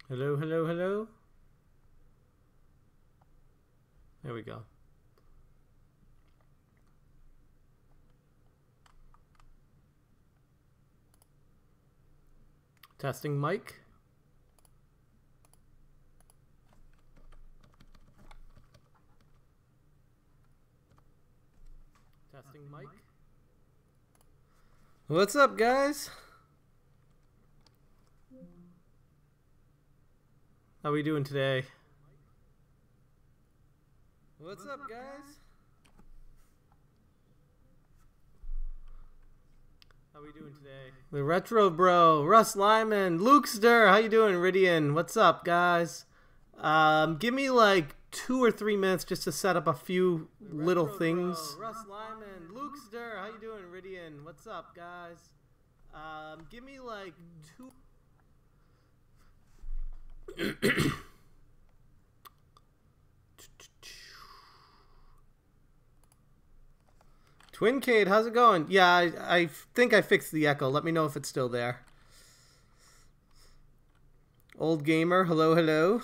Hello, hello, hello. There we go. Testing mic. Testing mic. What's up, guys? How we doing today? What's up, guys? How we doing today? The Retro Bro, Russ Lyman, Lukester, how you doing, Ridian? What's up, guys? Give me like 2 or 3 minutes just to set up a few little things. Bro, Russ Lyman, Lukester, how you doing, Ridian? What's up, guys? Give me like 2. Twincade, how's it going? Yeah, I think I fixed the echo. Let me know if it's still there. Old Gamer, hello, hello.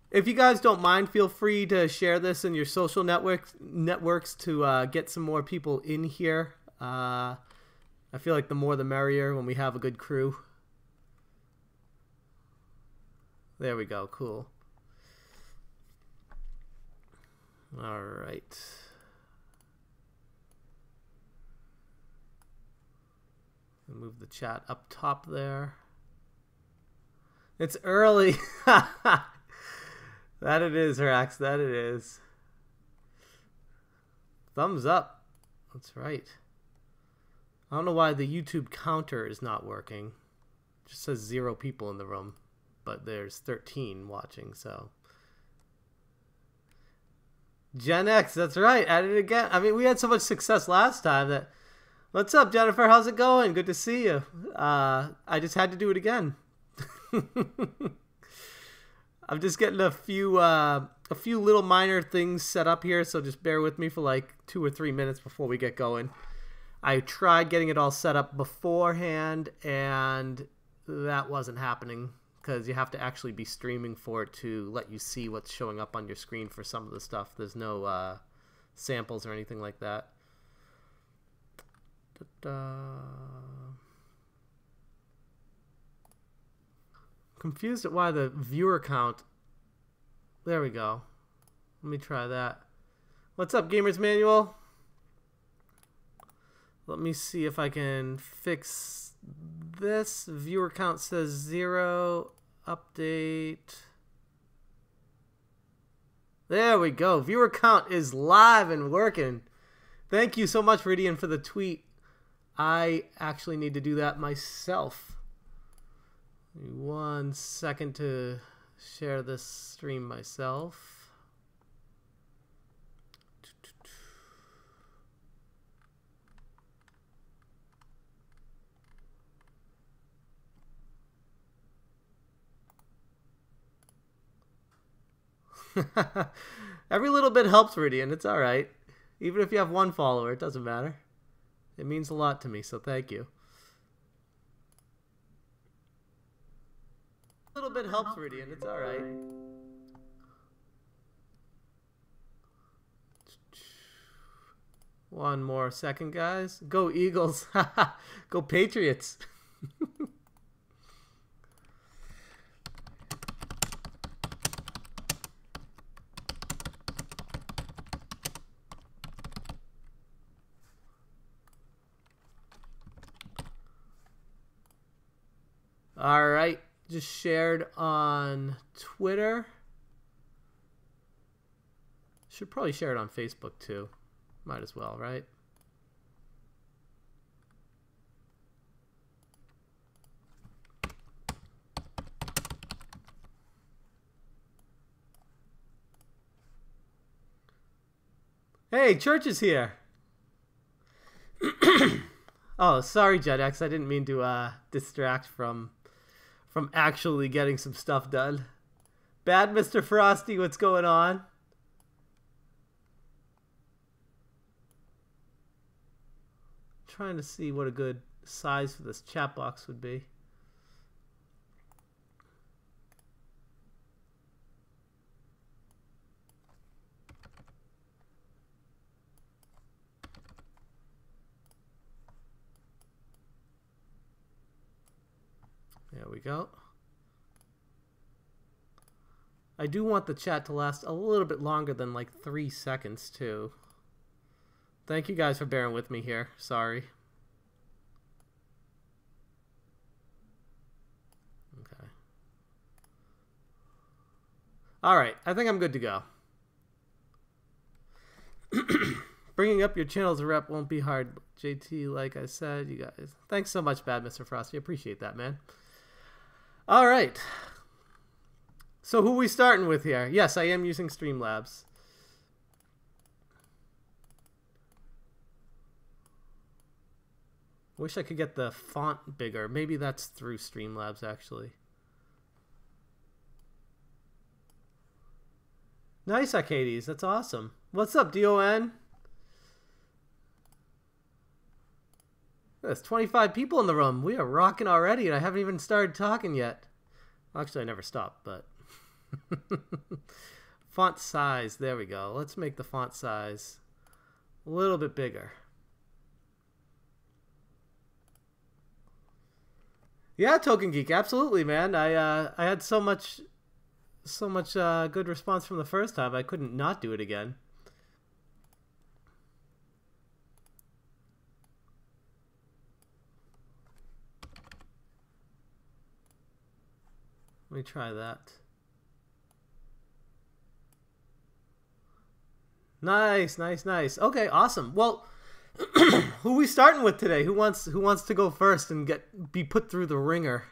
If you guys don't mind, feel free to share this in your social networks to get some more people in here. I feel like the more the merrier when we have a good crew. There we go, cool. All right. Move the chat up top there. It's early. That it is, Rax. That it is. Thumbs up. That's right. I don't know why the YouTube counter is not working. It just says 0 people in the room, but there's 13 watching, so. Gen X, that's right. At it again. I mean, we had so much success last time that. What's up, Jennifer? How's it going? Good to see you. I just had to do it again. I'm just getting a few little minor things set up here, so just bear with me for like 2 or 3 minutes before we get going. I tried getting it all set up beforehand, and that wasn't happening because you have to actually be streaming for it to let you see what's showing up on your screen for some of the stuff. There's no samples or anything like that. Confused at why the viewer count. There we go. Let me try that. What's up, Gamers Manual? Let me see if I can fix this. Viewer count says 0. Update. There we go. Viewer count is live and working. Thank you so much, Ridian, for the tweet. I actually need to do that myself. 1 second to share this stream myself. Every little bit helps, Ridian. It's all right. Even if you have 1 follower, it doesn't matter. It means a lot to me, so thank you. A little bit helps, Ridian. It's all right. One more second, guys. Go Eagles. Go Patriots. All right, just shared on Twitter. Should probably share it on Facebook too. Might as well, right? Hey, Church is here. Oh, sorry, JetX. I didn't mean to distract from actually getting some stuff done. Bad Mr. Frosty, what's going on? Trying to see what a good size for this chat box would be. There we go. I do want the chat to last a little bit longer than like 3 seconds too. Thank you guys for bearing with me here. Sorry. Okay. Alright, I think I'm good to go. Bringing up your channel as a rep won't be hard. JT, like I said, you guys. Thanks so much, Bad Mr. Frosty. Appreciate that, man. Alright. So who are we starting with here? Yes, I am using Streamlabs. Wish I could get the font bigger. Maybe that's through Streamlabs, actually. Nice, Arcades. That's awesome. What's up, DON? There's 25 people in the room. We are rocking already, and I haven't even started talking yet. Well, actually, I never stopped, but... Font size. There we go. Let's make the font size a little bit bigger. Yeah, Token Geek, absolutely, man. I had so much good response from the first time. I couldn't not do it again. Let me try that. Nice, nice, nice. Okay, awesome. Well, who are we starting with today? Who wants to go first and be put through the ringer?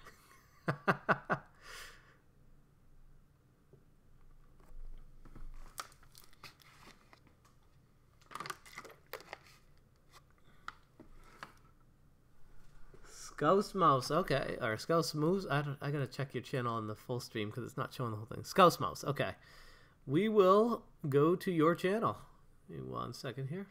Scouse Mouse, okay, or Scouse Moose. I gotta check your channel on the full stream because it's not showing the whole thing. Scouse Mouse, okay. We will go to your channel. Give me 1 second here.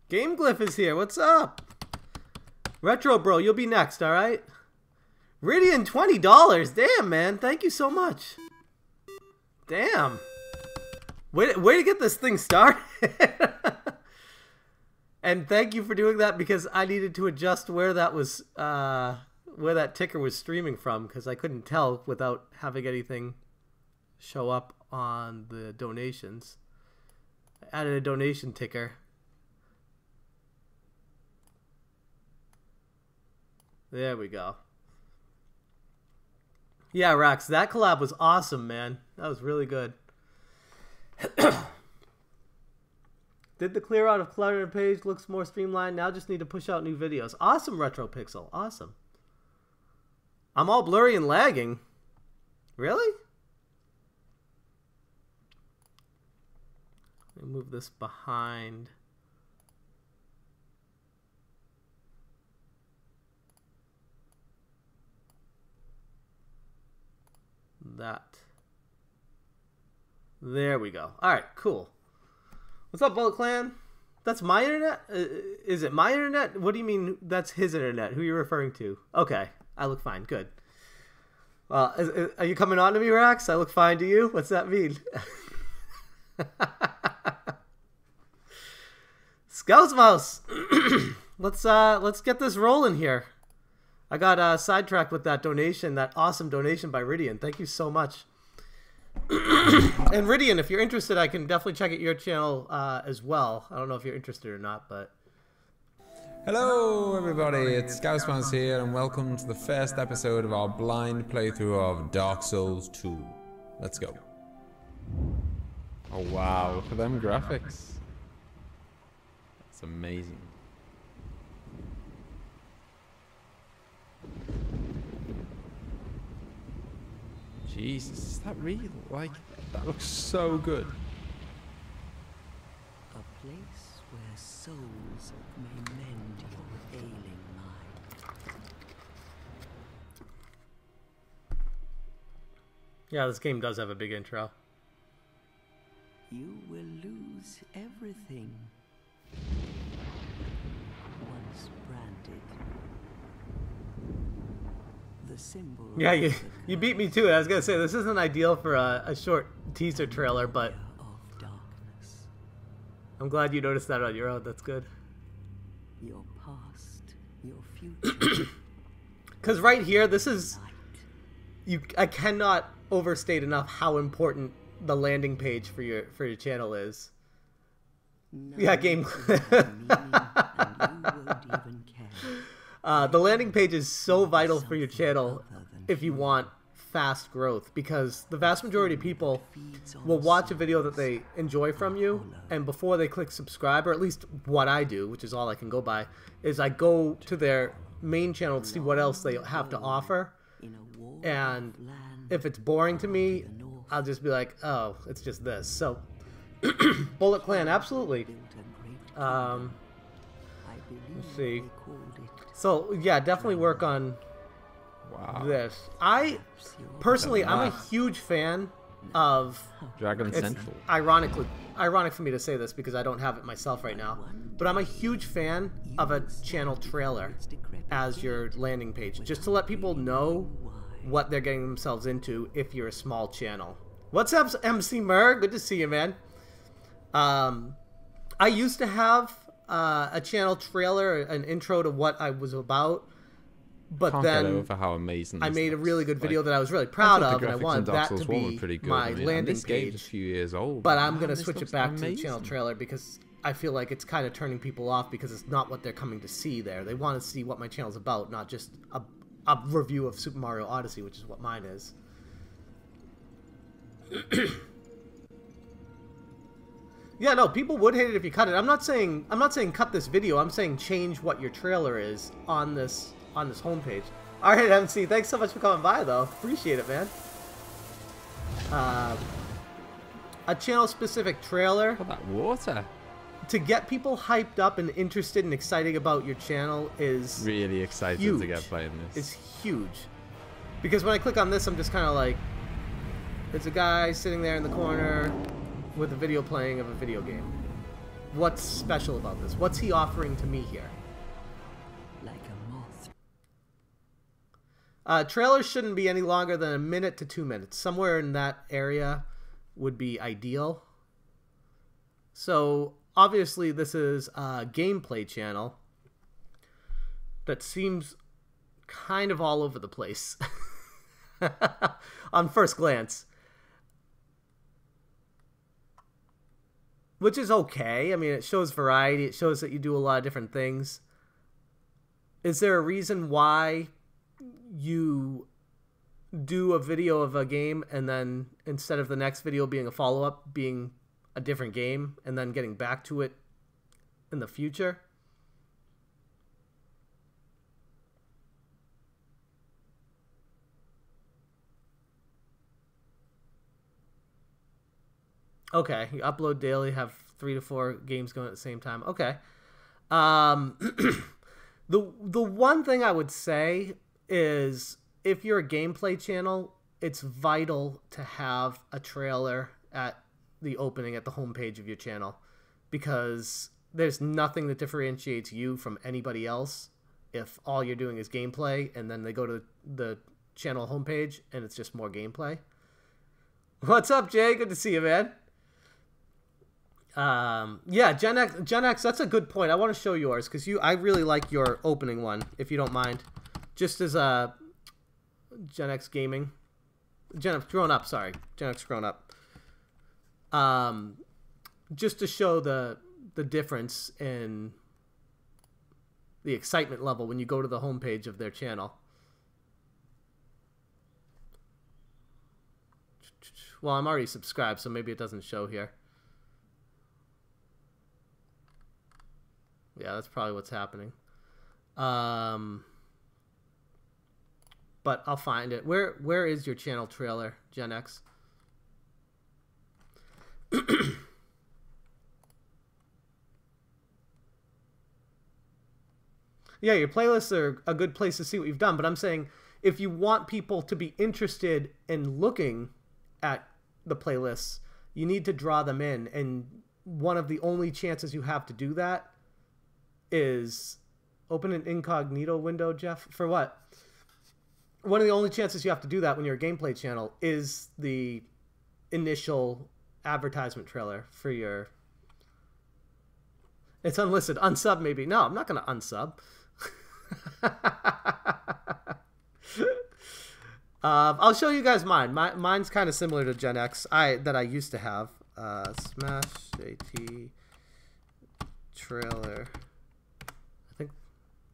Game Glyph is here. What's up? Retro Bro, you'll be next, all right? Ridian, $20. Damn, man. Thank you so much. Damn. Way to get this thing started. And thank you for doing that because I needed to adjust where that was, where that ticker was streaming from because I couldn't tell without having anything show up on the donations. I added a donation ticker. There we go. Yeah, Rax, that collab was awesome, man. That was really good. Did the clear out of clutter page looks more streamlined. Now just need to push out new videos. Awesome, Retro Pixel. Awesome. I'm all blurry and lagging. Really? Let me move this behind. That. There we go. All right, cool. What's up, Bullet Clan? That's my internet? Is it my internet? What do you mean that's his internet? Who are you referring to? Okay, I look fine. Good. Well, are you coming on to me, Rax? I look fine to you? What's that mean? Scouse Mouse. Let's get this rolling here. I got sidetracked with that donation, that awesome donation by Ridian. Thank you so much. And Ridian, if you're interested, I can definitely check out your channel as well. I don't know if you're interested or not, but... Hello everybody, it's Scouse Mouse here, and welcome to the first episode of our blind playthrough of Dark Souls 2. Let's go. Oh wow, look at them graphics. That's amazing. Jesus, is that real? Like, that looks so good. A place where souls may mend your ailing mind. Yeah, this game does have a big intro. You will lose everything once branded. The symbol. Yeah, you beat me to it. I was gonna say this isn't ideal for a short teaser trailer, but I'm glad you noticed that on your own. That's good. Your past, your future. Because right here, this is... Light. I cannot overstate enough how important the landing page for your channel is. Yeah, game. And you won't even care. The landing page is so vital for your channel if you want fast growth, because the vast majority of people will watch a video that they enjoy from you, and before they click subscribe, or at least what I do, which is all I can go by, is I go to their main channel to see what else they have to offer, and if it's boring to me, I'll just be like, oh, it's just this. So Bullet Clan, absolutely. Let's see. So yeah, definitely work on this. Personally, I'm a huge fan of Dragon it's Central. ironic for me to say this because I don't have it myself right now, but I'm a huge fan of a channel trailer as your landing page, just to let people know what they're getting themselves into if you're a small channel. What's up, MC Mur? Good to see you, man. I used to have a channel trailer, an intro to what I was about, but Can't then get over how amazing I this made a looks. really good video Like, that I was really proud I of, think and I the graphics in wanted Dark that Souls to 1 were be pretty good. my I mean, and landing this game's a page. few years old. But I'm man, gonna this switch it looks back to the amazing. channel trailer because I feel like it's kind of turning people off because it's not what they're coming to see there. They want to see what my channel's about, not just a review of Super Mario Odyssey, which is what mine is. Yeah, no, people would hate it if you cut it. I'm not saying cut this video. I'm saying change what your trailer is on this homepage. All right, MC, thanks so much for coming by, though. Appreciate it, man. A channel-specific trailer Oh, that water. to get people hyped up and interested and excited about your channel is Really excited huge. to get playing this. It's huge. Because when I click on this, I'm just kind of like, there's a guy sitting there in the corner with a video playing of a video game. What's special about this? What's he offering to me here? Like a moth. Trailers shouldn't be any longer than 1 minute to 2 minutes. Somewhere in that area would be ideal. So, obviously, this is a gameplay channel that seems kind of all over the place on first glance. Which is okay. I mean, it shows variety. It shows that you do a lot of different things. Is there a reason why you do a video of a game and then instead of the next video being a follow-up being a different game and then getting back to it in the future? Okay, you upload daily, have 3 to 4 games going at the same time. Okay. The one thing I would say is if you're a gameplay channel, it's vital to have a trailer at the opening at the homepage of your channel, because there's nothing that differentiates you from anybody else if all you're doing is gameplay and then they go to the channel homepage and it's just more gameplay. What's up, Jay? Good to see you, man. Yeah, Gen X, that's a good point. I want to show yours because I really like your opening one, if you don't mind. Just as a Gen X Gaming, Gen X Grown Up, sorry, Gen X Grown Up. Just to show the difference in the excitement level when you go to the homepage of their channel. Well, I'm already subscribed, so maybe it doesn't show here. Yeah, that's probably what's happening. But I'll find it. Where is your channel trailer, Gen X? Yeah, your playlists are a good place to see what you've done, but I'm saying if you want people to be interested in looking at the playlists, you need to draw them in, and one of the only chances you have to do that is open an incognito window, Jeff. For what? One of the only chances you have to do that when you're a gameplay channel is the initial advertisement trailer for your It's unlisted. Unsub maybe. No, I'm not gonna unsub. I'll show you guys mine. Mine's kind of similar to Gen X that I used to have. Smash JT trailer. I think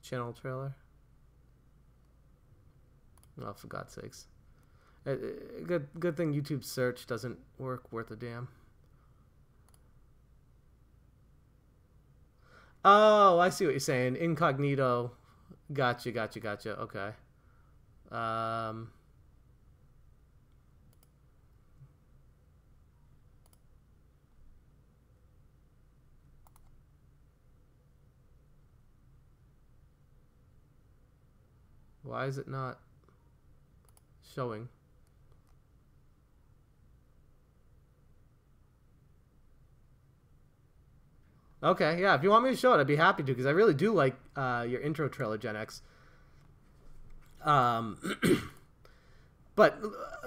channel trailer. Oh, for God's sakes. Good thing YouTube search doesn't work worth a damn. Oh, I see what you're saying. Incognito. Gotcha. Okay. Why is it not showing? Okay, yeah, if you want me to show it, I'd be happy to, because I really do like your intro trailer, Gen X. But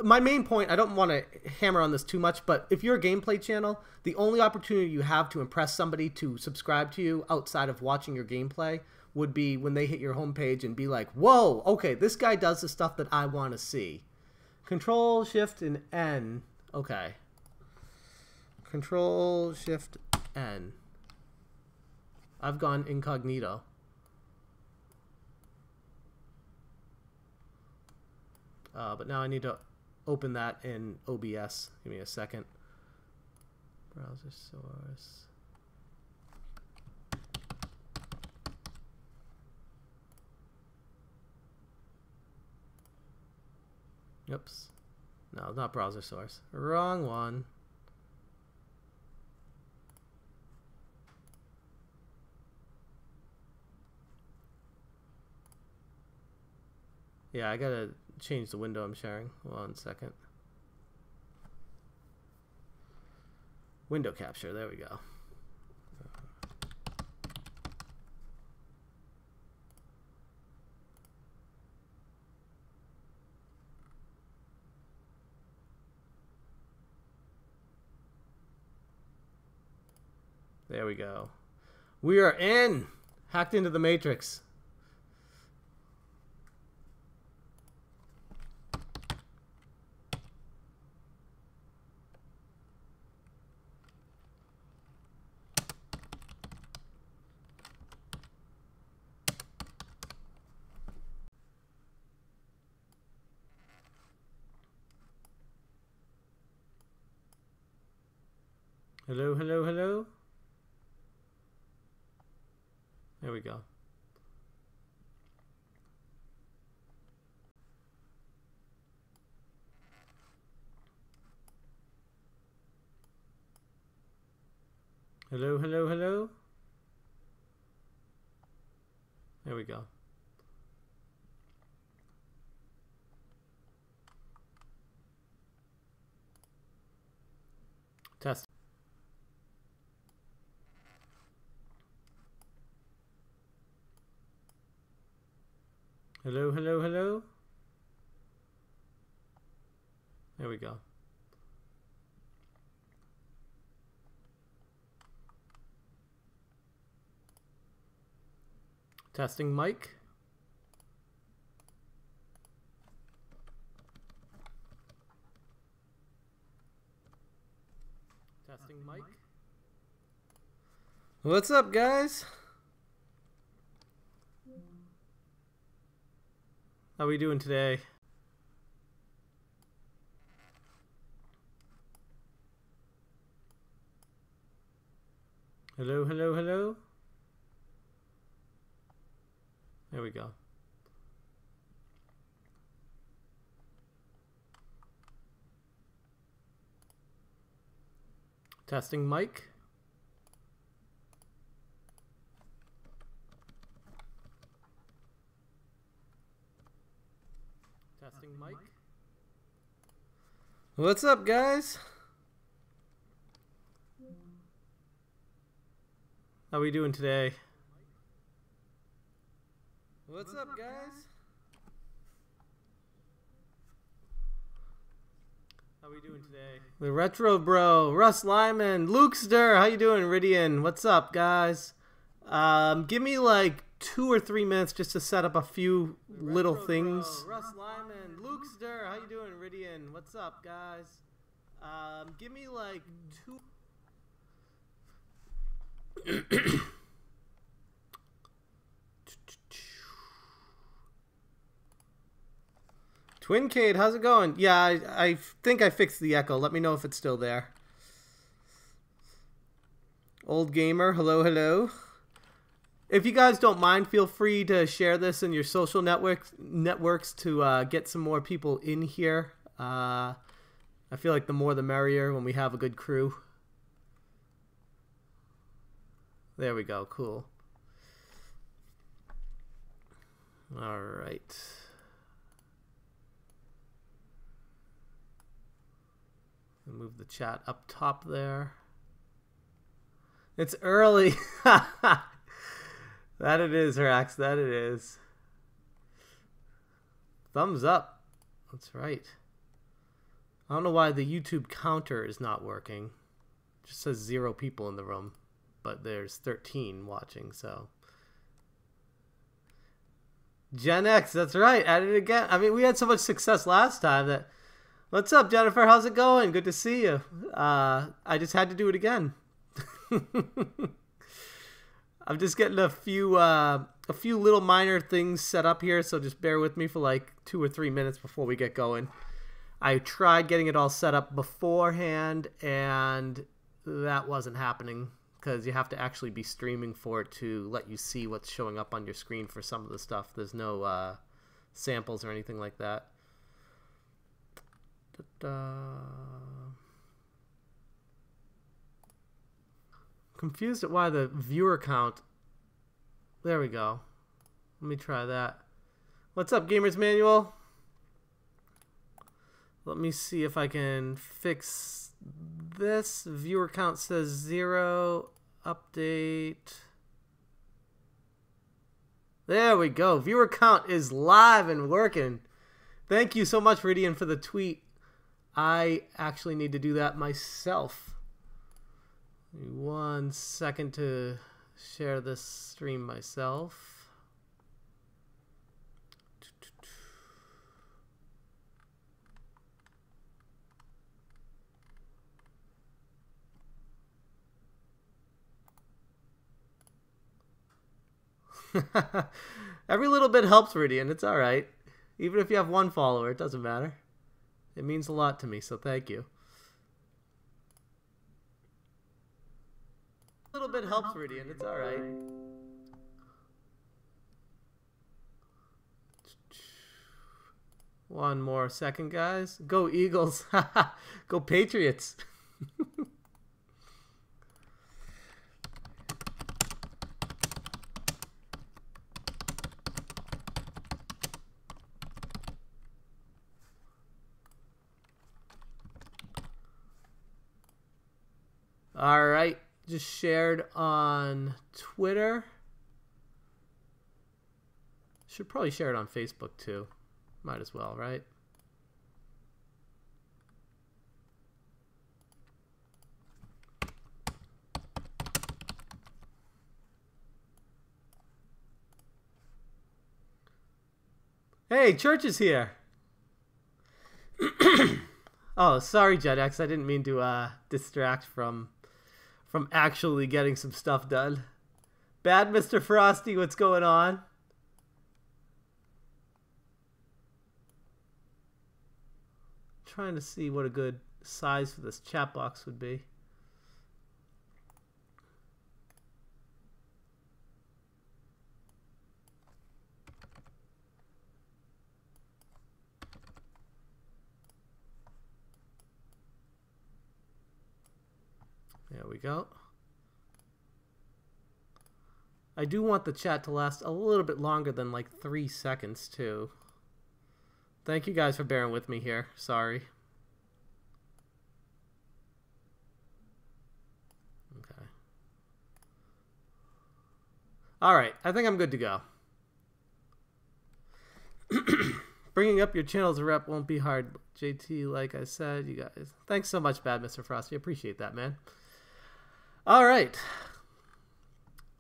my main point, I don't want to hammer on this too much, but if you're a gameplay channel, the only opportunity you have to impress somebody to subscribe to you outside of watching your gameplay would be when they hit your homepage and be like, whoa, okay, this guy does the stuff that I want to see. Control, Shift, and N. Okay. Control, Shift, N. I've gone incognito. But now I need to open that in OBS. Give me a second. Browser source. Oops. No, not browser source. Wrong one. Yeah, I gotta change the window I'm sharing. 1 second. Window capture, there we go. There we go. We are in! Hacked into the Matrix. Hello, hello, hello. There we go. Hello, hello, hello. There we go. Test. Hello, hello, hello. There we go. Testing mic. Testing mic. What's up, guys? How we doing today? Hello, hello, hello. There we go. Testing mic. Testing mic. What's up, guys? How we doing today? What's up, guys? How we doing today? The Retro Bro, Russ Lyman, Lukester, how you doing, Ridian? What's up, guys? Give me like 2 or 3 minutes just to set up a few little things. Russ Lyman, Lukester, how you doing? Ridian, what's up, guys? Give me like 2. Twincade, how's it going? Yeah, I think I fixed the echo. Let me know if it's still there. Old Gamer, hello, hello. If you guys don't mind, feel free to share this in your social networks to get some more people in here. I feel like the more the merrier when we have a good crew. There we go, cool. All right. Move the chat up top there. It's early. That it is, Rax. That it is. Thumbs up. That's right. I don't know why the YouTube counter is not working. It just says 0 people in the room, but there's 13 watching, so. Gen X, that's right. At it again. I mean, we had so much success last time that. What's up, Jennifer? How's it going? Good to see you. I just had to do it again. I'm just getting a few little minor things set up here, so just bear with me for like 2 or 3 minutes before we get going. I tried getting it all set up beforehand, and that wasn't happening because you have to actually be streaming for it to let you see what's showing up on your screen for some of the stuff. There's no samples or anything like that. Confused at why the viewer count. There we go. Let me try that. What's up, Gamers Manual? Let me see if I can fix this. Viewer count says 0. Update. There we go. Viewer count is live and working. Thank you so much, Ridian, for the tweet. I actually need to do that myself. 1 second to share this stream myself. Every little bit helps, Ridian. It's all right. Even if you have 1 follower, it doesn't matter. It means a lot to me, so thank you. A little bit helps, Ridian. It's all right. One more second, guys. Go Eagles. Go Patriots. All right, just shared on Twitter. Should probably share it on Facebook too. Might as well, right? Hey, Church is here. Oh, sorry, JetX. I didn't mean to distract from actually getting some stuff done. Bad Mr. Frosty, what's going on? Trying to see what a good size for this chat box would be. There we go. I do want the chat to last a little bit longer than like 3 seconds too. Thank you guys for bearing with me here. Sorry. Okay. All right. I think I'm good to go. Bringing up your channel as a rep won't be hard. JT, like I said, you guys. Thanks so much, Bad Mr. Frosty. I appreciate that, man. All right.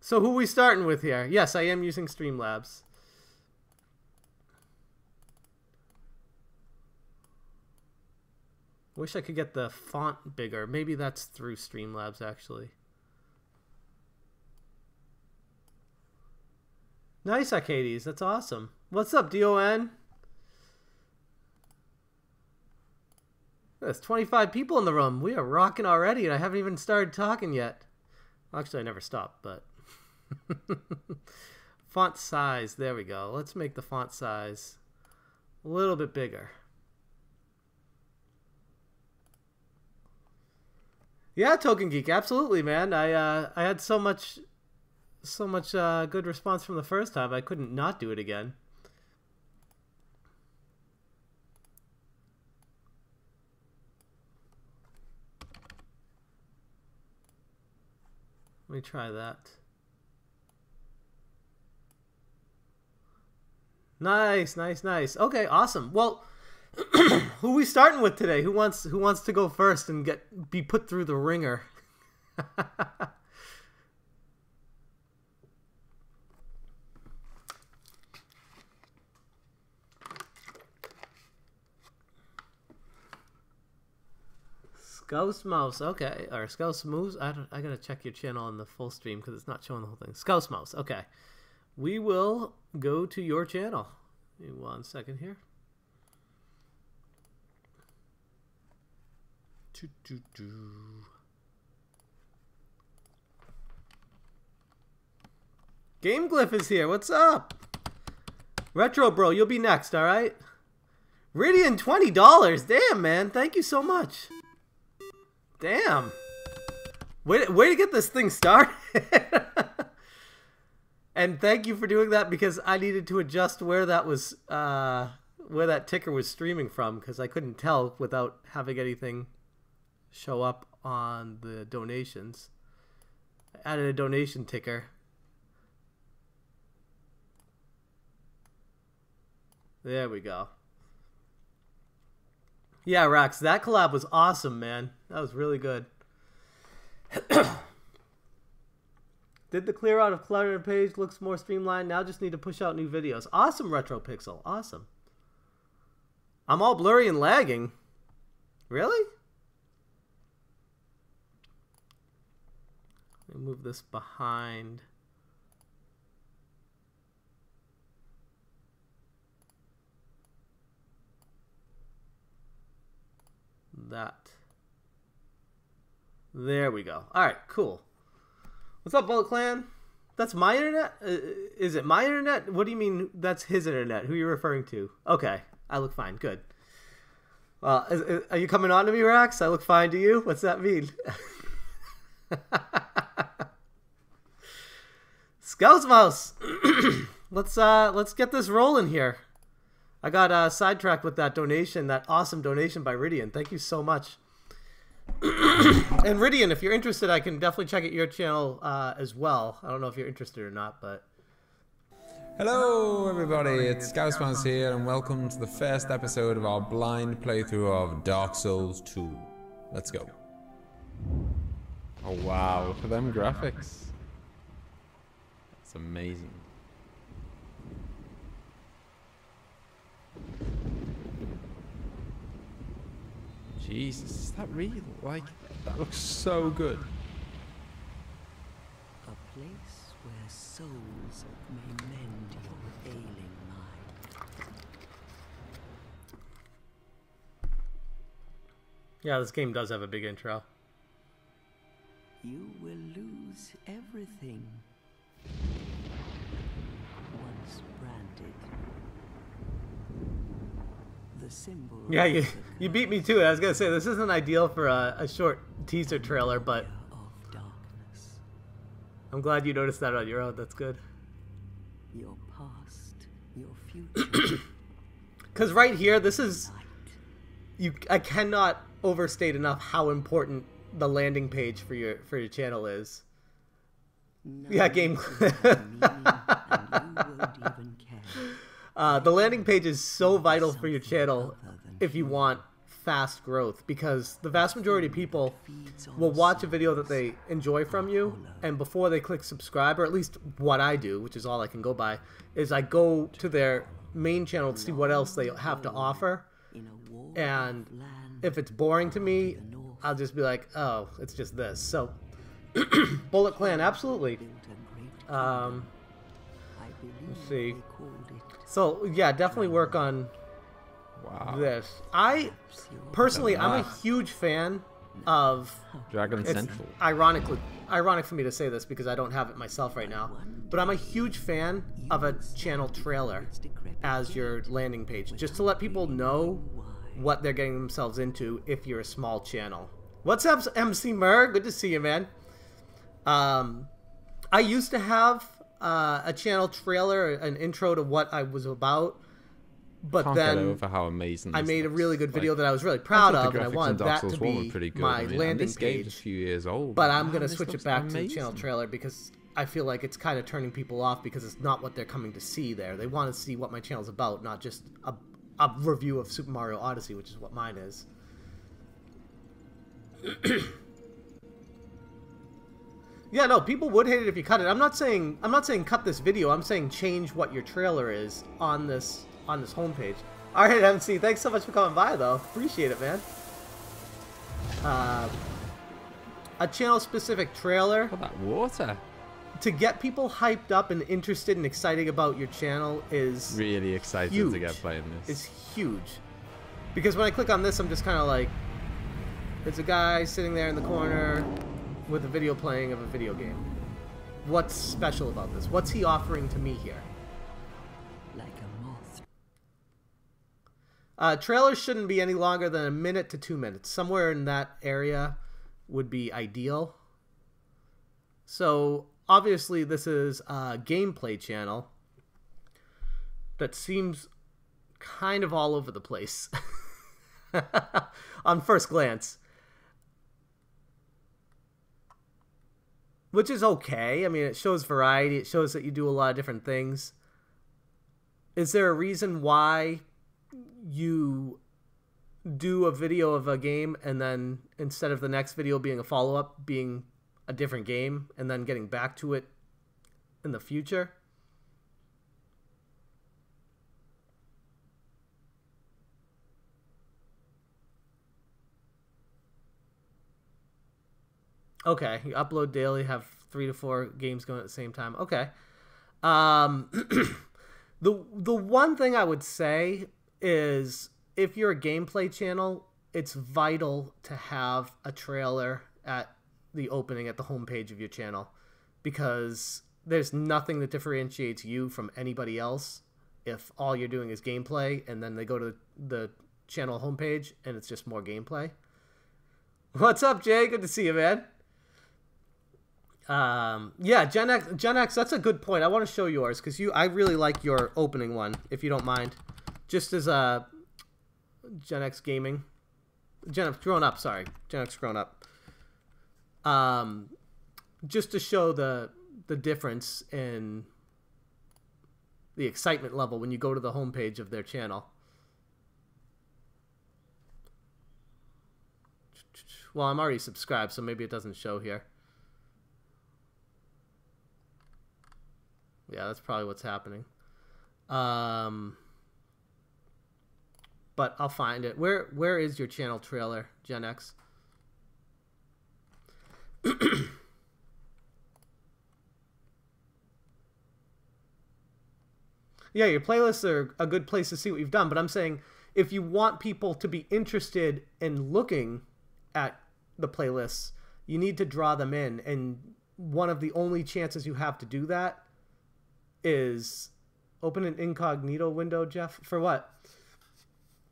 So who are we starting with here? Yes, I am using Streamlabs. Wish I could get the font bigger. Maybe that's through Streamlabs, actually. Nice, Arcades. That's awesome. What's up, DON? There's 25 people in the room. We are rocking already, and I haven't even started talking yet. Actually, I never stopped, but... Font size. There we go. Let's make the font size a little bit bigger. Yeah, Token Geek, absolutely, man. I had so much good response from the first time. I couldn't not do it again. Let me try that. Nice, nice, nice. Okay, awesome. Well, who are we starting with today? Who wants to go first and be put through the ringer? Scouse Mouse, okay, or Scouse Moose. I gotta check your channel on the full stream because it's not showing the whole thing. Scouse Mouse, okay. We will go to your channel. Give me 1 second here. Game Glyph is here. What's up? Retro Bro, you'll be next, all right? Ridian, $20. Damn, man. Thank you so much. Damn. Way to get this thing started. And thank you for doing that because I needed to adjust where that was, where that ticker was streaming from because I couldn't tell without having anything show up on the donations. I added a donation ticker. There we go. Yeah, Rax, that collab was awesome, man. That was really good. Did the clear out of clutter page looks more streamlined? Now just need to push out new videos. Awesome, Retro Pixel. Awesome. I'm all blurry and lagging. Really? Let me move this behind. That. There we go. All right, cool. What's up, Bullet Clan? That's my internet? Is it my internet? What do you mean that's his internet? Who are you referring to? Okay, I look fine. Good. Well, are you coming on to me, Rax? I look fine to you? What's that mean? Scouse Mouse! Let's get this rolling here. I got sidetracked with that donation, that awesome donation by Ridian. Thank you so much. And Ridian, if you're interested, I can definitely check out your channel as well. I don't know if you're interested or not, but... Hello everybody, it's Scousmans here and welcome to the first episode of our blind playthrough of Dark Souls 2. Let's go. Oh wow, look at them graphics. That's amazing. Jesus, is that real? Like, that looks so good. A place where souls may mend your ailing mind. Yeah, this game does have a big intro. You will lose everything. Once branded. The symbol. Yeah, you beat me to it. I was gonna say this isn't ideal for a short teaser trailer, but of darkness. I'm glad you noticed that on your own. That's good. Your past, your future. Because right here, this is I cannot overstate enough how important the landing page for your channel is. Yeah, game. The landing page is so vital for your channel if you want fast growth, because the vast majority of people will watch a video that they enjoy from you, and before they click subscribe, or at least what I do, which is all I can go by, is I go to their main channel to see what else they have to offer. And if it's boring to me, I'll just be like, oh, it's just this. So Bullet Clan, absolutely. Let's see. So yeah, definitely work on this. I'm a huge fan of Dragon Central. Ironic for me to say this because I don't have it myself right now, but I'm a huge fan of a channel trailer as your landing page, just to let people know what they're getting themselves into if you're a small channel. What's up, MC Mur? Good to see you, man. I used to have a channel trailer, an intro to what I was about, but Can't then get over how amazing I made a looks. really good video Like, that I was really proud I thought of, the and I graphics wanted in Dark that Souls to 1 were be pretty good. my I mean, landing this game's a page. few years old. But I'm Man, gonna this switch it looks back to the amazing. channel trailer because I feel like it's kind of turning people off because it's not what they're coming to see there. They want to see what my channel's about, not just a review of Super Mario Odyssey, which is what mine is. Yeah, no, people would hate it if you cut it. I'm not saying cut this video. I'm saying change what your trailer is on this homepage. All right, MC, thanks so much for coming by, though. Appreciate it, man. A channel-specific trailer Look at that water. to get people hyped up and interested and excited about your channel is Really excited huge. to get playing this. Is huge. Because when I click on this, I'm just kind of like, it's a guy sitting there in the corner with a video playing of a video game. What's special about this? What's he offering to me here? Like a moth. Trailers shouldn't be any longer than 1 minute to 2 minutes. Somewhere in that area would be ideal. So obviously this is a gameplay channel that seems kind of all over the place on first glance. Which is okay. I mean, it shows variety. It shows that you do a lot of different things. Is there a reason why you do a video of a game and then instead of the next video being a follow-up being a different game and then getting back to it in the future? Okay, you upload daily, have 3 to 4 games going at the same time. Okay. The one thing I would say is if you're a gameplay channel, it's vital to have a trailer at the opening at the homepage of your channel, because there's nothing that differentiates you from anybody else if all you're doing is gameplay and then they go to the channel homepage and it's just more gameplay. What's up, Jay? Good to see you, man. Yeah, Gen X, that's a good point. I want to show yours because I really like your opening one, if you don't mind. Just as a Gen X Gaming, Gen X Grown Up, sorry, Gen X Grown Up. Just to show the difference in the excitement level when you go to the homepage of their channel. Well, I'm already subscribed, so maybe it doesn't show here. Yeah, that's probably what's happening. But I'll find it. Where is your channel trailer, Gen X? Yeah, your playlists are a good place to see what you've done, but I'm saying if you want people to be interested in looking at the playlists, you need to draw them in, and one of the only chances you have to do that is open an incognito window, Jeff. For what?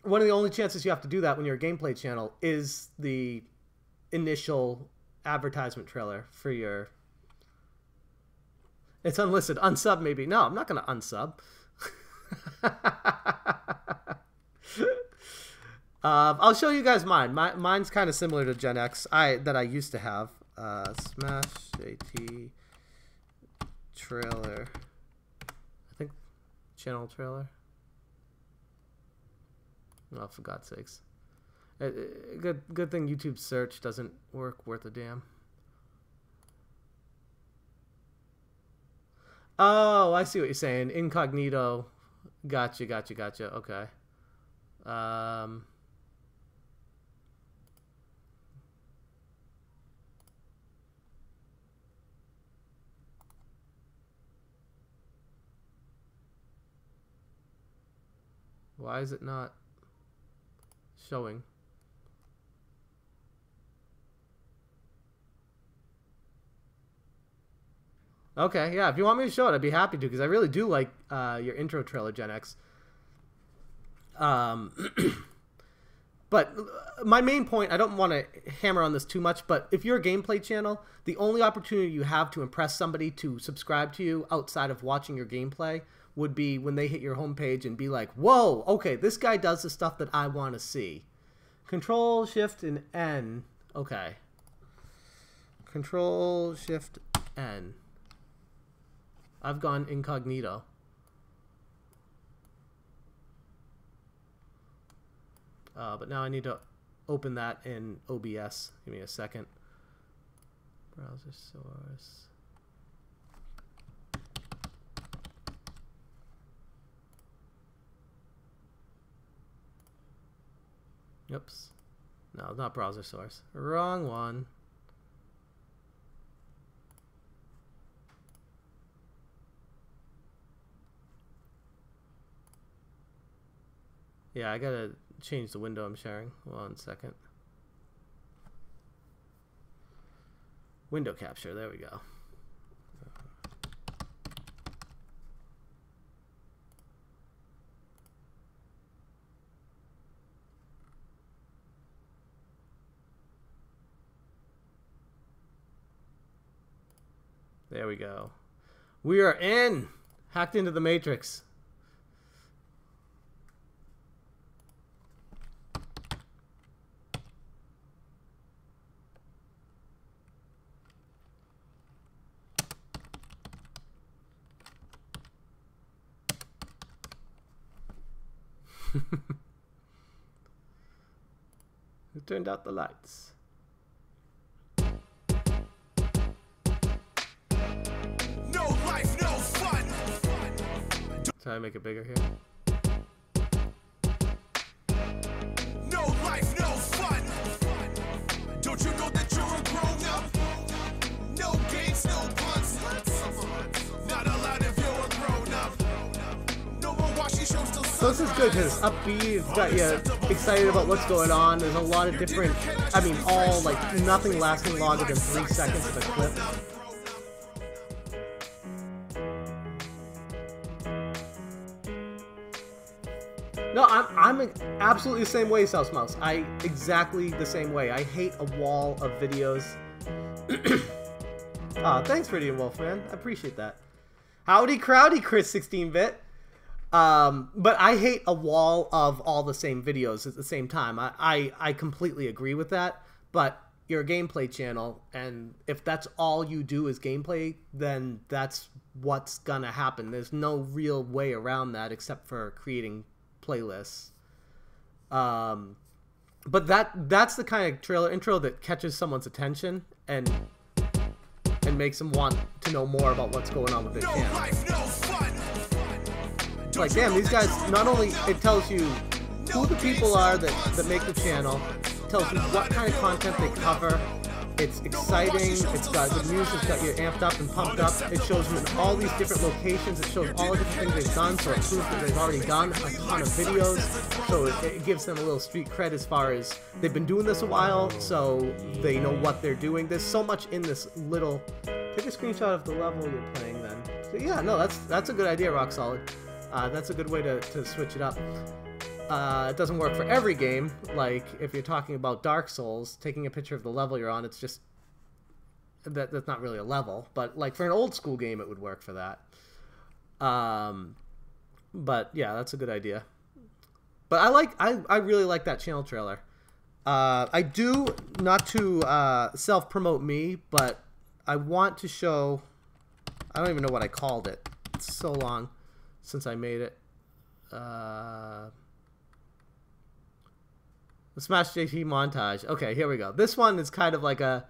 One of the only chances you have to do that when you're a gameplay channel is the initial advertisement trailer for your... It's unlisted. Unsub, maybe. No, I'm not going to unsub. I'll show you guys mine. Mine's kind of similar to Gen X that I used to have. Smash JT trailer. I think channel trailer. Oh, for God's sakes. Good thing YouTube search doesn't work worth a damn. Oh, I see what you're saying. Incognito. Gotcha. Okay. Why is it not showing? Okay, yeah, if you want me to show it, I'd be happy to, because I really do like your intro trailer, Gen X. But my main point, I don't want to hammer on this too much, but if you're a gameplay channel, the only opportunity you have to impress somebody to subscribe to you outside of watching your gameplay would be when they hit your homepage and be like, whoa, okay, this guy does the stuff that I want to see. Control, Shift, and N. Okay. Control, Shift, N. I've gone incognito. But now I need to open that in OBS. Give me a second. Browser source. Oops. No, not browser source. Wrong one. Yeah, I gotta change the window I'm sharing. 1 second. Window capture, there we go. There we go. We are in! Hacked into the Matrix. Who turned out the lights? No life, no fun. Try to make it bigger here. No life, no fun. Don't you know that you're a grown up? No games, no puns. Not allowed if you're a grown up. No more watching shows till So this is good because it's upbeat, it's got you excited about what's going on. There's a lot of different, I mean, all like nothing lasting longer than 3 seconds of a clip. No, I'm absolutely the same way, South Mouse. Exactly the same way. I hate a wall of videos. Thanks, Radiant Wolf, man. I appreciate that. Howdy, crowdy, Chris 16-bit. But I hate a wall of all the same videos at the same time. I completely agree with that. But you're a gameplay channel, and if that's all you do is gameplay, then that's what's gonna happen. There's no real way around that except for creating playlists. But that's the kind of trailer intro that catches someone's attention and makes them want to know more about what's going on with their channel. It's like, damn, these guys, not only it tells you who the people are that make the channel, it tells you what kind of content they cover. It's exciting, it's got good music, it's got you amped up and pumped up. It shows them in all these different locations, it shows all the different things they've done, so it proves that they've already done a ton of videos. So it gives them a little street cred as far as they've been doing this a while, so they know what they're doing. There's so much in this little... Take a screenshot of the level you're playing then. So yeah, no, that's a good idea, Rock Solid. That's a good way to switch it up. It doesn't work for every game. Like, if you're talking about Dark Souls, taking a picture of the level you're on, it's just... That's not really a level. But, like, for an old school game, it would work for that. But, yeah, that's a good idea. But I really like that channel trailer. I do, not to self-promote me, but I want to show... I don't even know what I called it. It's so long since I made it. The Smash JT montage. Okay, here we go. This one is kind of like an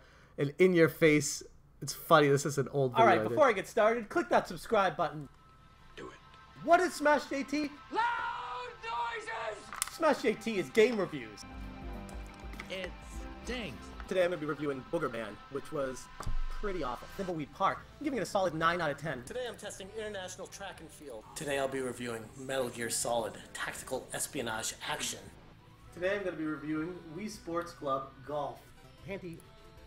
in-your-face. It's funny. This is an old video. All right, before I get started, click that subscribe button. Do it. What is Smash JT? Loud noises! Smash JT is game reviews. It stinks. Today I'm going to be reviewing Booger Man, which was pretty awful. Thimbleweed Park. I'm giving it a solid 9 out of 10. Today I'm testing International Track and Field. Today I'll be reviewing Metal Gear Solid Tactical Espionage Action. Today I'm going to be reviewing Wii Sports Club Golf. Panty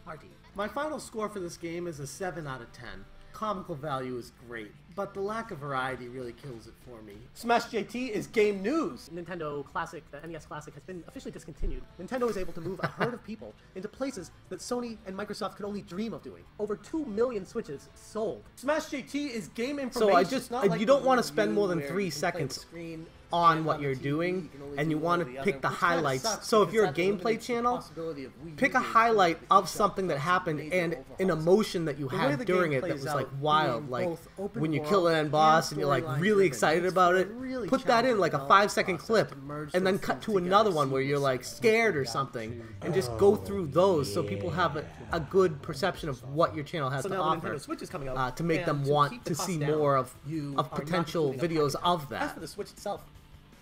Party. My final score for this game is a 7 out of 10. Comical value is great, but the lack of variety really kills it for me. Smash JT is game news! Nintendo Classic, the NES Classic, has been officially discontinued. Nintendo is able to move a herd of people into places that Sony and Microsoft could only dream of doing. Over 2 million Switches sold. Smash JT is game information. So you don't want to spend more than 3 seconds on what you're doing, and you want to pick the highlights. So if you're a gameplay channel, pick a highlight of something that happened and an emotion that you had during it that was like wild, like when you kill an end boss and you're like really excited about it. Put that in like a 5-second clip, and then cut to another one where you're like scared or something, and just go through those so people have a good perception of what your channel has to offer, to make them want to see more of potential videos of that. As for the Switch itself,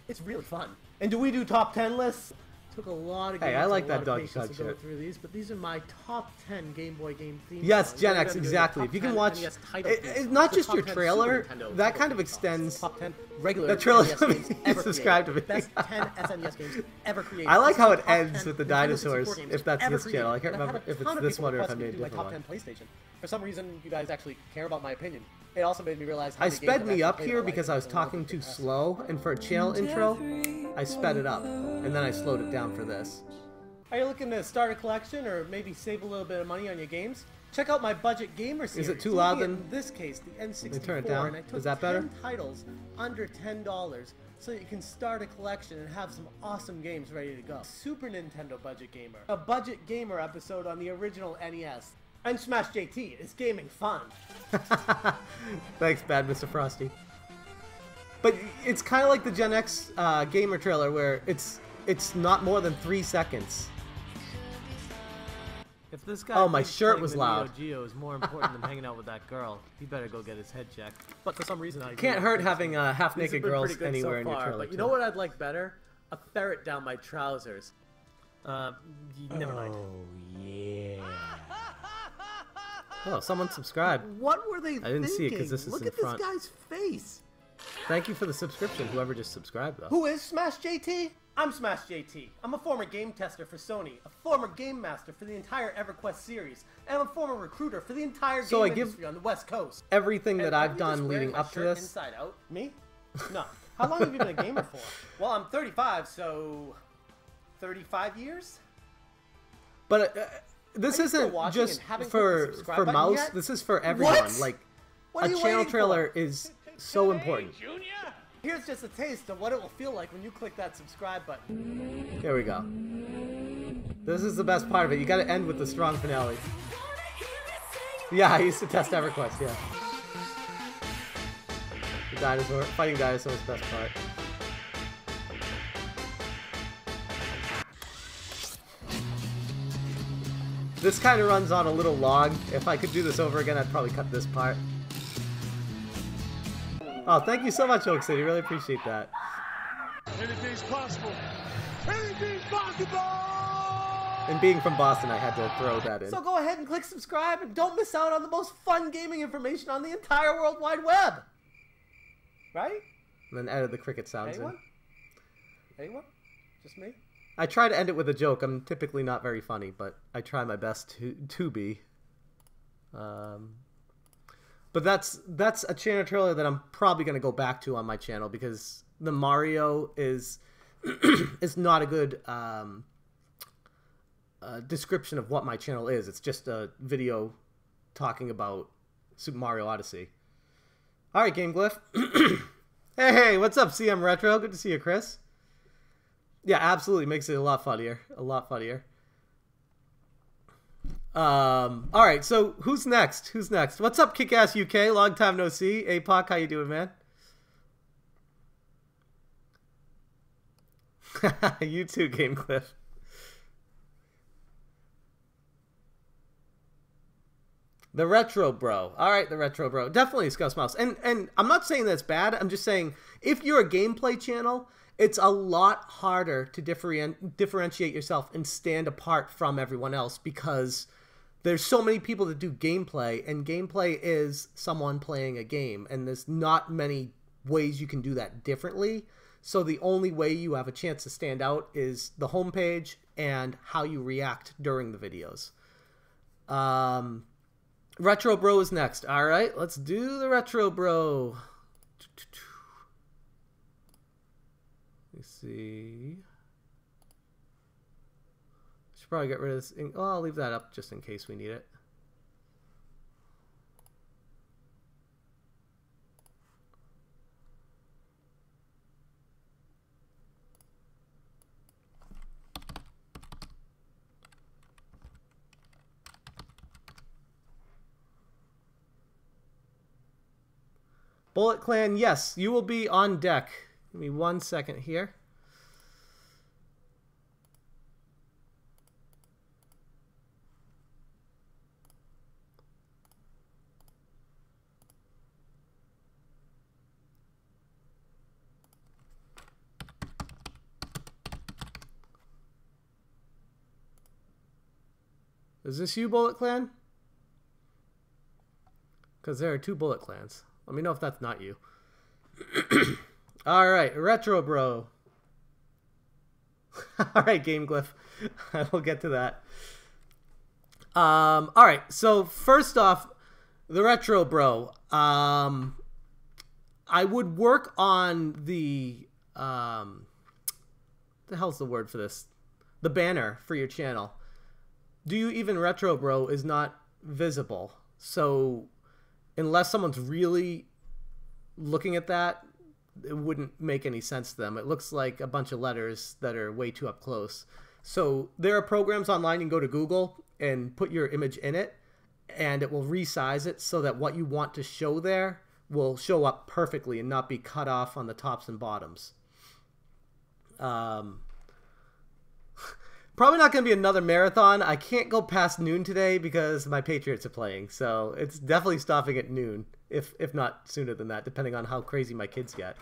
it's really fun. And do we do top 10 lists? Took a lot of games. Hey, I like and a lot that of Donkey patience Kong to go shit. through these, but these are my top 10 Game Boy game themes. Yes, songs. Gen We're X, gonna do the exactly. top If you can 10 watch, NES title it's themes, not the just top your 10 trailer, Super Nintendo that kind title of themes, extends. top 10 regular The trailer NES games ever subscribe to me. created. Best 10 SNES games ever created. I like This is how the it top ends 10 with the Nintendo dinosaurs, 64 games if that's ever this channel. I created. can't And I've remember had a if it's ton of this people one or if request I me made to a do my different top one. 10 PlayStation. For some reason, you guys actually care about my opinion. It also made me realize how I many games sped I've me actually up played here in my because life I was and I love talking it. too slow, and for a channel intro, I sped it up, and then I slowed it down for this. Are you looking to start a collection or maybe save a little bit of money on your games? Check out my Budget Gamer series. It too loud Looking then? at, in this case, the N64. Let me turn it down. And I took Is that better? 10 titles under $10 so that you can start a collection and have some awesome games ready to go. Super Nintendo Budget Gamer. A Budget Gamer episode on the original NES. And Smash JT is gaming fun. Thanks, Bad Mr. Frosty. But it's kind of like the Gen X gamer trailer where it's not more than 3 seconds. If this guy Oh, my thinks shirt playing was the loud. Neo Geo is more important than hanging out with that girl, he better go get his head checked. But for some reason, I Can't agree. hurt having These have half-naked been girls pretty good anywhere so in your far, trailer. But you too. know what I'd like better? A ferret down my trousers. Never mind. Oh, someone subscribed. What were they I didn't see it 'cause this is Look in at front. this guy's face. Thank you for the subscription, whoever just subscribed, though. Who is Smash JT? I'm Smash JT. I'm a former game tester for Sony, a former game master for the entire EverQuest series, and I'm a former recruiter for the entire So game I give industry on the West Coast. Everything that And I've are you just done wearing leading my up to shirt this. Inside out? Me? No. How long have you been a gamer for? Well, I'm 35, so 35 years? But this Are you still isn't watching just and haven't clicked for the subscribe for button mouse. yet? This is for everyone. What? Like What are a you channel waiting trailer for? is so important. Here's just a taste of what it will feel like when you click that subscribe button. Here we go. This is the best part of it. You got to end with the strong finale. Yeah, I used to test EverQuest. Yeah. The dinosaur fighting dinosaurs, best part. This kind of runs on a little long. If I could do this over again, I'd probably cut this part. Oh, thank you so much, Oak City. Really appreciate that. Anything's possible. Anything's possible! And being from Boston, I had to throw that in. So go ahead and click subscribe and don't miss out on the most fun gaming information on the entire World Wide Web. Right? And then edit the cricket sounds Anyone? in. Anyone? Just me? I try to end it with a joke. I'm typically not very funny, but I try my best to be. But that's a channel trailer that I'm probably going to go back to on my channel because the Mario is is not a good description of what my channel is. It's just a video talking about Super Mario Odyssey. All right, Game Glyph. Hey, what's up, CM Retro? Good to see you, Chris. Yeah, absolutely. Makes it a lot funnier. A lot funnier. All right, so who's next? Who's next? What's up, Kick-Ass UK? Long time no see. APOC, how you doing, man? You too, Game Cliff. The Retro Bro. All right, the Retro Bro. Definitely Scouse Mouse. And I'm not saying that's bad. I'm just saying if you're a gameplay channel, it's a lot harder to differentiate yourself and stand apart from everyone else because there's so many people that do gameplay, and gameplay is someone playing a game, and there's not many ways you can do that differently. So the only way you have a chance to stand out is the homepage and how you react during the videos. Retro Bro is next. All right, let's do the Retro Bro. Let me see. Should probably get rid of this. Oh, I'll leave that up just in case we need it. Bullet Clan, yes, you will be on deck. Give me 1 second here. Is this you, Bullet Clan? Because there are 2 Bullet Clans. Let me know if that's not you. All right, Retro Bro. All right, Game Glyph. I will get to that. All right, so first off, the Retro Bro. I would work on the hell's the word for this? The banner for your channel. Do You Even Retro Bro is not visible. So unless someone's really looking at that, it wouldn't make any sense to them. It looks like a bunch of letters that are way too up close. So there are programs online. You can go to Google and put your image in it, and it will resize it so that what you want to show there will show up perfectly and not be cut off on the tops and bottoms. Probably not going to be another marathon. I can't go past noon today because my Patriots are playing. So it's definitely stopping at noon, if not sooner than that, depending on how crazy my kids get.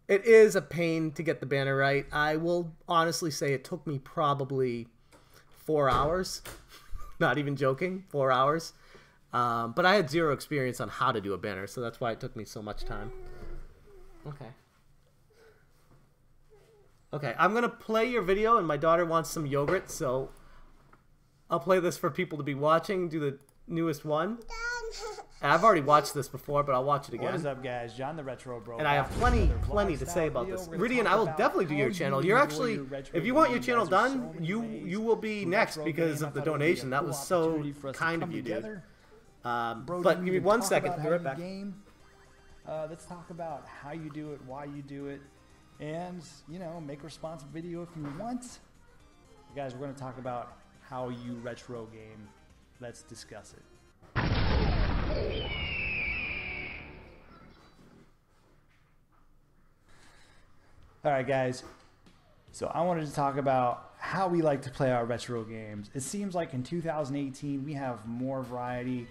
It is a pain to get the banner right. I will honestly say it took me probably 4 hours. Not even joking, 4 hours. But I had zero experience on how to do a banner, so that's why it took me so much time. Okay. Okay, I'm going to play your video, and my daughter wants some yogurt, so I'll play this for people to be watching, do the newest one. And I've already watched this before, but I'll watch it again. What is up, guys? John the Retro Bro. And I have plenty to say about this. Ridian, I will definitely do your channel. You're actually, if you want your channel done, you will be next because of the donation. That was so kind of you, dude. But give me 1 second. I'll be right back. Let's talk about how you do it, why you do it. And, you know, make a responsive video if you want. Guys, we're going to talk about how you retro game. Let's discuss it. Alright, guys. So I wanted to talk about how we like to play our retro games. It seems like in 2018 we have more variety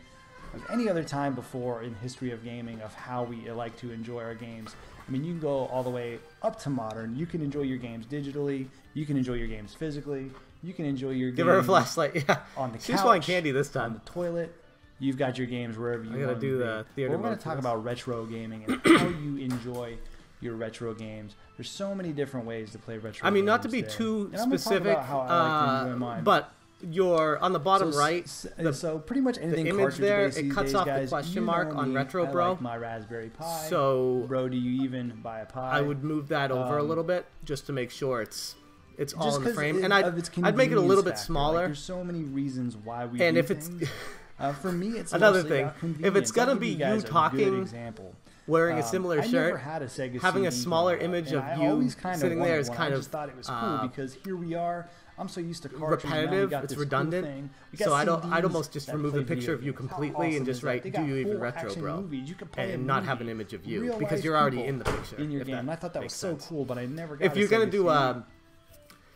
of any other time before in history of gaming of how we like to enjoy our games. I mean, you can go all the way up to modern. You can enjoy your games digitally. You can enjoy your games physically. You can enjoy your games. Give her a flashlight. Yeah. On the couch. She's wanting candy this time. On the toilet. You've got your games wherever you want. I gotta do the theater. We're going to talk about retro gaming and how you enjoy your retro games. There's so many different ways to play retro. I mean, games not to be today. too And I'm gonna talk specific, about how I like to enjoy mine. but you're on the bottom right. So pretty much anything image cartridge there, based it these cuts days, off the guys, question you mark know on me. Retro I Bro. like my Raspberry Pi. So bro, do you even buy a Pi? I would move that over a little bit just to make sure it's all in the frame, and of its I'd make it a little bit convenience factor. smaller. Like, there's so many reasons why we. And do if it's things. For me, it's another mostly thing, about if convenience. it's gonna I'll give be guys you a talking, good example. wearing a similar I shirt, never had a Sega having a CD smaller growing up, image and of I you always kinda sitting there wanted is one. kind I of just thought it was cool because here we are. I'm so used to cartridges, repetitive. now we got It's this cool redundant. thing. We got So I'd CDs almost just that remove the play picture video of you games. How completely and awesome just is that? write, They "Do got you even full retro, action bro?" movies. You could play a And not movie. have an image of you Real because life you're already people in the picture in your if game. that And I thought that was makes so sense. cool, but I never got If you're a gonna Sega do CD.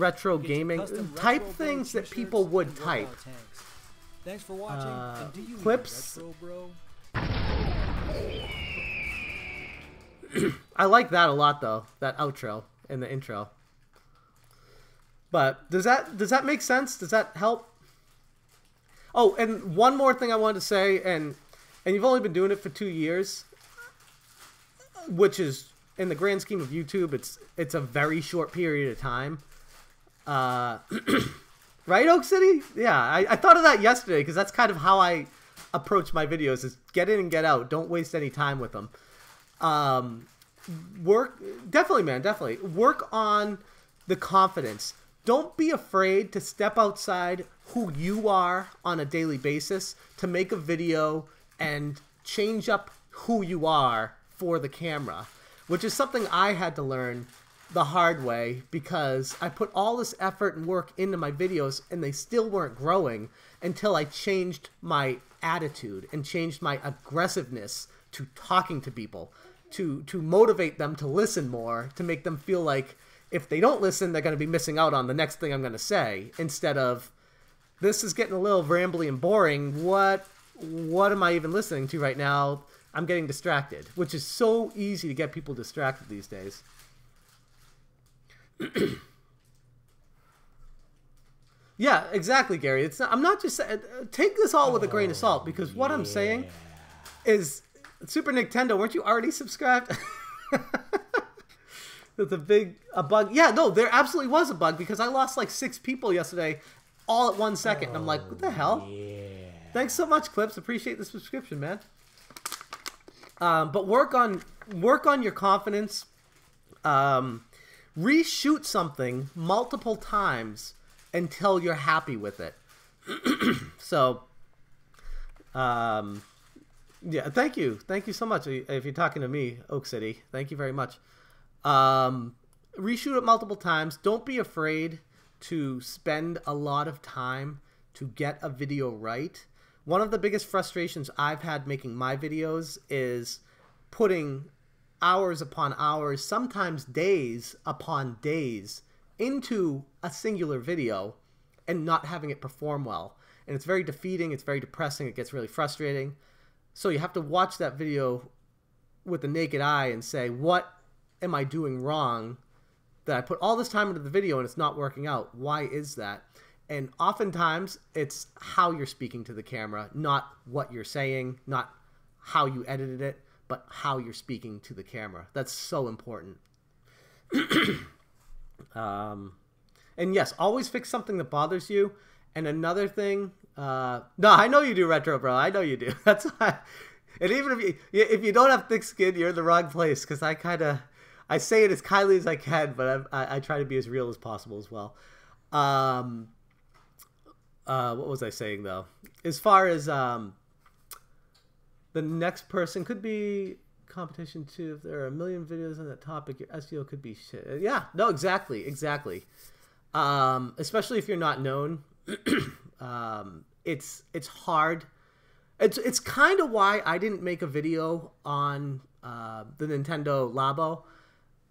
retro Get your gaming custom type Retro Bro things that t-shirts people would and type. workout tanks. Thanks for watching. And do you need a clips. Retro Bro? I like that a lot though. That outro and the intro. But does that make sense? Does that help? Oh, and one more thing I wanted to say, and you've only been doing it for 2 years, which is, in the grand scheme of YouTube, it's a very short period of time. Right, Oak City? Yeah, I thought of that yesterday, because that's kind of how I approach my videos, is get in and get out. Don't waste any time with them. Definitely, man, definitely. Work on the confidence. Don't be afraid to step outside who you are on a daily basis to make a video and change up who you are for the camera, which is something I had to learn the hard way, because I put all this effort and work into my videos and they still weren't growing until I changed my attitude and changed my aggressiveness to talking to people, to motivate them to listen more, to make them feel like if they don't listen, they're going to be missing out on the next thing I'm going to say, instead of, this is getting a little rambly and boring. What am I even listening to right now? I'm getting distracted, which is so easy to get people distracted these days. Yeah, exactly, Gary. It's not, I'm not just take this all with a grain of salt, because what I'm saying is, Super Nintendo, weren't you already subscribed? That's a bug. Yeah, no, there absolutely was a bug, because I lost like 6 people yesterday all at 1 second. And I'm like, what the hell? Yeah. Thanks so much, Clips. Appreciate the subscription, man. But work on your confidence. Reshoot something multiple times until you're happy with it. So, yeah, thank you so much. If you're talking to me, Oak City, thank you very much. Reshoot it multiple times. Don't be afraid to spend a lot of time to get a video right. One of the biggest frustrations I've had making my videos is putting hours upon hours, sometimes days upon days, into a singular video and not having it perform well. And it's very defeating, it's very depressing, it gets really frustrating. So you have to watch that video with the naked eye and say, what am I doing wrong that I put all this time into the video and it's not working out? Why is that? And oftentimes it's how you're speaking to the camera, not what you're saying, not how you edited it, but how you're speaking to the camera. That's so important. And yes, always fix something that bothers you. And another thing, no, I know you do, Retro Bro. I know you do. That's why. And even if you don't have thick skin, you're in the wrong place, because I say it as kindly as I can, but I try to be as real as possible as well. What was I saying though? As far as the next person could be competition too. If there are a million videos on that topic, your SEO could be shit. Yeah, no, exactly. Especially if you're not known, it's hard. It's kind of why I didn't make a video on the Nintendo Labo.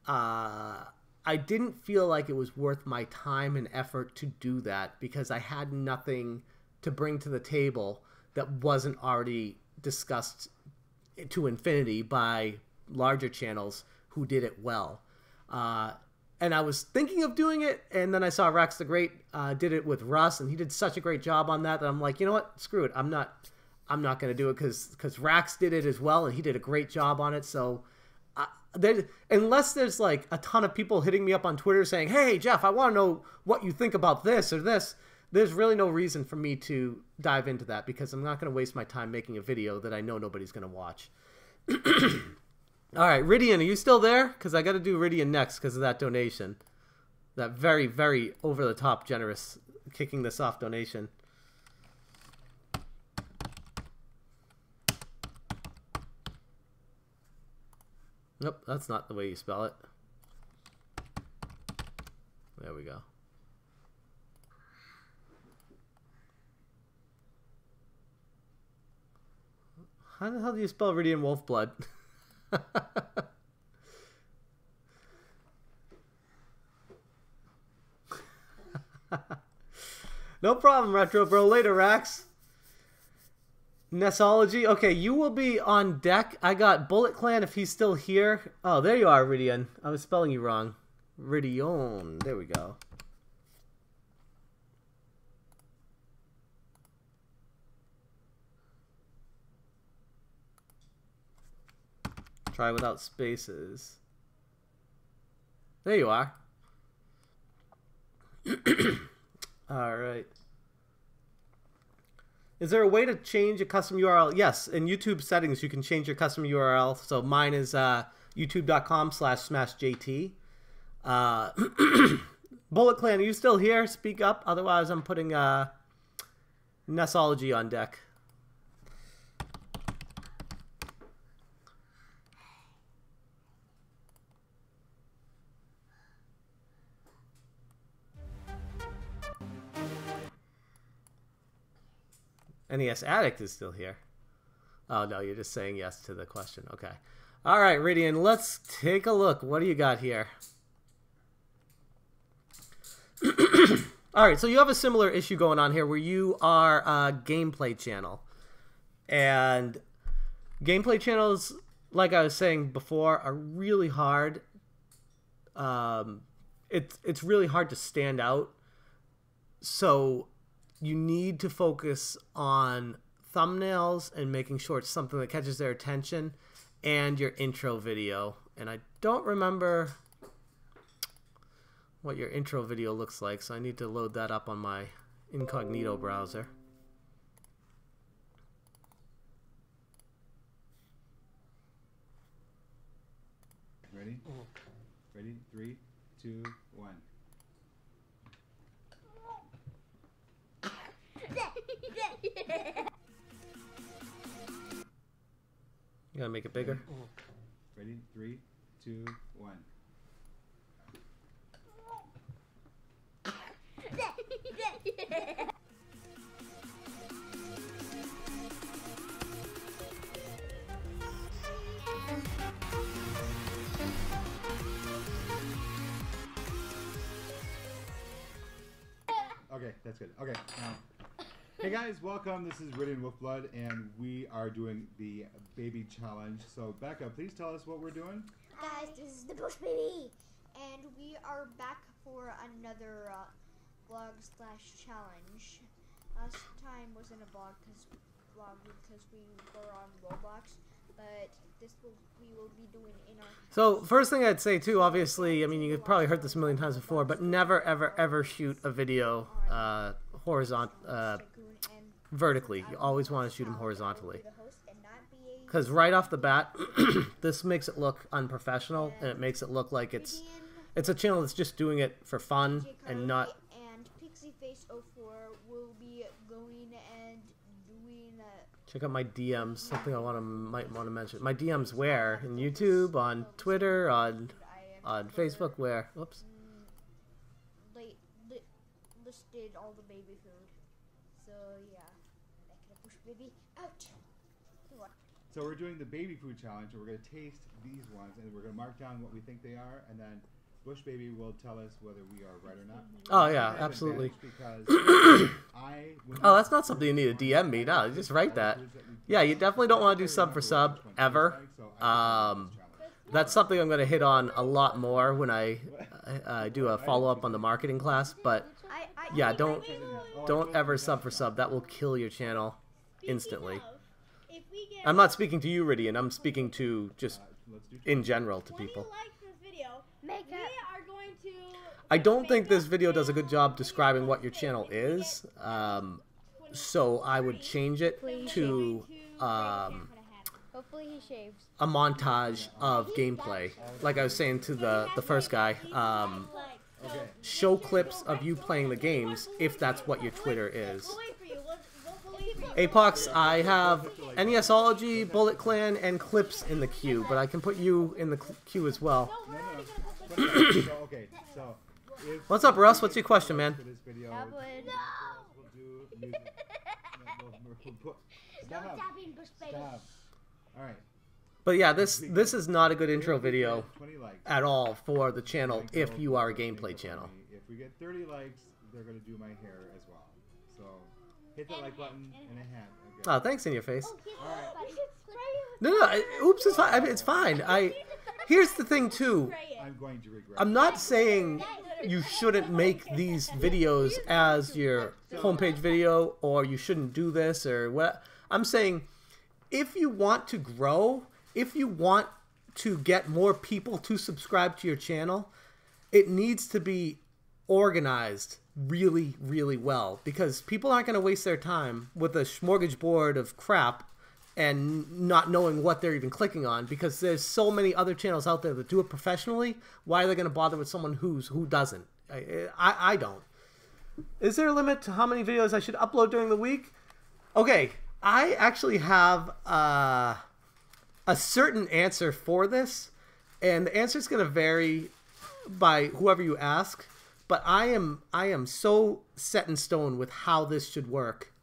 I didn't feel like it was worth my time and effort to do that, because I had nothing to bring to the table that wasn't already discussed to infinity by larger channels who did it well. And I was thinking of doing it, and then I saw Rax the Great did it with Russ, and he did such a great job on that I'm like, you know what, screw it. I'm not going to do it, because Rax did it as well, and he did a great job on it. So unless there's like a ton of people hitting me up on Twitter saying, hey, Jeff, I want to know what you think about this or this, there's really no reason for me to dive into that, because I'm not going to waste my time making a video that I know nobody's going to watch. All right, Ridian, are you still there? Because I got to do Ridian next because of that donation. That very, very over-the-top generous kicking this off donation. Nope, that's not the way you spell it. There we go. How the hell do you spell Ridian Wolfblood? No problem, Retro Bro. Later, Rax. Nessology. Okay, you will be on deck. I got Bullet Clan if he's still here. Oh, there you are, Ridian. I was spelling you wrong. Ridion. There we go. Try without spaces. There you are. Alright. Is there a way to change a custom URL? Yes, in YouTube settings you can change your custom URL. So mine is youtube.com/smashjt. Bullet Clan, are you still here? Speak up. Otherwise, I'm putting Nessology on deck. NES Addict is still here. Oh, no, you're just saying yes to the question. Okay. All right, Ridian, let's take a look. What do you got here? All right, so you have a similar issue going on here where you are a gameplay channel. And gameplay channels, like I was saying before, are really hard. It's really hard to stand out. So you need to focus on thumbnails and making sure it's something that catches their attention and your intro video. And I don't remember what your intro video looks like, so I need to load that up on my incognito browser. Ready? Ready? 3, 2, 1. You gotta make it bigger. Ready? 3, 2, 1. Okay, that's good. Okay, hey guys, welcome. This is Ridian Wolfblood, and we are doing the baby challenge. So, Becca, please tell us what we're doing. Guys, this is the Bush Baby, and we are back for another vlog/challenge. Last time wasn't a vlog because we were on Roblox, but we will be doing in our. So first thing I'd say too, obviously, I mean you've probably heard this a million times before, but never ever ever shoot a video vertically. You always want to shoot them horizontally. Because right off the bat, this makes it look unprofessional, and it makes it look like it's a channel that's just doing it for fun and not. And PixieFace04 will be going and doing. Check out my DMs. Something I might want to mention. My DMs where? In YouTube, on Twitter, on Facebook, where? Whoops. Listed all the baby food. So yeah, back to the Bush Baby out. So we're doing the baby food challenge, and we're going to taste these ones, and we're going to mark down what we think they are, and then Bush Baby will tell us whether we are right or not. Oh yeah, absolutely. Oh, that's not something you need to DM me. No, just write that. Yeah, you definitely don't want to do sub for sub ever. That's something I'm going to hit on a lot more when I do a follow up on the marketing class. But yeah, don't ever sub for sub. That will kill your channel instantly. I'm not speaking to you, Ridian. I'm speaking to just in general to people. I don't think this video does a good job describing what your channel is, so I would change it to a montage of gameplay. Like I was saying to the first guy, show clips of you playing the games if that's what your Twitter is. Apox, I have NESology, Bullet Clan, and clips in the queue, but I can put you in the queue as well. What's up, Russ? What's your question, man? But yeah, this is not a good intro video at all for the channel if you are a gameplay channel. If we get 30 likes, they're going to do my hair as well. So hit the like button and a hand. Okay. Oh, thanks in your face. No, oops, it's fine. I mean, it's fine. Here's the thing too. I'm not saying you shouldn't make these videos as your homepage video, or you shouldn't do this, or what. I'm saying if you want to grow, if you want to get more people to subscribe to your channel, it needs to be organized really, really well, because people aren't going to waste their time with a smorgasbord of crap and not knowing what they're even clicking on, because there's so many other channels out there that do it professionally. Why are they going to bother with someone who doesn't? I don't. Is there a limit to how many videos I should upload during the week? Okay, I actually have a certain answer for this, and the answer is going to vary by whoever you ask, but I am so set in stone with how this should work.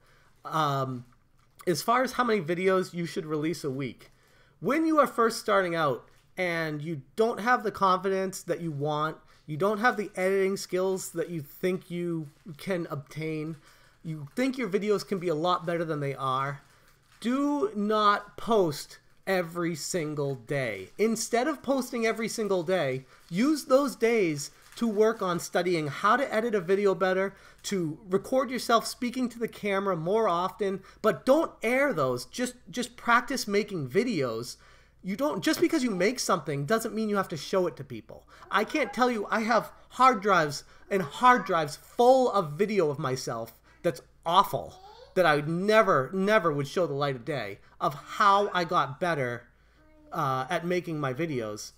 As far as how many videos you should release a week, when you are first starting out and you don't have the confidence that you want, you don't have the editing skills that you think you can obtain, you think your videos can be a lot better than they are, do not post every single day. Instead of posting every single day, use those days to work on studying how to edit a video better, to record yourself speaking to the camera more often, but don't air those. Just practice making videos. You don't, just because you make something doesn't mean you have to show it to people. I can't tell you, I have hard drives and hard drives full of video of myself that's awful, that I never would show the light of day, of how I got better at making my videos.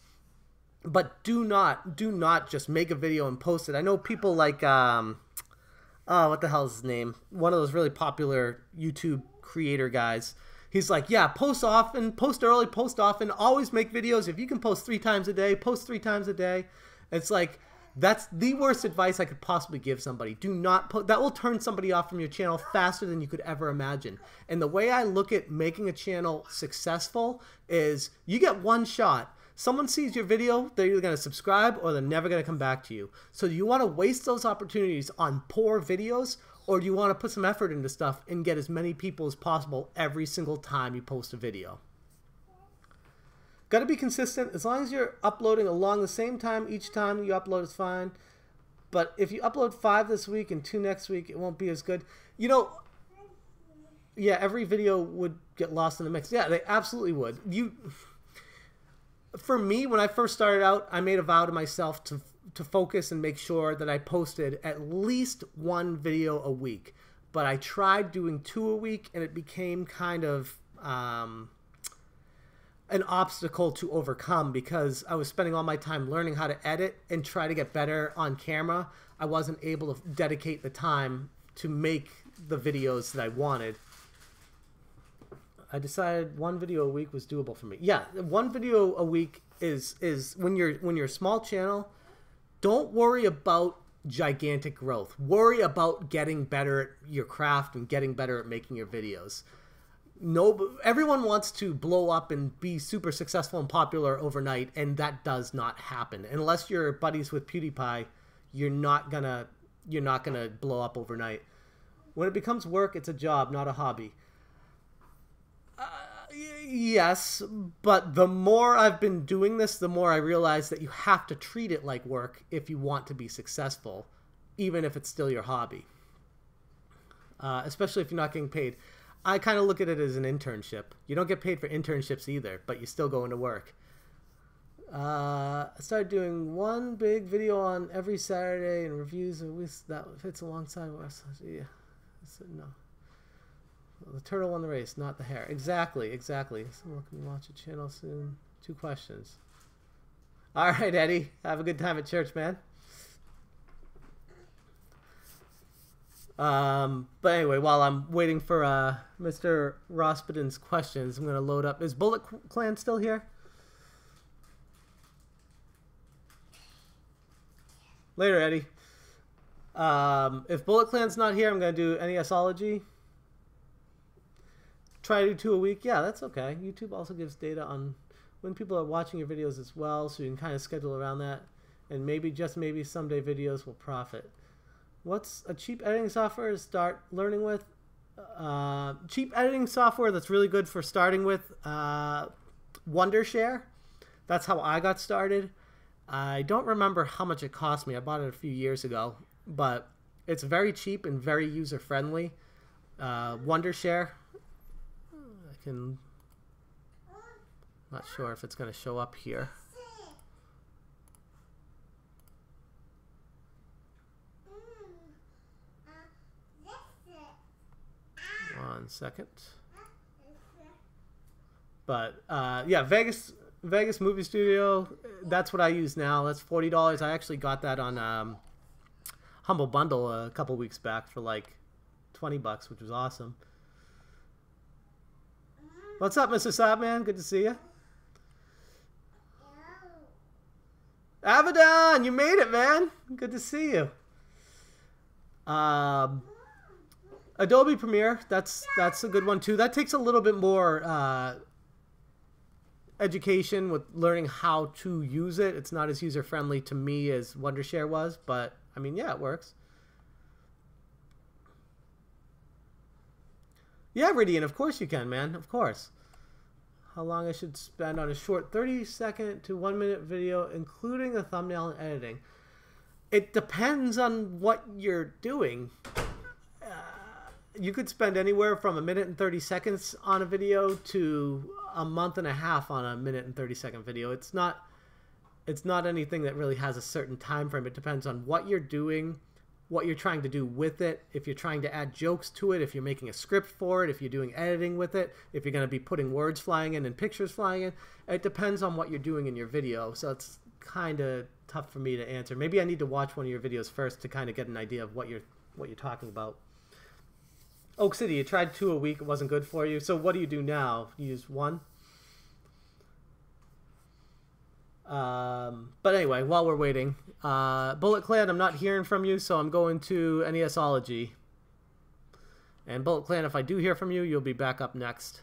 But do not just make a video and post it. I know people like, what the hell is his name? One of those really popular YouTube creator guys. He's like, yeah, post often, post early, post often, always make videos. If you can post 3 times a day, post 3 times a day. It's like, that's the worst advice I could possibly give somebody. Do not post. That will turn somebody off from your channel faster than you could ever imagine. And the way I look at making a channel successful is you get one shot. Someone sees your video, they're either going to subscribe or they're never going to come back to you. So do you want to waste those opportunities on poor videos, or do you want to put some effort into stuff and get as many people as possible every single time you post a video? Got to be consistent. As long as you're uploading along the same time each time you upload is fine. But if you upload 5 this week and 2 next week, it won't be as good. You know, yeah, every video would get lost in the mix. Yeah, they absolutely would. For me, when I first started out, I made a vow to myself to focus and make sure that I posted at least 1 video a week. But I tried doing 2 a week, and it became kind of an obstacle to overcome, because I was spending all my time learning how to edit and try to get better on camera. I wasn't able to dedicate the time to make the videos that I wanted. I decided 1 video a week was doable for me. Yeah, 1 video a week is when you're a small channel, don't worry about gigantic growth. Worry about getting better at your craft and getting better at making your videos. No, everyone wants to blow up and be super successful and popular overnight, and that does not happen. Unless you're buddies with PewDiePie, you're not gonna blow up overnight. When it becomes work, it's a job, not a hobby. Yes, but the more I've been doing this, the more I realize that you have to treat it like work if you want to be successful, even if it's still your hobby. Especially if you're not getting paid. I kind of look at it as an internship. You don't get paid for internships either, but you still go into work. I started doing 1 big video on every Saturday and reviews of that fits alongside what I saw. Yeah, no. The turtle won the race, not the hare. Exactly. Someone can watch a channel soon. 2 questions. All right, Eddie. Have a good time at church, man. But anyway, while I'm waiting for Mr. Rospiden's questions, I'm going to load up. Is Bullet Clan still here? Later, Eddie. If Bullet Clan's not here, I'm going to do NESology. Try to do 2 a week. Yeah, that's okay. YouTube also gives data on when people are watching your videos as well, so you can kind of schedule around that. And maybe, just maybe, someday videos will profit. What's a cheap editing software to start learning with? Cheap editing software that's really good for starting with, Wondershare. That's how I got started. I don't remember how much it cost me. I bought it a few years ago, but it's very cheap and very user-friendly. Wondershare. Not sure if it's going to show up here. One second. But yeah, Vegas Movie Studio. That's what I use now. That's $40. I actually got that on Humble Bundle a couple weeks back for like $20, which was awesome. What's up, Mr. Sobman? Good to see you. Abaddon, you made it, man. Good to see you. Adobe Premiere, that's a good one too. That takes a little bit more education with learning how to use it. It's not as user friendly to me as Wondershare was, but I mean, yeah, it works. Yeah, Ridian, of course you can, man. Of course. How long I should spend on a short 30-second to 1-minute video, including a thumbnail and editing. It depends on what you're doing. You could spend anywhere from 1 minute and 30 seconds on a video to a month and a half on a 1 minute and 30-second video. It's not anything that really has a certain time frame. It depends on what you're doing, what you're trying to do with it, if you're trying to add jokes to it, if you're making a script for it, if you're doing editing with it, if you're going to be putting words flying in and pictures flying in. It depends on what you're doing in your video, so it's kind of tough for me to answer. Maybe I need to watch one of your videos first to kind of get an idea of what you're talking about. Oak City, you tried 2 a week. It wasn't good for you. So what do you do now? You use 1? But anyway, while we're waiting, Bullet Clan, I'm not hearing from you, so I'm going to NESology. And Bullet Clan, if I do hear from you, you'll be back up next.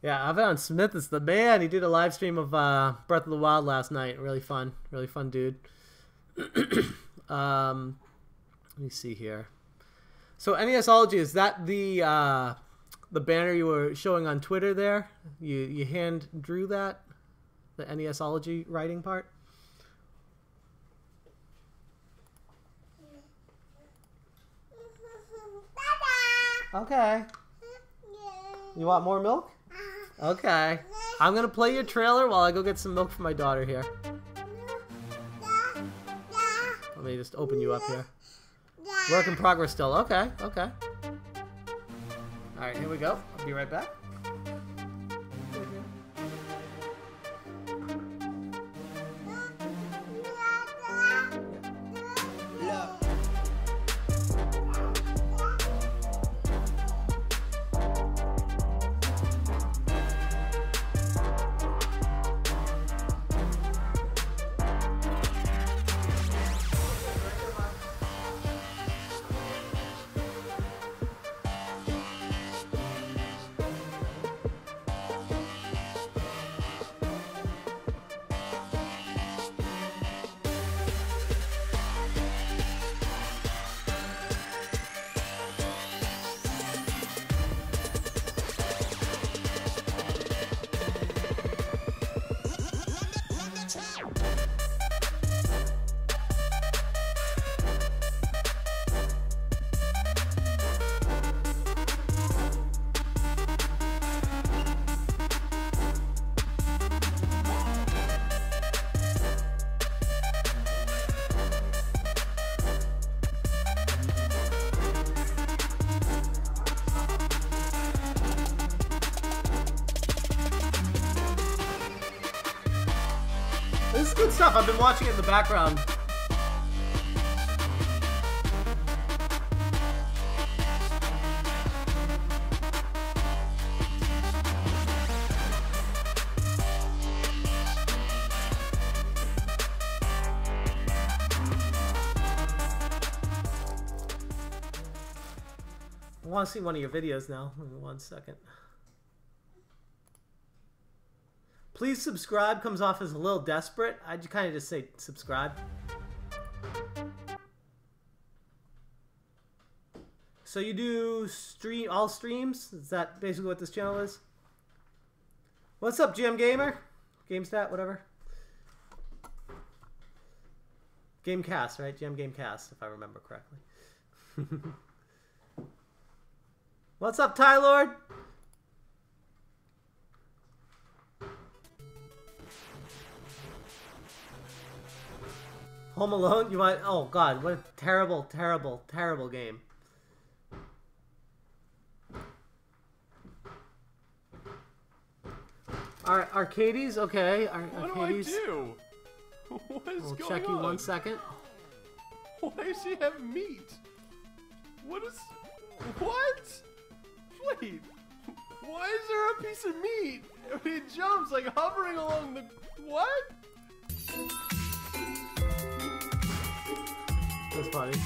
Yeah, Avan Smith is the man. He did a live stream of Breath of the Wild last night. Really fun dude. Let me see here. So NESology, is that the banner you were showing on Twitter there? You hand drew that? The NESology writing part? Okay. You want more milk? Okay. I'm going to play your trailer while I go get some milk for my daughter here. Let me just open you up here. Work in progress still. Okay, okay. Alright, here we go. I'll be right back. This is good stuff. I've been watching it in the background. I want to see one of your videos now. Give me 1 second. Please subscribe comes off as a little desperate. I'd kind of just say subscribe. So you do all streams? Is that basically what this channel is? What's up, GM Gamer? GameStat, whatever. Gamecast, right? GM Gamecast, if I remember correctly. What's up, Ty Lord? Home Alone? You want? Oh God, what a terrible, terrible, terrible game. Arcades, okay. What Arcades. do I do? What is We'll going check you on? 1 second. Why does he have meat? What is... What? Wait. Why is there a piece of meat? It jumps like hovering along the... What? That's funny.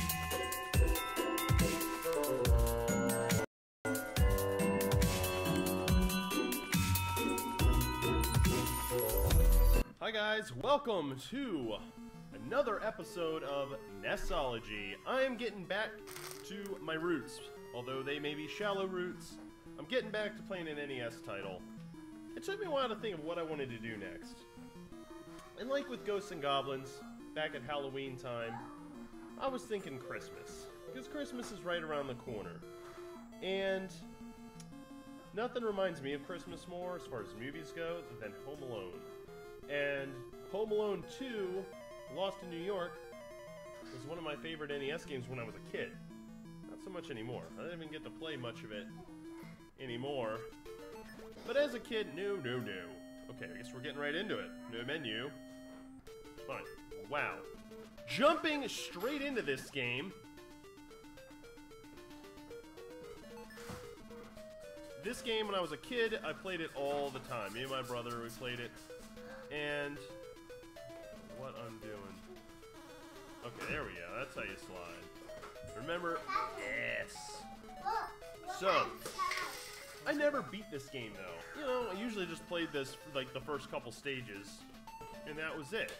Hi guys, welcome to another episode of Nessology. I am getting back to my roots, although they may be shallow roots. I'm getting back to playing an NES title. It took me a while to think of what I wanted to do next. And like with Ghosts and Goblins, back at Halloween time, I was thinking Christmas, because Christmas is right around the corner. And nothing reminds me of Christmas more, as far as movies go, than Home Alone. And Home Alone 2, Lost in New York, was one of my favorite NES games when I was a kid. Not so much anymore. I don't even get to play much of it anymore. But as a kid, no. Okay, I guess we're getting right into it. No menu. Fine. Wow. Jumping straight into this game. This game, when I was a kid, I played it all the time. Me and my brother, we played it. And what I'm doing. Okay, there we go. That's how you slide. Remember? Yes. So, I never beat this game though. You know, I usually just played this for like the first couple stages, and that was it.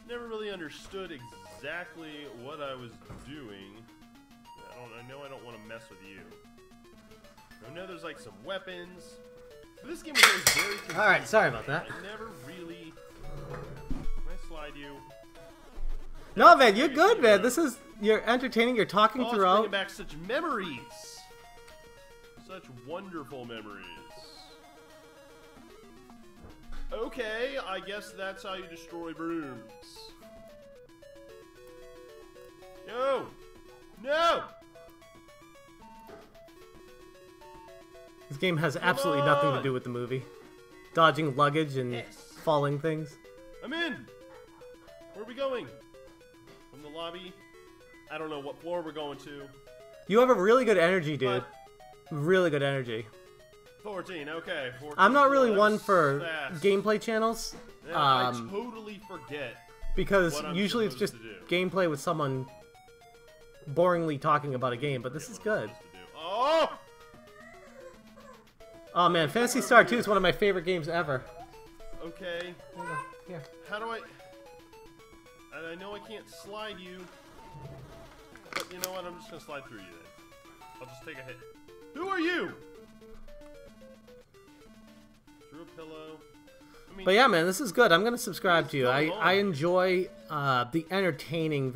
Never really understood exactly what I was doing. I know I don't want to mess with you. I know there's like some weapons. But this game was always very confusing. Alright, sorry about that. I never really... Can I slide you? No, man, you're good, man. You're entertaining. You're talking It's throughout. bringing back such memories. Such wonderful memories. Okay, I guess that's how you destroy brooms. No! No! This game has absolutely nothing to do with the movie. Dodging luggage and falling things. I'm in! Where are we going? From the lobby? I don't know what floor we're going to. You have a really good energy, dude. Really good energy. 14, okay. 14, I'm not really that one was for fast. gameplay channels. Yeah, I totally forget. Because what I'm usually it's just supposed to gameplay with someone boringly talking about a game, but this is good. Oh! Oh man, Phantasy Star 2 is one of my favorite games ever. Okay. Here. How do I... And I know I can't slide you. But you know what? I'm just gonna slide through you then. I'll just take a hit. Who are you? Through a pillow. I mean, But yeah, man, this is good. I'm gonna subscribe to you. I enjoy the entertainment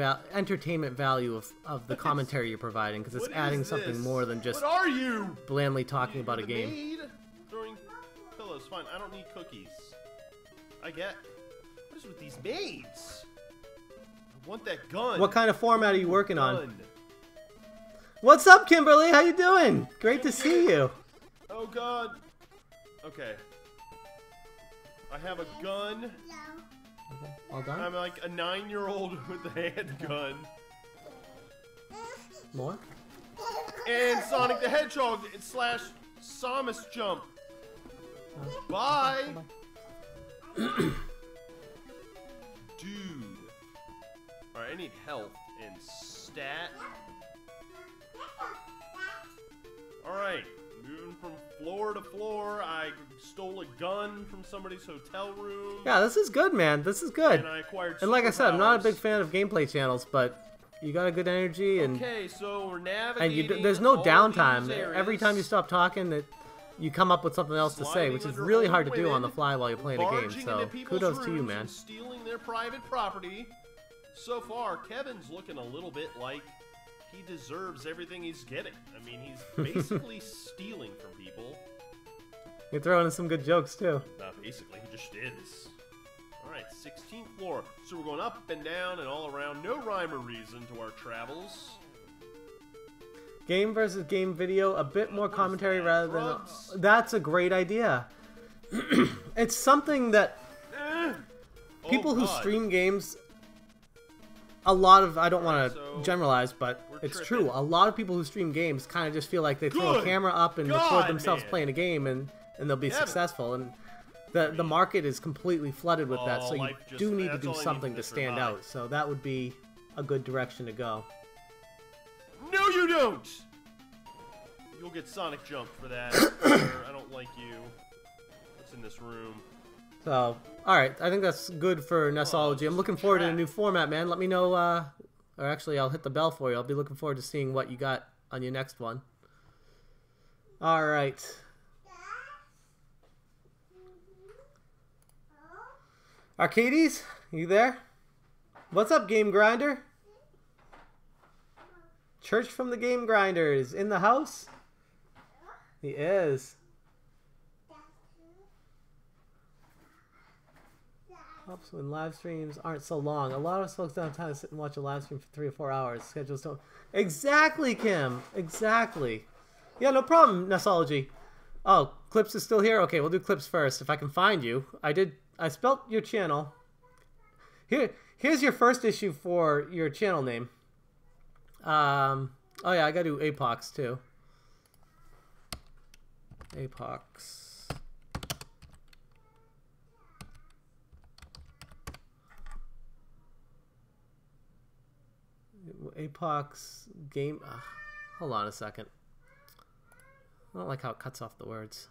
value of the commentary you're providing, because it's what adding is something this? more than just What are you? blandly talking about a The game. maid? Throwing pillows. Fine. I don't need cookies. I get. What is with these maids? I want that gun. What kind of format are you working on? Gun. What's up, Kimberly? How you doing? Great to see you. Oh god. Okay. I have a gun. All done? I'm like a 9-year-old with a handgun. More? And Sonic the Hedgehog slash Samus jump. Bye. Dude. Alright, I need health and stat. Alright, moving from floor to floor. I stole a gun from somebody's hotel room. Yeah, this is good, man. This is good. And I acquired And like I said, I'm not a superpowers. big fan of gameplay channels, but you got a good energy and Okay, so we're and navigating. there's no all downtime. these areas. Every time you stop talking, you come up with something else to say, Sliding which is under really old hard to do on women, the fly while you're playing a game. barging So into people's kudos to you, rooms man. and stealing their private property. So far, Kevin's looking a little bit like he deserves everything he's getting. I mean, he's basically stealing from people. You're throwing in some good jokes too. Not basically, he just is. Alright, 16th floor. So we're going up and down and all around. No rhyme or reason to our travels. Game versus game video, a bit more commentary rather than... That's a great idea. It's something that people who stream games, a lot of, I don't want to generalize, but it's true. A lot of people who stream games kind of just feel like they throw a camera up and record themselves playing a game and they'll be successful. And the market is completely flooded with that, so you do need to do something to stand out. So that would be a good direction to go. No, you don't! You'll get Sonic jumped for that. I don't like you. What's in this room? So, alright, I think that's good for Nessology. I'm looking forward to a new format, man. Let me know, or actually I'll hit the bell for you. I'll be looking forward to seeing what you got on your next one. Alright. Arcades, you there? What's up, Game Grinder? Church from the Game Grinder is in the house? He is. Helps when live streams aren't so long. A lot of us folks don't have time to sit and watch a live stream for 3 or 4 hours. Schedules don't... Exactly, Kim. Exactly. Yeah, no problem, Nessology. Oh, Clips is still here? Okay, we'll do Clips first, if I can find you. I spelt your channel. Here's your first issue for your channel name. Oh yeah, I gotta do Apox too. Apox. Apox game. Hold on a second. I don't like how it cuts off the words.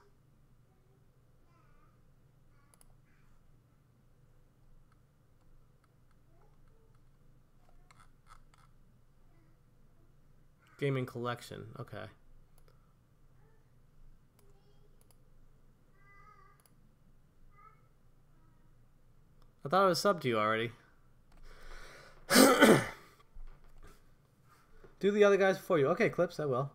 Gaming collection. Okay. I thought I was subbed to you already. Do the other guys before you. Okay, Clips, I will.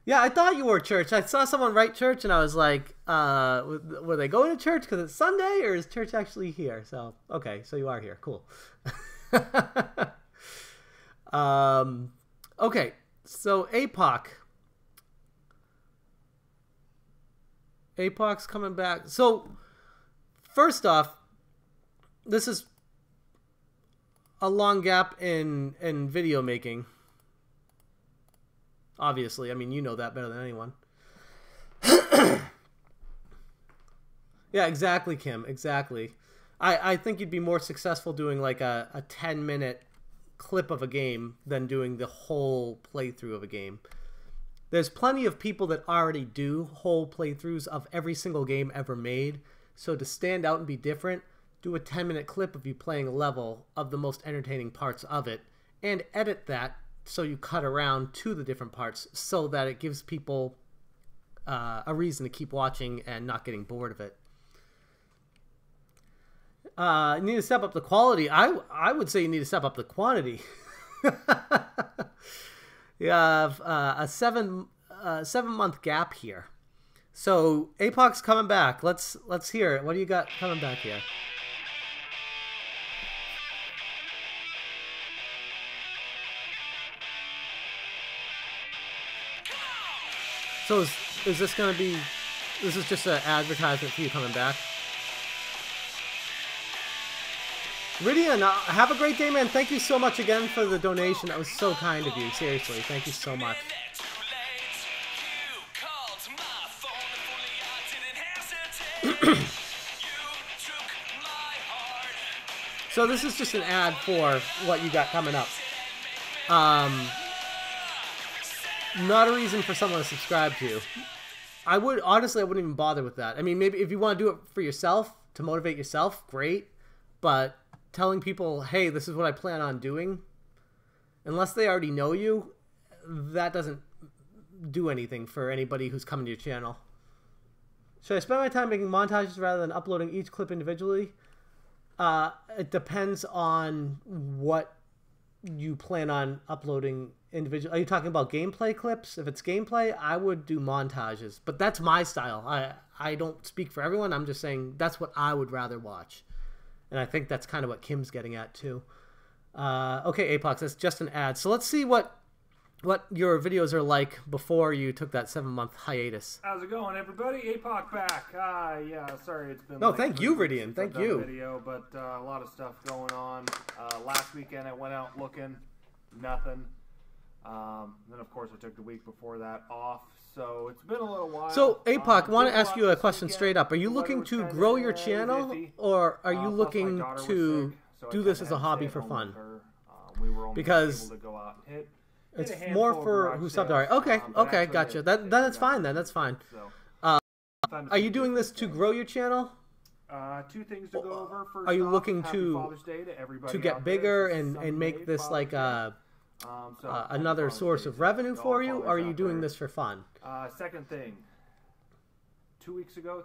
Yeah, I thought you were church. I saw someone write church, and I was like, were they going to church because it's Sunday, or is church actually here? So, okay, so you are here. Cool. Okay, so APOC's coming back. So, first off, this is a long gap in video making. Obviously, I mean, you know that better than anyone. Yeah, exactly, Kim. Exactly. I think you'd be more successful doing like a 10-minute clip of a game than doing the whole playthrough of a game. There's plenty of people that already do whole playthroughs of every single game ever made. So to stand out and be different, do a 10-minute clip of you playing a level of the most entertaining parts of it and edit that so you cut around to the different parts so that it gives people a reason to keep watching and not getting bored of it. You need to step up the quality. I would say you need to step up the quantity. You have a 7-month gap here. So APOC's coming back. Let's hear it. What do you got coming back here? So is this going to be... This is just an advertisement for you coming back? Rydian, have a great day, man. Thank you so much again for the donation. That was so kind of you. Seriously, thank you so much. So this is just an ad for what you got coming up. Not a reason for someone to subscribe to you. I wouldn't even bother with that. I mean, maybe if you want to do it for yourself, to motivate yourself, great. But telling people, hey, this is what I plan on doing, unless they already know you, that doesn't do anything for anybody who's coming to your channel. Should I spend my time making montages rather than uploading each clip individually? It depends on what you plan on uploading individually. Are you talking about gameplay clips? If it's gameplay, I would do montages, but that's my style. I don't speak for everyone. I'm just saying that's what I would rather watch. And I think that's kind of what Kim's getting at too. Okay, Apox, that's just an ad. So let's see what your videos are like before you took that 7-month hiatus. How's it going, everybody? APOC back. Yeah, sorry it's been. No, like thank 3 you, weeks Ridian. since Thank I've done you. a video, but a lot of stuff going on. Last weekend I went out looking, nothing. Then of course I took the week before that off. So it's been a little while. So APOC, I want to did ask you a this question weekend. straight up. Are you The looking weather to was grow kinda your channel, iffy. or are you Plus my looking daughter was to sick, so I do this kinda as a had to hobby stay for home fun? with her. We were only Because able to go out and hit it's a handful more of for garage who sales, subbed already. Okay, but okay, actually gotcha. it- That's it fine got then. That's fine. So, Are you doing this to grow your channel? 2 things to go over. First Are you off, looking happy to Father's Day to everybody get out there. bigger This is and Sunday, make this Father's like Day. another Father's source Day of to revenue all for you, or are fathers you out doing there. this for fun? Second thing, 3 weeks ago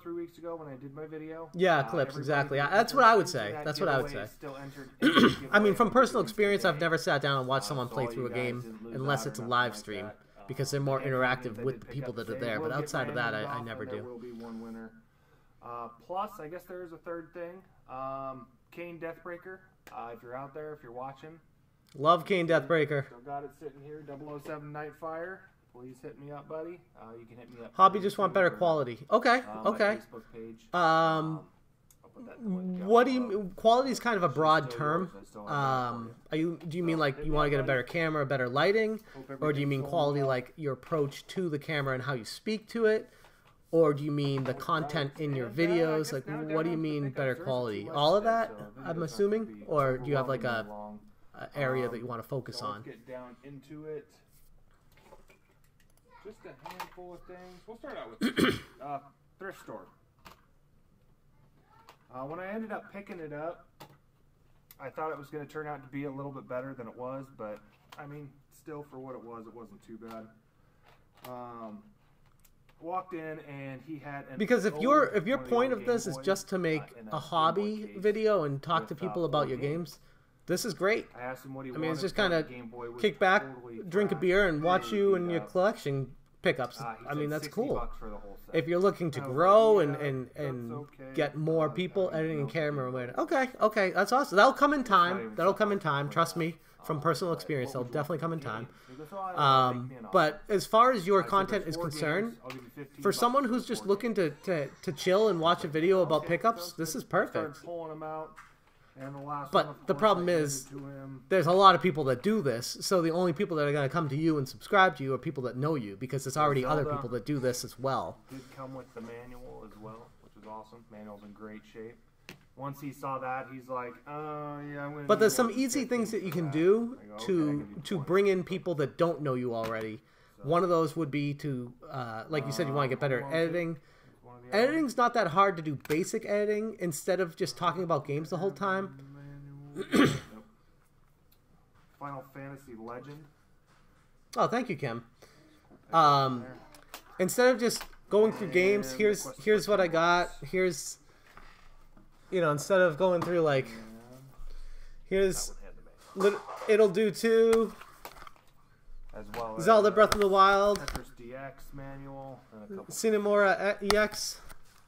when I did my video. Yeah, clips, everybody exactly. that That's what I would entered say. into that That's what I would giveaway say. still entered into the I mean, giveaway from on personal the experience, I've day. never sat down and watched someone So play all through you a guys game didn't lose unless out or it's a nothing live like stream that. because they're more The interactive they with did the pick people up that are today there. will But get outside of that, randomed I off, never and there do. will be one winner. Plus, I guess there is a third thing. Kane Deathbreaker. If you're out there, if you're watching, Love Kane Deathbreaker. still got it sitting here. 007 Nightfire. Please hit me up, buddy. You can hit me up. Hobby just want better quality. Okay, My okay. Facebook page. Um, I'll put that link down what do below. you? Quality is kind of a broad still term. yours. I still have that for Are you? Do you mean like hit you me want to up, get a buddy. better camera, better lighting, Hope or do you mean everything's going quality well. like your approach to the camera and how you speak to it, or do you mean the content in your videos? Like, what do you mean better quality? All of that, I'm assuming, or do you have like a area that you want to focus so on? Let's get down into it. Just a handful of things. We'll start out with thrift store. When I ended up picking it up, I thought it was going to turn out to be a little bit better than it was, but I mean, still for what it wasn't too bad. Walked in and he had an Because if old- your one of the point old of this Game is Boys, just to make in a Game Boy hobby case video and talk to with, people about old your games. games, this is great. I asked him what he I mean, it's wanted, just thought kind the of Game Boy was kick back, totally drink a trash, beer, and watch really you beat and your up. collection pickups. He I said mean, that's 60 cool. bucks for the whole set. If you're looking to I was grow like, and yeah, that's okay. get more people I editing know and camera, people do okay, that's awesome. That'll come in not time. even That'll something come in like time. that. Trust me, from personal But experience, what that'll would you want definitely for come in the time. games? He goes, "Oh, I don't know, make me an offer." But as far as your I said, content "There's is 4 concerned, games. I'll give you 15 for bucks someone for who's the just 4 looking games." to chill and watch a video about Okay, pickups, sounds this good. is perfect. Started pulling them out, and the last But one, of the course, problem I handed is, to him. there's a lot of people that do this, so the only people that are going to come to you and subscribe to you are people that know you, because there's already other Zelda. people that do this as well. Did come with the manual as well, which was awesome. Manual's in great shape. Once he saw that, he's like, "Oh yeah, I'm gonna." But need there's some more than easy 15 things that you for can that." do I go, "Okay, I to can do 20." bring in people that don't know you already. One of those would be to, like you said, you want to get better at Home Alone 2 editing. is one of the other ones. Editing's not that hard to do basic editing instead of just talking about games the whole time. Nope. Final Fantasy Legend. Oh, thank you, Kim. Instead of just going through games, And here's what I got. Here's, instead of going through like, here's, it'll do too. As well Zelda as, Breath of the Wild, Tetris DX manual, and a couple Cinemora EX,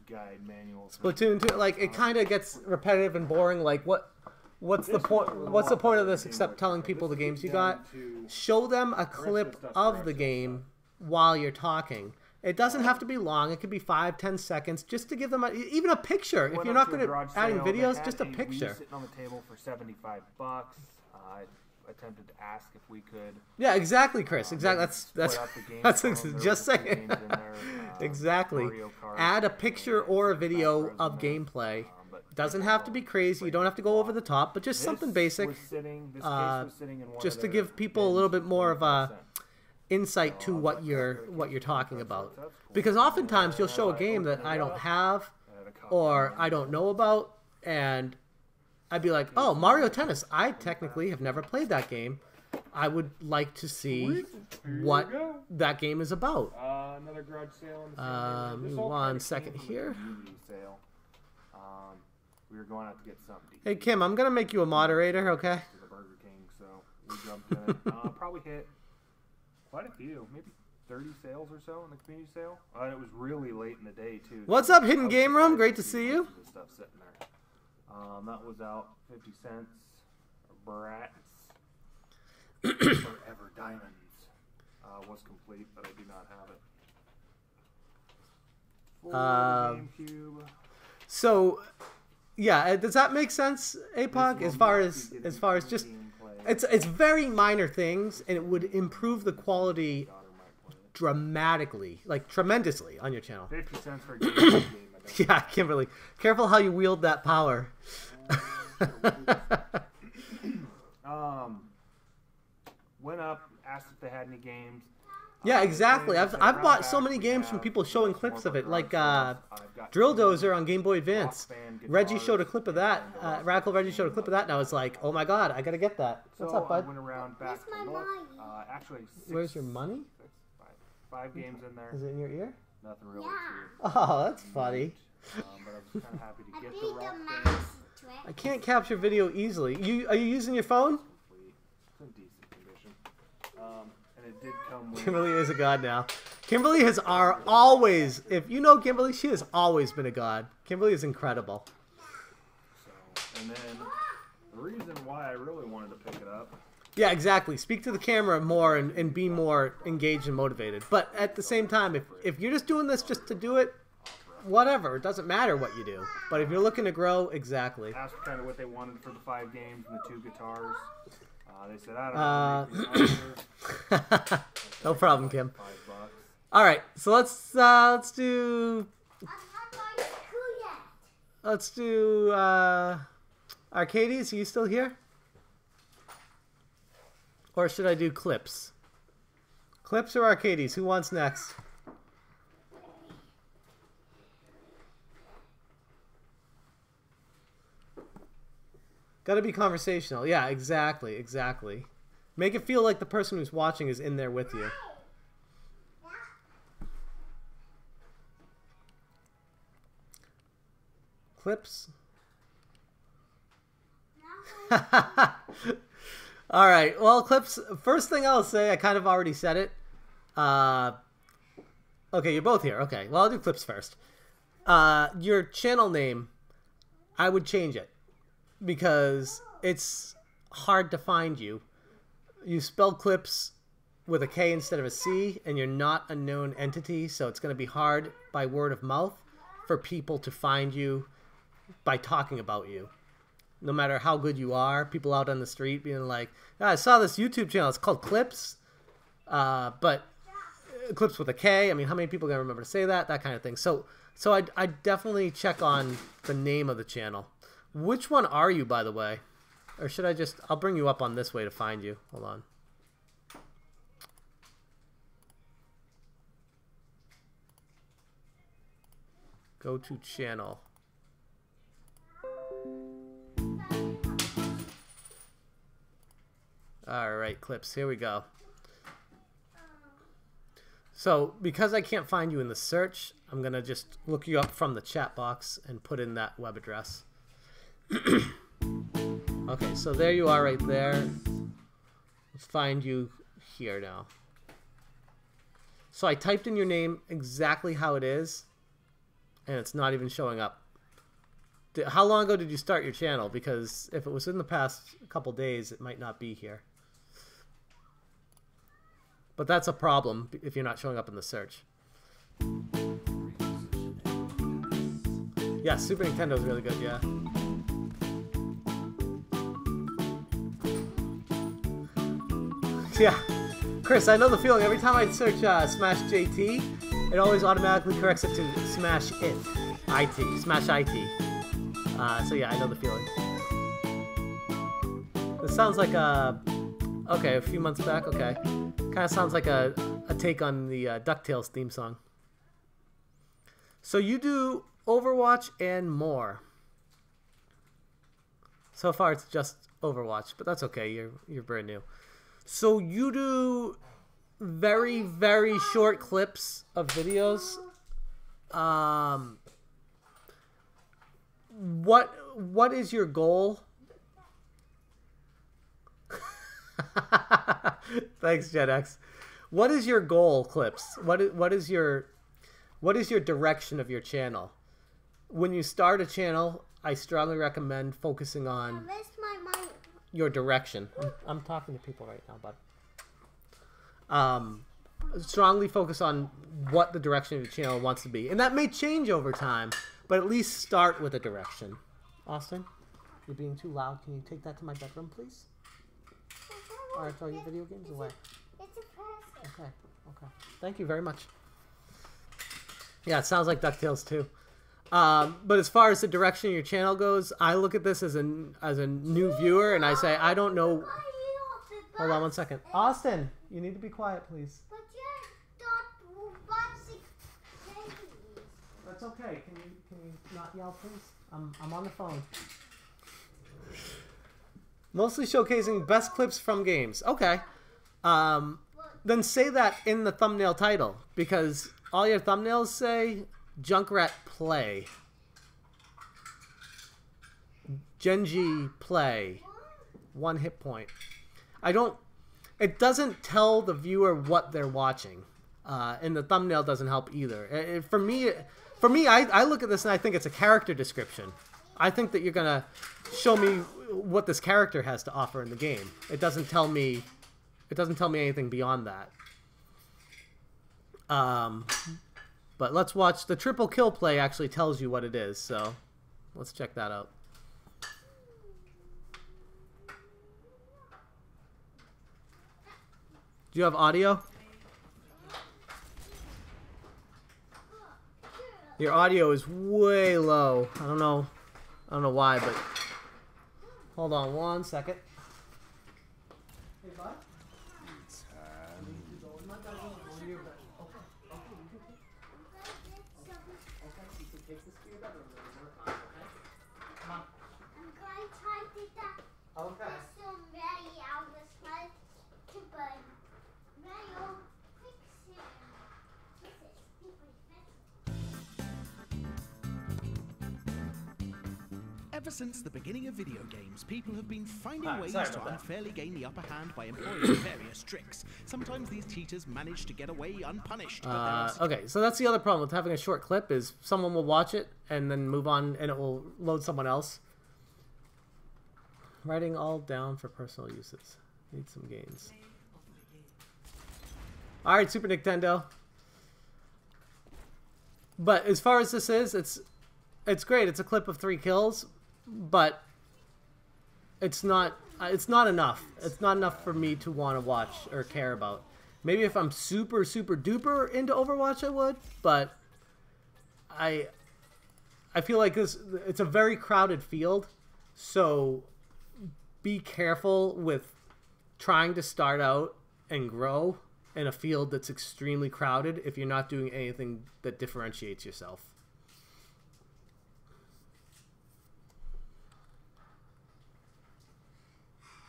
guide manuals. Splatoon 2. Like, it kind of gets repetitive and boring. Like, what's the point? What's the point of this except telling people the games you got? Show them a clip of the game while you're talking. It doesn't have to be long. It could be 5-10 seconds, just to give them even a picture. If you're not good at adding videos, just a picture. Sitting on the table for $75. I attempted to ask if we could. Yeah, exactly, Chris. Exactly. split up the game That's for 'em. There just was a few saying. games in there, Exactly. Mario Kart, Add a picture or a video Back Rows of in there. gameplay. But Doesn't have to be crazy. You don't have to go over the top, but just something basic, this case was sitting in one just of to their give people a little bins bit more of a 25 cents. insight to what you're talking about. Because oftentimes you'll show a game that I don't have or I don't know about, and I'd be like, "Oh, Mario Tennis. I technically have never played that game. I would like to see what that game is about." Another garage sale in the same neighborhood. This all 1 kinda second came from the here. community sale. We were going out to get something to Hey eat Kim, I'm gonna make you a moderator, okay? to the Burger King, so we jumped in it. Probably hit quite a few, maybe 30 sales or so in the community sale. It was really late in the day too. What's so up, Hidden I was Game Room? surprised Great to see you. most of the stuff sitting there. That was out 50 cents. Bratz. Forever Diamonds was complete, but I do not have it. Full GameCube. So, yeah, does that make sense, APOC? As far as just, it's very minor things, and it would improve the quality dramatically, like tremendously, on your channel. 50 cents for a GameCube game. Yeah, Kimberly, careful how you wield that power. Went up, asked if they had any games. Yeah, exactly. I've bought so many games from people showing clips of it, like Drill Dozer on Game Boy Advance. Reggie showed a clip of that. Radical Reggie showed a clip of that, and I was like, oh my god, I gotta get that. What's up, bud? I went around back to look. Actually, where's your money? 5 games in there. Is it in your ear? Nothing really. Oh, that's funny. But I was kind of happy to get the rock band. I can't capture video easily. Are you using your phone? It's in decent condition. And it did come with... Kimberly is a god now. Kimberly has always, if you know Kimberly, she has always been a god. Kimberly is incredible. So, and then the reason why I really wanted to pick it up. Yeah, exactly. Speak to the camera more and be more engaged and motivated. But at the same time, if you're just doing this just to do it, whatever. It doesn't matter what you do. But if you're looking to grow, exactly. Asked kind of what they wanted for the 5 games and the 2 guitars. They said, I don't know. No problem, Kim. All right, so let's do Arcades. Are you still here? Or should I do clips? Clips or Arcades? Who wants next? Gotta be conversational. Yeah, exactly, exactly. Make it feel like the person who's watching is in there with you. Clips. All right. Well, clips. First thing I'll say, I kind of already said it. Okay, you're both here. Okay. Well, I'll do clips first. Your channel name, I would change it because it's hard to find you. You spell clips with a K instead of a C, and you're not a known entity, so it's going to be hard by word of mouth for people to find you by talking about you. No matter how good you are, people out on the street being like, oh, I saw this YouTube channel, it's called Clips, but Clips with a K. I mean, how many people are going to remember to say that? That kind of thing. So I definitely check on the name of the channel. Which one are you, by the way? Or should I just... I'll bring you up on this way to find you. Hold on. Go to channel. Alright, Clips. Here we go. So, because I can't find you in the search, I'm going to just look you up from the chat box and put in that web address. Okay, so there you are right there. Let's find you here now. So I typed in your name exactly how it is, and it's not even showing up. How long ago did you start your channel? Because if it was in the past couple days, it might not be here. But that's a problem if you're not showing up in the search. Yeah, Super Nintendo's really good, yeah. Yeah, Chris, I know the feeling. Every time I search Smash JT, it always automatically corrects it to Smash IT, Smash IT. So yeah, I know the feeling. This sounds like a... Okay, a few months back, okay. Kind of sounds like a take on the DuckTales theme song. So you do Overwatch and more. So far it's just Overwatch, but that's okay, you're brand new. So you do very, very short clips of videos. What is your goal? Thanks, Gen X. What is your goal, Clips? What is your direction of your channel? When you start a channel, I strongly recommend focusing on your direction. I'm talking to people right now, bud. Strongly focus on what the direction of your channel wants to be. And that may change over time, but at least start with a direction. Austin, you're being too loud. Can you take that to my bedroom, please? Or I throw your video games away. Okay, okay. Thank you very much. Yeah, it sounds like DuckTales too. But as far as the direction of your channel goes, I look at this as a new viewer, and I say, I don't know. Hold on one second. Austin, you need to be quiet, please. That's okay. Can you not yell, please? I'm on the phone. Mostly showcasing best clips from games. Okay. Then say that in the thumbnail title, because all your thumbnails say Junkrat play, Genji play, 1 hit point. It doesn't tell the viewer what they're watching, and the thumbnail doesn't help either. For me, I look at this and I think it's a character description. I think that you're gonna show me what this character has to offer in the game. It doesn't tell me anything beyond that. But let's watch the triple kill play. Actually tells you what it is, so let's check that out. Do you have audio? Your audio is way low. I don't know why, but hold on one second. Hey, bud. Okay. Ever since the beginning of video games, people have been finding ways to unfairly gain the upper hand by employing various tricks. Sometimes these cheaters manage to get away unpunished. Okay, so that's the other problem with having a short clip is someone will watch it and then move on and it will load someone else. Writing all down for personal uses. Need some gains. Alright, Super Nintendo. But as far as this is, it's great. It's a clip of 3 kills, but it's not enough. It's not enough for me to want to watch or care about. Maybe if I'm super duper into Overwatch I would, but I feel like it's a very crowded field, so be careful with trying to start out and grow in a field that's extremely crowded if you're not doing anything that differentiates yourself.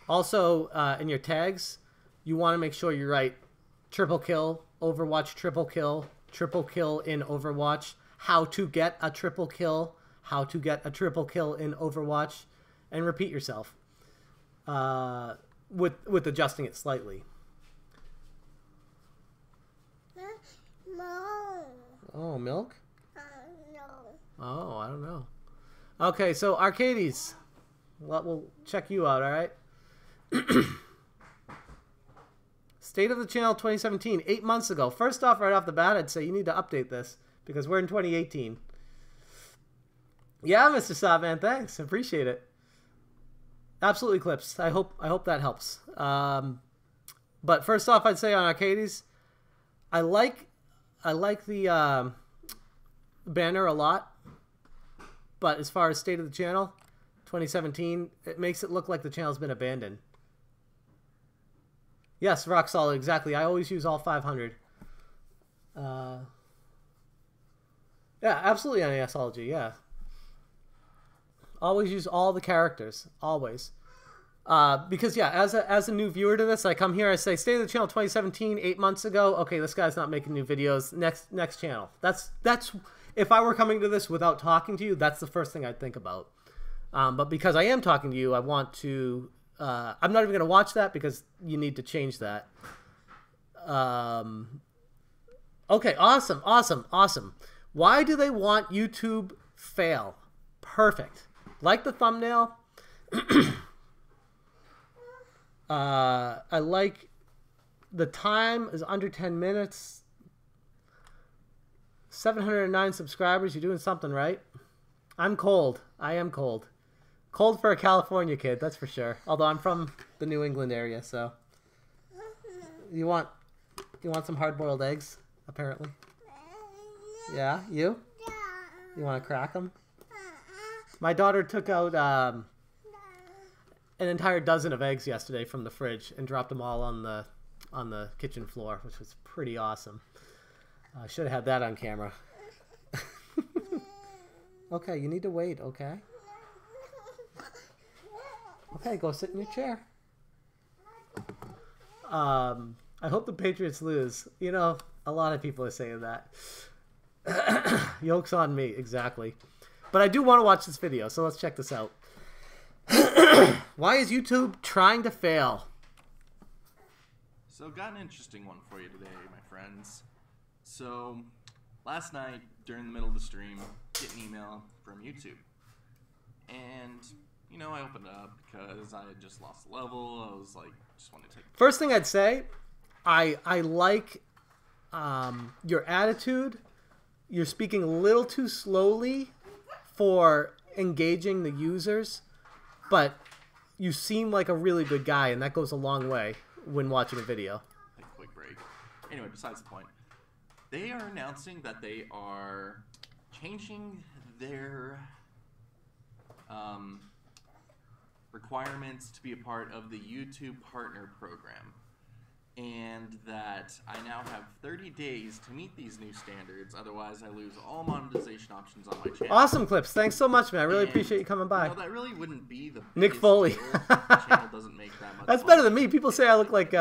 Also, in your tags, you want to make sure you write triple kill, Overwatch triple kill in Overwatch, how to get a triple kill in Overwatch, and repeat yourself with adjusting it slightly. Oh, milk? No. Oh, I don't know. Okay, so Arcades. Well, we'll check you out, all right? State of the channel 2017, 8 months ago. First off, right off the bat, I'd say you need to update this because we're in 2018. Yeah, Mr. Sabman, thanks. Appreciate it. Absolutely clips. I hope that helps. But first off, I'd say on Arcades, I like the banner a lot. But as far as state of the channel 2017, it makes it look like the channel's been abandoned. Yes, rock solid, exactly. I always use all 500. Yeah, absolutely NASology, yeah. Always use all the characters, always. Because, yeah, as a new viewer to this, I come here, I say, State of the Channel 2017, 8 months ago. Okay, this guy's not making new videos. Next channel. That's if I were coming to this without talking to you, that's the first thing I'd think about. But because I am talking to you, I want to... I'm not even going to watch that because you need to change that. Okay, awesome. Why do they want YouTube fail? Perfect. Like the thumbnail. I like the time is under 10 minutes. 709 subscribers. You're doing something right. I'm cold. I am cold. Cold for a California kid, that's for sure. Although I'm from the New England area, so. You want some hard-boiled eggs, apparently? Yeah, you? You want to crack them? My daughter took out an entire dozen of eggs yesterday from the fridge and dropped them all on the kitchen floor, which was pretty awesome. I should have had that on camera. Okay, you need to wait, okay? Okay, go sit in your chair. I hope the Patriots lose. You know, a lot of people are saying that. Yoke's on me, exactly. But I do want to watch this video, so let's check this out. Why is YouTube trying to fail? So, got an interesting one for you today, my friends. So, last night, during the middle of the stream, get an email from YouTube. And, you know, I opened it up because I had just lost a level. I was like, just wanted to take... First thing I'd say, I like your attitude. You're speaking a little too slowly for engaging the users, but you seem like a really good guy, and that goes a long way when watching a video. Take a quick break. Anyway, besides the point. They are announcing that they are changing their requirements to be a part of the YouTube Partner Program. And that I now have 30 days to meet these new standards, otherwise I lose all monetization options on my channel. Awesome clips. Thanks so much, man. I really appreciate you coming by. You know, that really wouldn't be the Nick Foley. The channel doesn't make that much That's money. better than me. People say I look like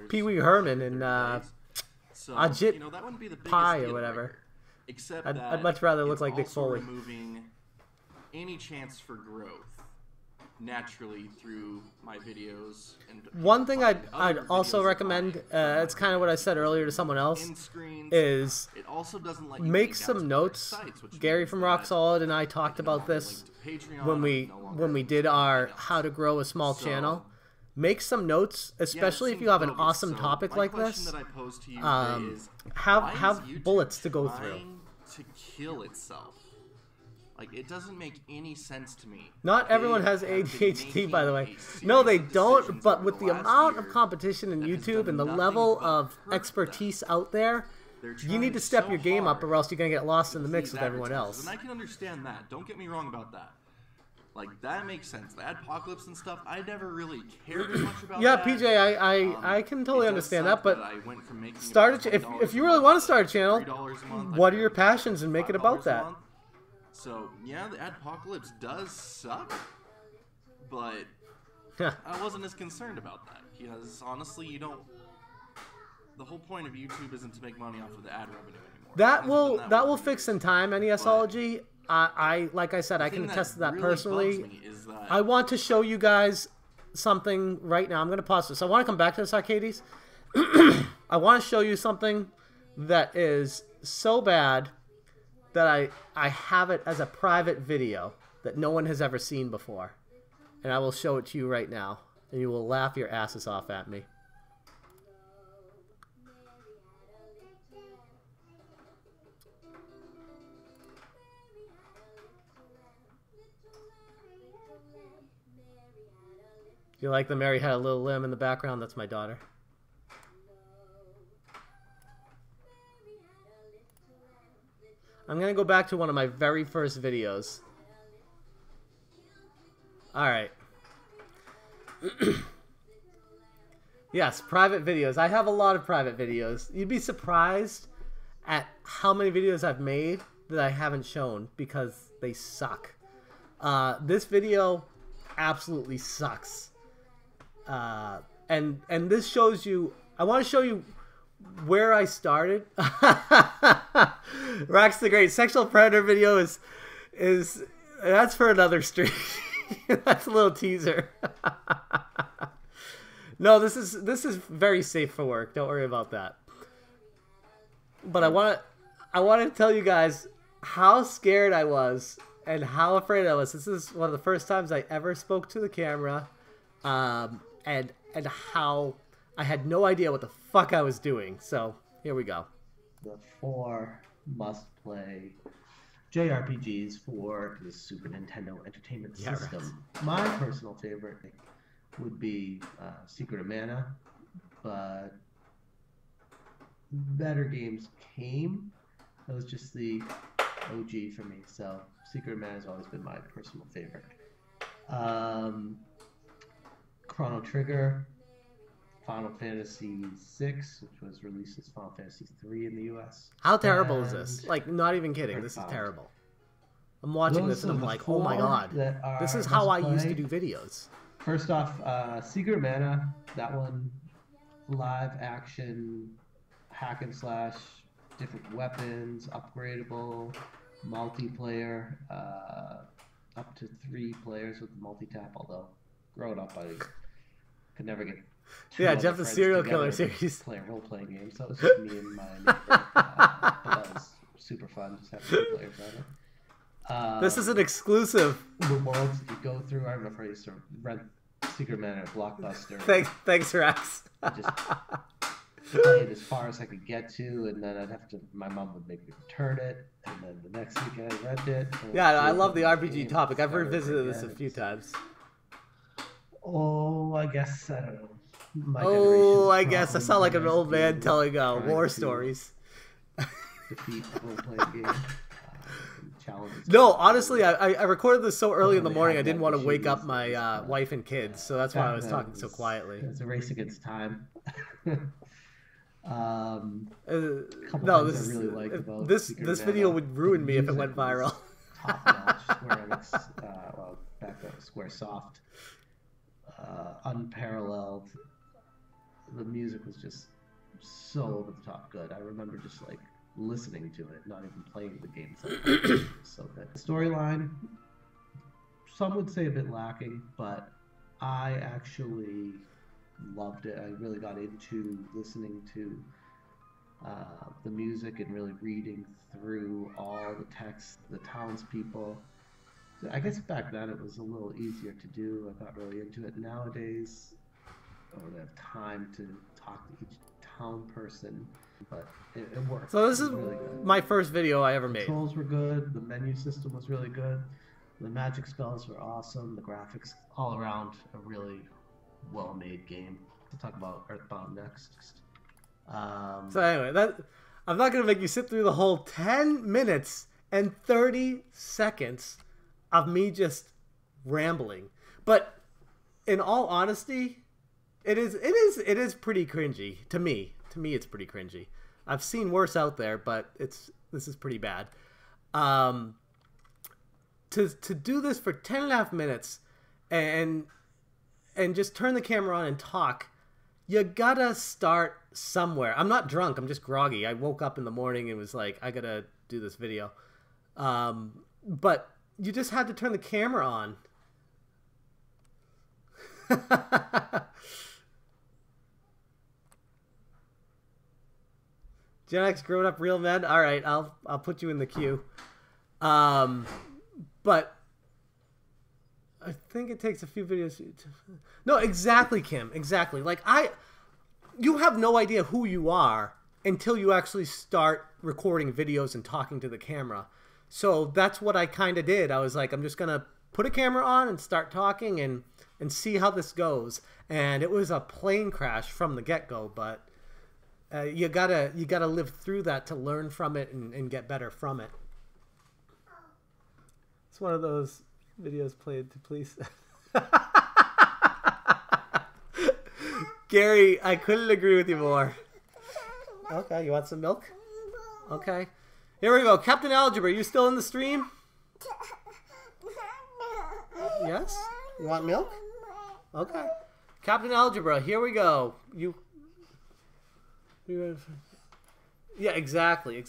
Pee Wee Herman and So, Ajit you know, that wouldn't be the biggest Pie or deal whatever. breaker, except I'd much rather look it's like Nick also Foley. removing any chance for growth naturally through my videos. And one thing I'd other also videos recommend, it's kind of what I said earlier to someone else, is it also doesn't let you make link out some to notes. sites, which Gary means from that Rock Solid and I talked about this when we did our how to grow a small channel. Make some notes, especially if you have an awesome topic like this. That I pose to you is, have YouTube bullets to go through. trying to kill itself. Like, it doesn't make any sense to me. Not everyone has ADHD, by the way. No, they don't, but with the amount of competition in YouTube and the level of expertise out there, you need to step your game up or else you're going to get lost in the mix with everyone else. And I can understand that. Don't get me wrong about that. Like, that makes sense. The Adpocalypse and stuff, I never really cared as much about Yeah, that. PJ, I can totally understand that, but I went from making start if you really want to start a channel, what are your passions and make it about that. So, yeah, the Adpocalypse does suck, but I wasn't as concerned about that, because honestly, you don't... The whole point of YouTube isn't to make money off of the ad revenue anymore. That will fix in time, NESology. I like I said, I can attest to that really personally. bugs me is that I want to show you guys something right now. I'm going to pause this. I want to come back to this, Arcades. I want to show you something that is so bad that I have it as a private video that no one has ever seen before. And I will show it to you right now. And you will laugh your asses off at me. You like the Mary Had a Little Lamb in the background? That's my daughter. I'm going to go back to one of my very first videos. Alright. Yes, private videos. I have a lot of private videos. You'd be surprised at how many videos I've made that I haven't shown because they suck. This video absolutely sucks. And this shows you, I want to show you where I started. Rax the Great sexual predator video is that's for another stream. That's a little teaser. No, this is very safe for work. Don't worry about that. But I want to tell you guys how scared I was and how afraid I was. This is one of the first times I ever spoke to the camera, and how I had no idea what the fuck I was doing. So here we go. The 4 must-play JRPGs for the Super Nintendo Entertainment System. Right. My personal favorite would be Secret of Mana, but better games came. That was just the OG for me, so Secret of Mana has always been my personal favorite. Chrono Trigger, Final Fantasy VI, which was released as Final Fantasy III in the US. How terrible is this? Like, not even kidding. This is terrible. I'm watching this and I'm like, oh my god. This is how I used to do videos. First off, Secret of Mana, that one, live action, hack and slash, different weapons, upgradable, multiplayer, up to 3 players with multi-tap, although growing up I could never get Jeff the Serial Killer series. Play a role-playing game, so it was just me and my neighbor. But that was super fun, just having 2 players on it. This is an exclusive. The worlds you go through, I remember I used to rent Secret Mana at Blockbuster. Thanks, Rex. Just play it as far as I could get to, and then I'd have to. My mom would make me return it, and then the next weekend I'd rent it. Yeah, I love the RPG topic. I've revisited this a few times. Oh, I guess I don't know. I guess I sound like an old man telling war stories. Defeat role-playing game. Challenges. No, honestly, I recorded this so early in the morning. I didn't want to wake up my wife and kids, so that's why I was talking so quietly. It's a race against time. No, this video would ruin me if it went viral. Top notch. Square Enix, back then Squaresoft, unparalleled. The music was just so over the top good. I remember just like listening to it, not even playing the game. So good. Storyline, some would say a bit lacking, but I actually loved it. I really got into listening to the music and really reading through all the text, the townspeople. I guess back then it was a little easier to do. I got really into it. Nowadays, I don't have time to talk to each town person, but it worked. So this is really good. My first video I ever made. Controls were good. The menu system was really good. The magic spells were awesome. The graphics, all around, a really well-made game. We'll talk about Earthbound next. So anyway, I'm not going to make you sit through the whole 10 minutes and 30 seconds of me just rambling. But in all honesty, it is pretty cringy to me. To me, it's pretty cringy. I've seen worse out there, but this is pretty bad. To do this for 10.5 minutes and just turn the camera on and talk, you gotta start somewhere. I'm not drunk. I'm just groggy. I woke up in the morning and was like, I gotta do this video. But you just had to turn the camera on. Gen X grown up real men. All right, I'll put you in the queue. But I think it takes a few videos to... No, exactly, Kim. Exactly. Like, you have no idea who you are until you actually start recording videos and talking to the camera. So that's what I kind of did. I was like, I'm just going to put a camera on and start talking and see how this goes. And it was a plane crash from the get-go, but you gotta live through that to learn from it and get better from it. It's one of those videos played to please. Gary, I couldn't agree with you more. Okay, you want some milk? Okay. Here we go. Captain Algebra, you still in the stream? Yes? You want milk? Okay. Captain Algebra, here we go. Yeah, exactly.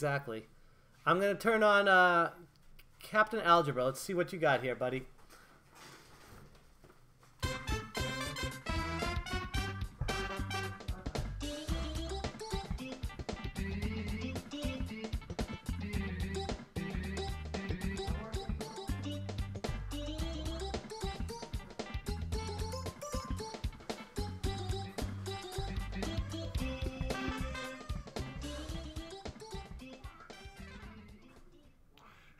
I'm going to turn on Captain Algebra. Let's see what you got here, buddy.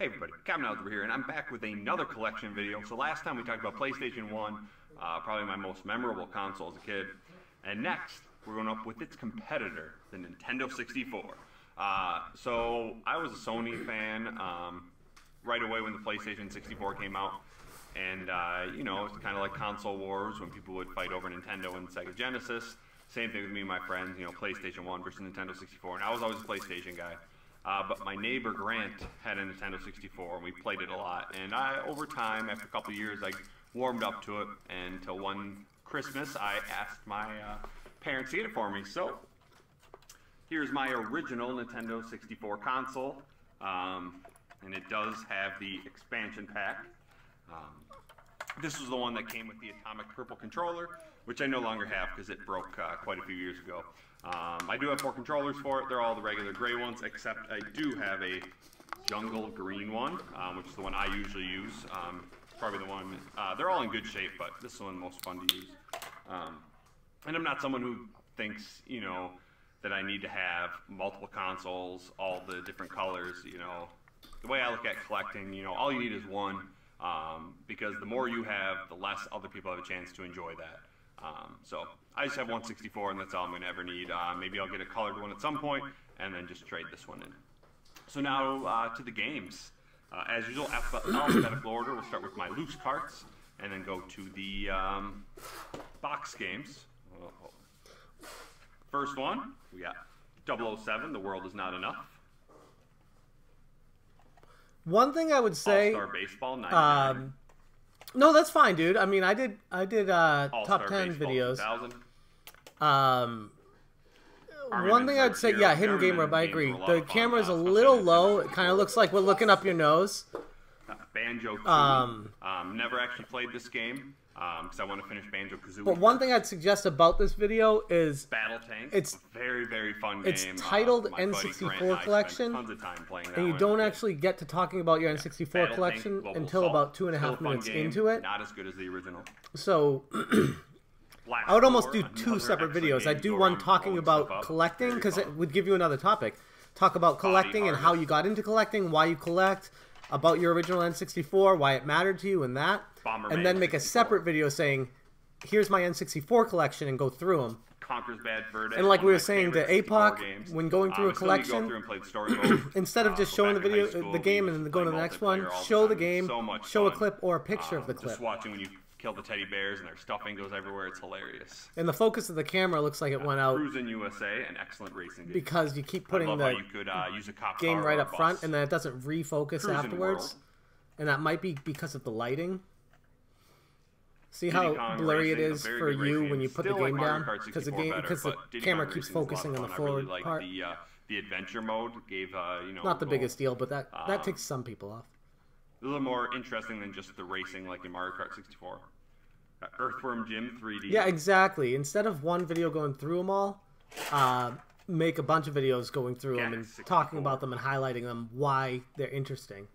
Hey everybody, Captain Algebra here, and I'm back with another collection video. So last time we talked about PlayStation 1, probably my most memorable console as a kid. And next, we're going up with its competitor, the Nintendo 64. So I was a Sony fan right away when the PlayStation 64 came out. And, you know, it's kind of like console wars when people would fight over Nintendo and Sega Genesis. Same thing with me and my friends, you know, PlayStation 1 versus Nintendo 64. And I was always a PlayStation guy. But my neighbor Grant had a Nintendo 64, and we played it a lot. And over time, after a couple of years, I warmed up to it. And until one Christmas, I asked my parents to get it for me. So here's my original Nintendo 64 console. And it does have the expansion pack. This was the one that came with the Atomic Purple controller, which I no longer have because it broke quite a few years ago. I do have 4 controllers for it. They're all the regular gray ones, except I do have a jungle green one, which is the one I usually use. Probably the one, they're all in good shape, but this is the one most fun to use. And I'm not someone who thinks, you know, that I need to have multiple consoles, all the different colors, you know. The way I look at collecting, you know, all you need is one, because the more you have, the less other people have a chance to enjoy that. So I just have 164, and that's all I'm going to ever need. Maybe I'll get a colored one at some point, and then just trade this one in. So now to the games. As usual, alphabetical order. We'll start with my loose carts, and then go to the box games. First one, we got 007, The World Is Not Enough. One thing I would say, All-Star Baseball 99. No, that's fine, dude. I mean, I did top 10 videos. 2000. One thing I'd say, yeah, Hidden Game Rub, I agree. The camera's a little low. It kind of looks like we're looking up your nose. Banjo-Kazooie. Never actually played this game because I want to finish Banjo-Kazooie. But one thing I'd suggest about this video is Battle Tank. It's a very, very fun game. It's titled N64 Collection, tons of time playing that and you one. don't actually get to talking about your N64 Battle collection Tank, until about 2.5 minutes into it. Not as good as the original. So I would almost do 2 separate videos. I'd do one talking about collecting, because it would give you another topic. Talk about collecting and how you got into collecting, why you collect, about your original N64, why it mattered to you, and that. And then make a separate video saying, here's my N64 collection, and go through them. Conker's Bad Fur Day. And like we were saying, the APOC, when going through a collection, instead of just showing the video, the game, and then going to the next one, show the game, show a clip or a picture of the clip. Just watching when you kill the teddy bears and their stuffing goes everywhere, it's hilarious. And the focus of the camera looks like it went out. Cruisin' USA, an excellent racing game. Because you keep putting the use a cop game car right or a up front, bus. and then it doesn't refocus Cruisin' afterwards. World. And that might be because of the lighting. See Diddy how Kong blurry Racing, it a is very for good you racing when you game. put the Still game like down? Mario Kart Because the 64 game, better, because the but Diddy camera Kong keeps Racing was a lot focusing of on the fun. I really forward liked part. The adventure mode gave you know, Not the little- biggest deal, but that takes some people off. a little more interesting than just the racing like in Mario Kart 64. Earthworm Jim 3D. Yeah, exactly. Instead of one video going through them all, make a bunch of videos going through them and talking about them and highlighting them, why they're interesting.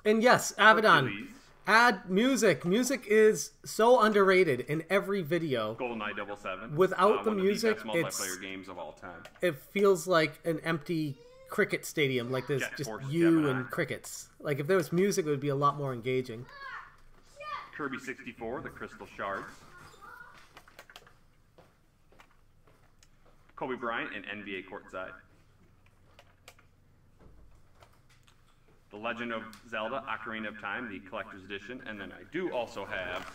And yes, Abaddon, add music. Music is so underrated in every video. GoldenEye 007. Without the one music, of the best multiplayer games of all time. it feels like an empty cricket stadium. Like there's Jet just Force you Gemini. and crickets. Like if there was music, it would be a lot more engaging. Kirby 64, the Crystal Shards. Kobe Bryant and NBA Courtside. The Legend of Zelda Ocarina of Time, the Collector's Edition. And then I do also have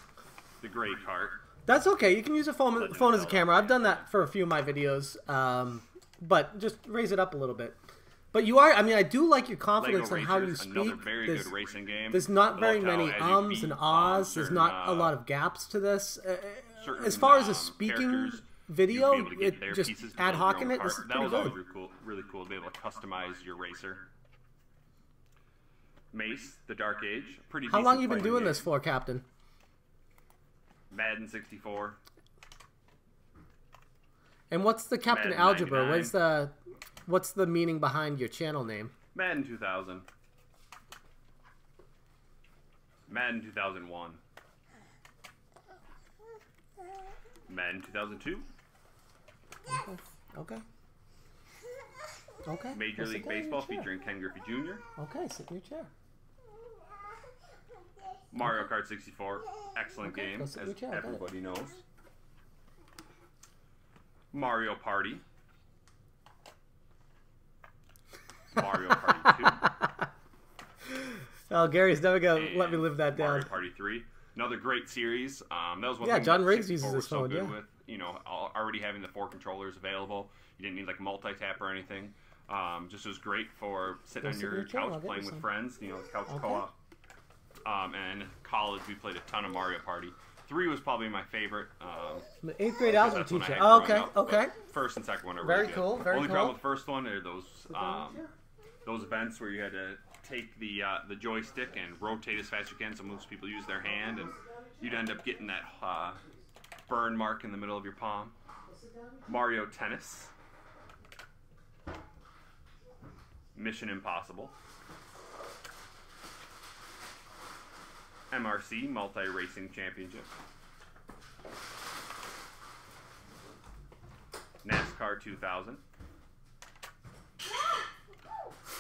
the Gray Cart. That's okay. You can use a phone as a camera. I've done that for a few of my videos. But just raise it up a little bit. But you are, I mean, I do like your confidence in how you Racers, another speak. very good racing game. There's not I very love how many as you ums beat, and ahs. There's certain, not a lot of gaps to this. certain, As far as a speaking characters, video, you'll be able to get their just pieces to ad build your hoc own in it, cart. this is That pretty was good. always really cool to be able to customize your racer. Mace, The Dark Age. Pretty How long decent you been fighting doing game. this for, Captain? Madden 64. And what's the Captain Madden Algebra? 99. What's the meaning behind your channel name? Madden 2000. Madden 2001. Madden 2002. Okay. Okay. Major Well, sit League down in your Baseball chair. featuring Ken Griffey Jr. Okay, sit in your chair. Mario Kart 64, excellent Okay, game, go sit in as your chair, I got it. everybody knows. Mario Party. Mario Party 2. Oh, Gary's never gonna let me live that down. Mario Party 3. Another great series. That was one Yeah, thing John that Riggs 64 uses was his so phone, good yeah. with, you know, already having the 4 controllers available. You didn't need like multi-tap or anything. Just was great for sitting Go on sit in your your chair, I'll couch get playing you with some. friends, you know, couch Okay. co-op. And in college, we played a ton of Mario Party. 3 was probably my favorite. 8th grade because algebra that's when I teacher. had Oh, growing okay, up, but okay. First and second one are Very really good. cool, very Only cool. problem with the first one are those down, those events where you had to take the joystick and rotate as fast as you can, so most people use their hand, and you'd end up getting that burn mark in the middle of your palm. Mario Tennis. Mission Impossible. MRC, Multi-Racing Championship. NASCAR 2000.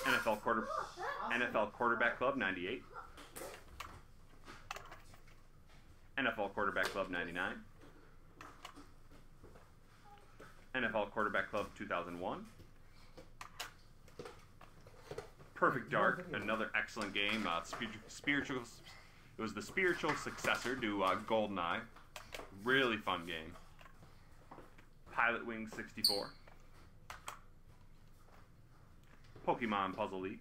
NFL Quarterback Club 98. NFL Quarterback Club 99. NFL Quarterback Club 2001. Perfect Dark, another excellent game. Spiritual. It was the spiritual successor to GoldenEye. Really fun game. Pilot Wings 64. Pokemon Puzzle League.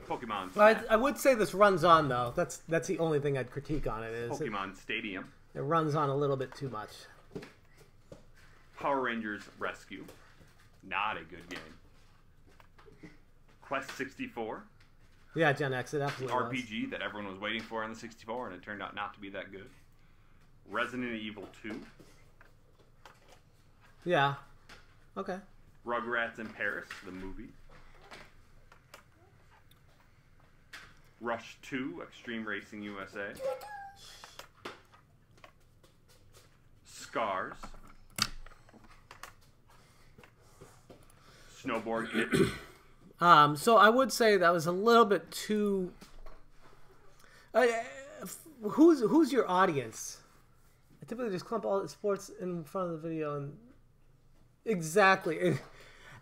Pokemon. Well, I would say this runs on though. That's the only thing I'd critique on it. Is Pokemon Stadium. it runs on a little bit too much. Power Rangers Rescue. Not a good game. Quest 64. Yeah, Gen X, it The absolutely was. RPG that everyone was waiting for on the 64, and it turned out not to be that good. Resident Evil 2. Yeah. Okay. Rugrats in Paris, the movie. Rush 2, Extreme Racing USA. Scars. Snowboard Kid. So I would say that was a little bit too. Who's your audience? I typically just clump all the sports in front of the video and exactly.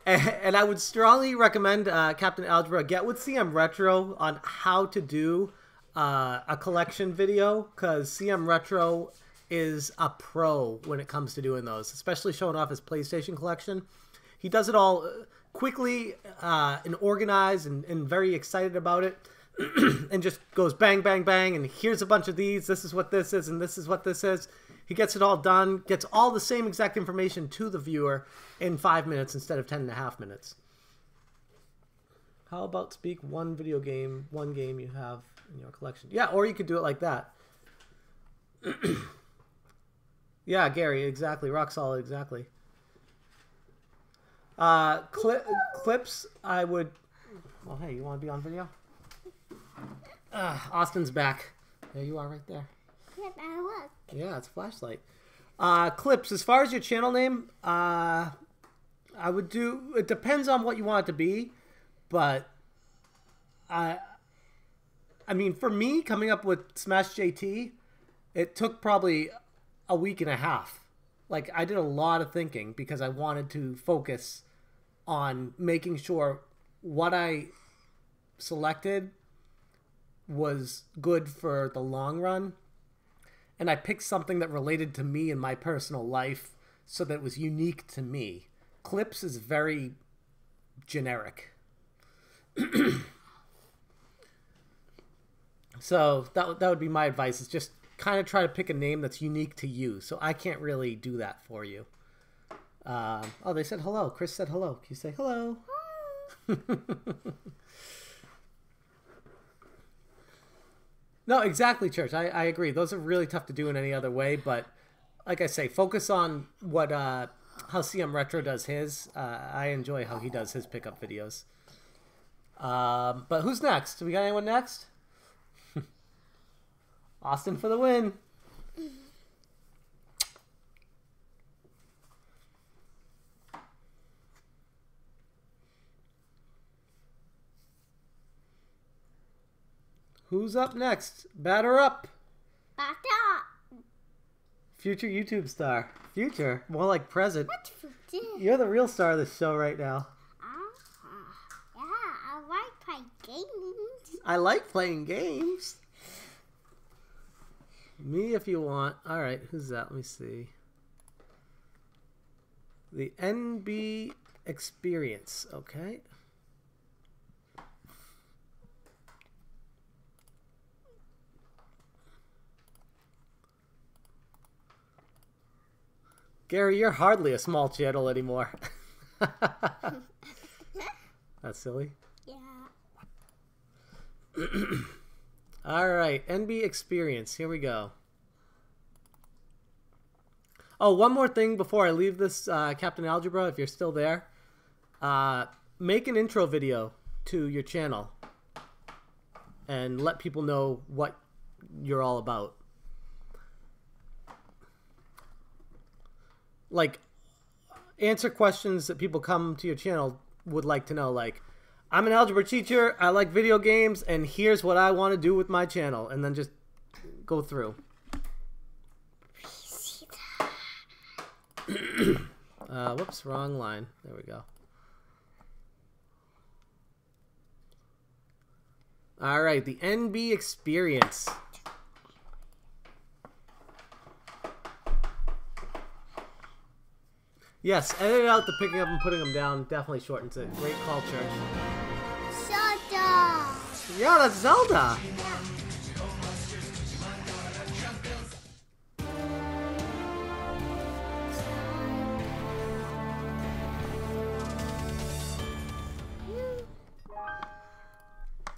And I would strongly recommend Captain Algebra get with CM Retro on how to do a collection video, because CM Retro is a pro when it comes to doing those, especially showing off his PlayStation collection. He does it all quickly and organized and very excited about it and just goes bang, bang, bang, and here's a bunch of these. This is what this is, and this is what this is. He gets it all done, gets all the same exact information to the viewer in 5 minutes instead of 10.5 minutes. How about speak one game you have in your collection? Yeah, or you could do it like that. Yeah, Gary, exactly. Rock solid, exactly. Clips, I would... Well, hey, you want to be on video? Austin's back. There you are right there. Yeah, it's a flashlight. Clips, as far as your channel name, I would do... It depends on what you want it to be, but... I mean, for me, coming up with Smash JT, it took probably a week and a half. Like, I did a lot of thinking because I wanted to focus on making sure what I selected was good for the long run. And I picked something that related to me and my personal life so that it was unique to me. Clips is very generic. So that would be my advice, is just kind of try to pick a name that's unique to you. So I can't really do that for you. Oh, they said hello. Chris said hello. Can you say hello? No, exactly, Church. I agree. Those are really tough to do in any other way. But like I say, focus on what how CM Retro does his. I enjoy how he does his pickup videos. But who's next? Do we got anyone next? Austin for the win. Who's up next? Batter up. Batter up. Future YouTube star. Future? More like present. What's future? You're the real star of the show right now. Yeah, I like playing games. I like playing games. Me if you want. Alright, who's that? Let me see. The NB Experience. Okay. Gary, you're hardly a small channel anymore. That's silly. Yeah. Alright, NB Experience. Here we go. Oh, one more thing before I leave this, Captain Algebra, if you're still there. Make an intro video to your channel. And let people know what you're all about. Like, answer questions that people come to your channel would like to know. Like, I'm an algebra teacher, I like video games, and here's what I want to do with my channel. And then just go through. Whoops, wrong line. There we go. Alright, the NB Experience. Yes, edit out the picking up and putting them down. Definitely shortens it. Great call, Church. Zelda. Yeah, that's Zelda.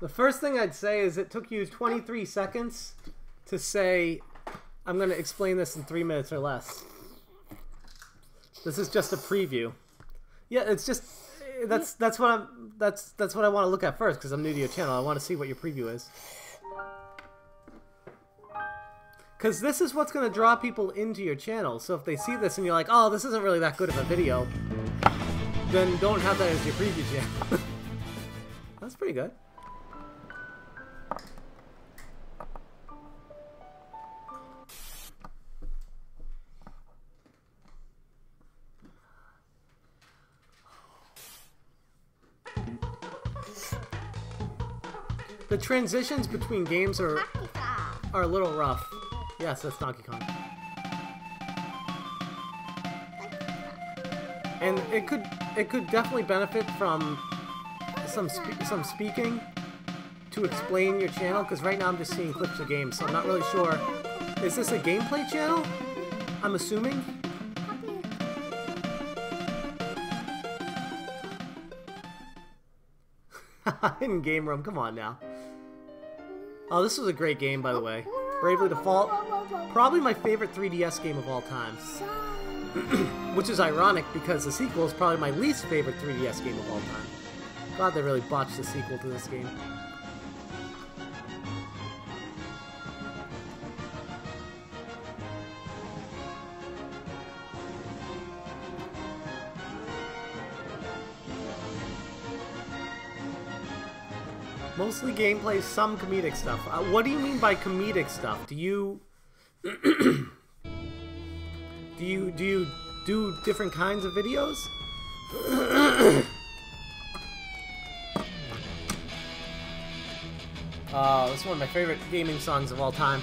The first thing I'd say is it took you 23 seconds to say, I'm going to explain this in 3 minutes or less. This is just a preview. Yeah, it's just that's what I want to look at first because I'm new to your channel. I want to see what your preview is. Because this is what's going to draw people into your channel. So if they see this and you're like, oh, this isn't really that good of a video, then don't have that as your preview channel. That's pretty good. The transitions between games are a little rough. Yes, that's Donkey Kong. And it could definitely benefit from some speaking to explain your channel, because right now I'm just seeing clips of games, so I'm not really sure. Is this a gameplay channel? I'm assuming. In Game Room, come on now. Oh, this was a great game, by the way. Bravely Default, probably my favorite 3DS game of all time. Which is ironic because the sequel is probably my least favorite 3DS game of all time. God, they really botched the sequel to this game. Mostly gameplay, some comedic stuff. What do you mean by comedic stuff? Do you do you do different kinds of videos? Oh, this is one of my favorite gaming songs of all time.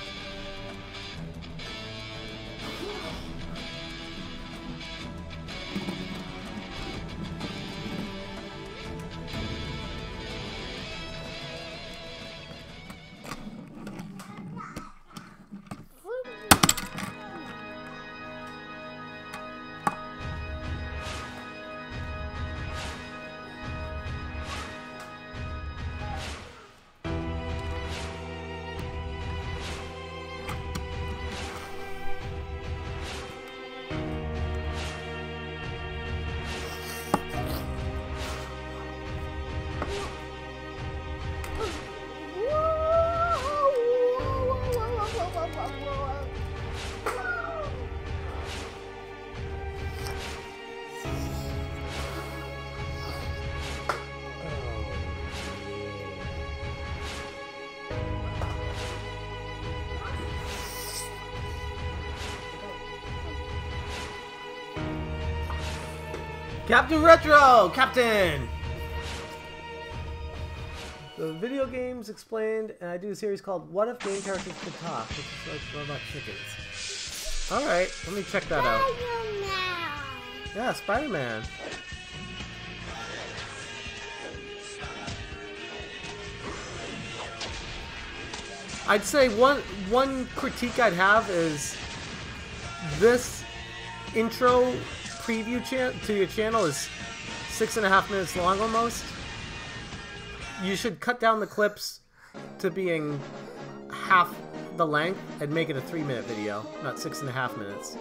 Captain Retro! Captain! The video games explained, and I do a series called What If Game Characters Could Talk, which is like Robot Chickens. Alright, let me check that out. Yeah, Spider-Man. I'd say one critique I'd have is this intro preview to your channel is 6.5 minutes long almost. You should cut down the clips to being half the length and make it a 3-minute video, not 6.5 minutes.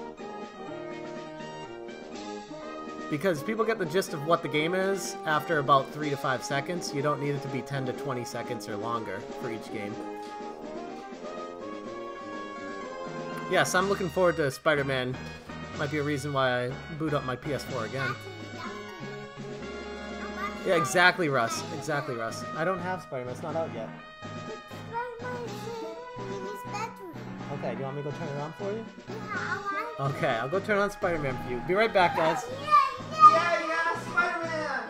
Because people get the gist of what the game is after about 3 to 5 seconds. You don't need it to be 10 to 20 seconds or longer for each game. Yes, I'm looking forward to Spider-Man. Might be a reason why I boot up my PS4 again. Yeah, exactly, Russ. Exactly, Russ. I don't have Spider-Man. It's not out yet. Okay, do you want me to go turn it on for you? Okay, I'll go turn on Spider-Man for you. Be right back, guys. Yeah, Spider-Man!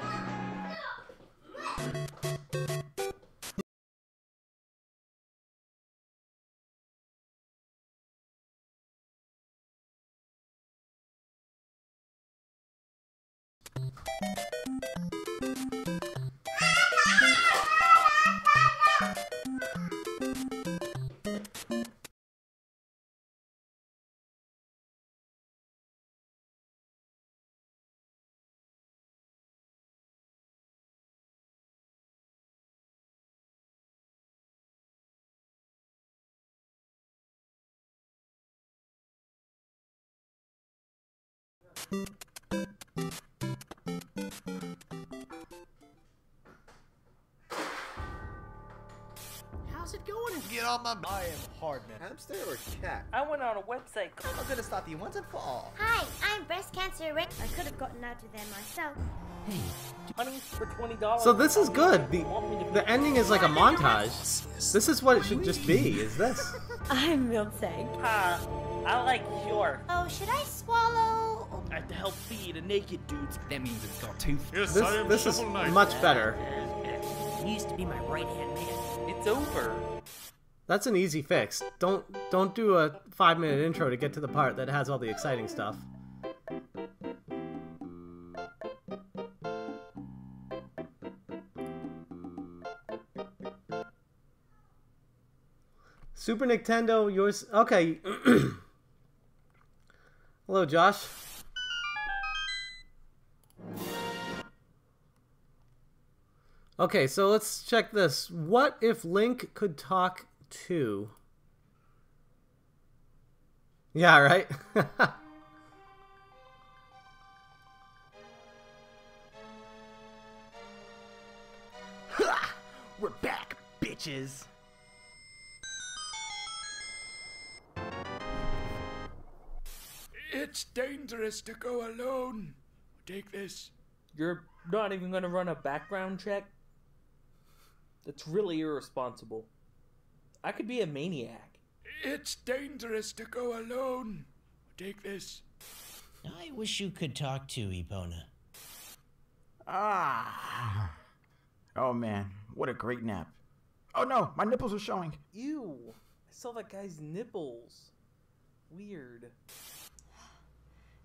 How's it going? Get on my... I am Hardman. Hamster or cat? I went on a website. I'm gonna stop you once and for all. Hi, I'm breast cancer Rick. I could have gotten out of there myself. Hey, money for $20. So this is good. The ending is like a montage. This is what it should just be, is this. I'm Miltank. I like your. Oh, should I swallow? I have to help feed a naked dude. That means it's got tooth. This is much better. He used to be my right-hand man. It's over. That's an easy fix. Don't do a 5-minute intro to get to the part that has all the exciting stuff. Super Nintendo, yours... Okay. Hello, Josh. Okay, so let's check this. What if Link could talk to... Yeah, right? We're back, bitches. It's dangerous to go alone. Take this. You're not even gonna run a background check? That's really irresponsible. I could be a maniac. It's dangerous to go alone. Take this. I wish you could talk to Epona. Ah. Oh man, what a great nap. Oh no, my nipples are showing. Ew. I saw that guy's nipples. Weird.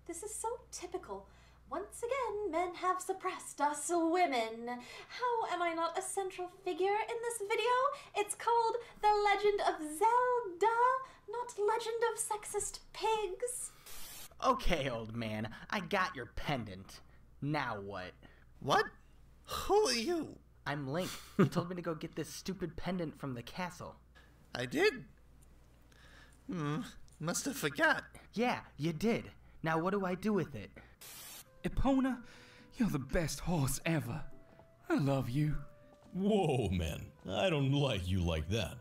This is so typical. Once again, men have suppressed us women. How am I not a central figure in this video? It's called The Legend of Zelda, not Legend of Sexist Pigs. Okay, old man, I got your pendant. Now what? What? Who are you? I'm Link. You told me to go get this stupid pendant from the castle. I did? Must have forgot. Yeah, you did. Now what do I do with it? Epona, you're the best horse ever. I love you. Whoa, man. I don't like you like that.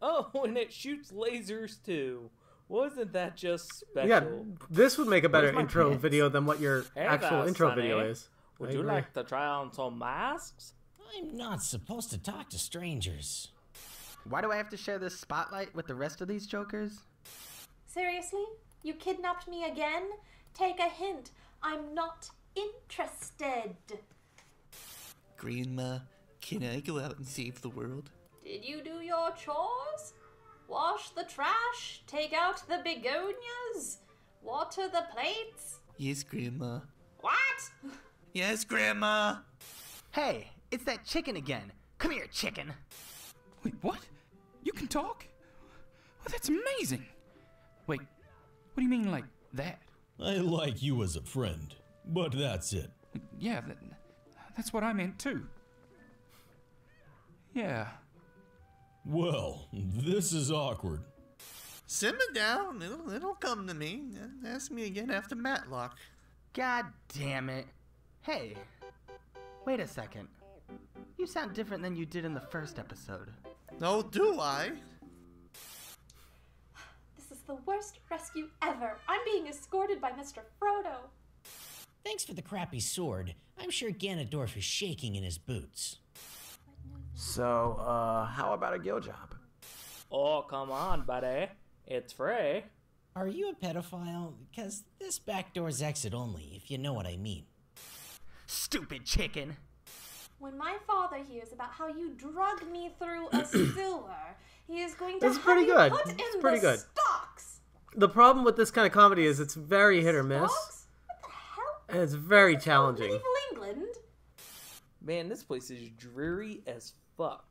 Oh, and it shoots lasers too. Wasn't that just special? Yeah, this would make a better intro video than what your actual intro Sonny. video is. Would you like to try on some masks? I'm not supposed to talk to strangers. Why do I have to share this spotlight with the rest of these jokers? Seriously? You kidnapped me again? Take a hint. I'm not interested. Grandma, can I go out and save the world? Did you do your chores? Wash the trash? Take out the begonias? Water the plates? Yes, Grandma. What? Yes, Grandma. Hey, it's that chicken again. Come here, chicken. Wait, what? You can talk? Well, that's amazing. Wait, what do you mean like that? I like you as a friend, but that's it. Yeah, that's what I meant too. Yeah. Well, this is awkward. Simmer down. It'll come to me. Ask me again after Matlock. God damn it. Hey, wait a second. You sound different than you did in the first episode. Oh, do I? This is the worst rescue ever. I'm being escorted by Mr. Frodo. Thanks for the crappy sword. I'm sure Ganondorf is shaking in his boots. So, how about a guild job? Oh, come on, buddy. It's free. Are you a pedophile? Because this back door's exit only, if you know what I mean. Stupid chicken. When my father hears about how you drugged me through a sewer, he is going to It's have pretty you good. put It's in pretty the good. stocks. The problem with this kind of comedy is it's very hit or miss. And it's very challenging. Medieval England. Man, this place is dreary as fuck.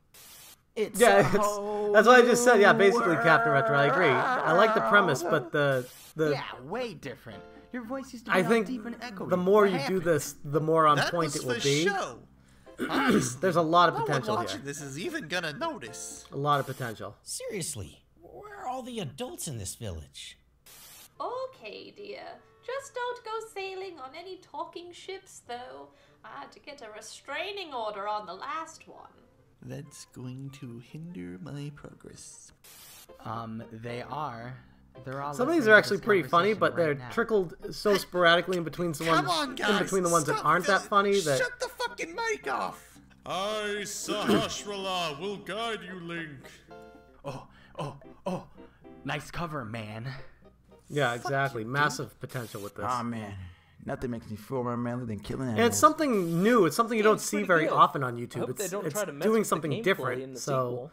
It's That's what I just said. Yeah, basically, Captain Retro. I agree. I like the premise, but the Yeah, way different. Your voice used to be I all think deep and echoey. the more What you do happened? this, the more on That point was it will for be. show. There's a lot of No one potential watching here. this is even gonna notice. A lot of potential. Seriously, where are all the adults in this village? Okay, dear. Just don't go sailing on any talking ships, though. I had to get a restraining order on the last one. That's going to hinder my progress. They are. They're all. Some of these listening are to actually this pretty funny, conversation but they're right now. trickled so sporadically in between the ones, on, in guys, between the ones that stop aren't that funny. That Shut the fucking mic off! I, Sahasrahla, will guide you, Link. Oh! Nice cover, man. yeah, exactly. Massive potential with this. Ah, man. Nothing makes me feel more manly than killing And animals. it's something new. It's something you don't see pretty very good. often on I YouTube. hope It's, they don't it's try to mess doing with the something gameplay in different. the So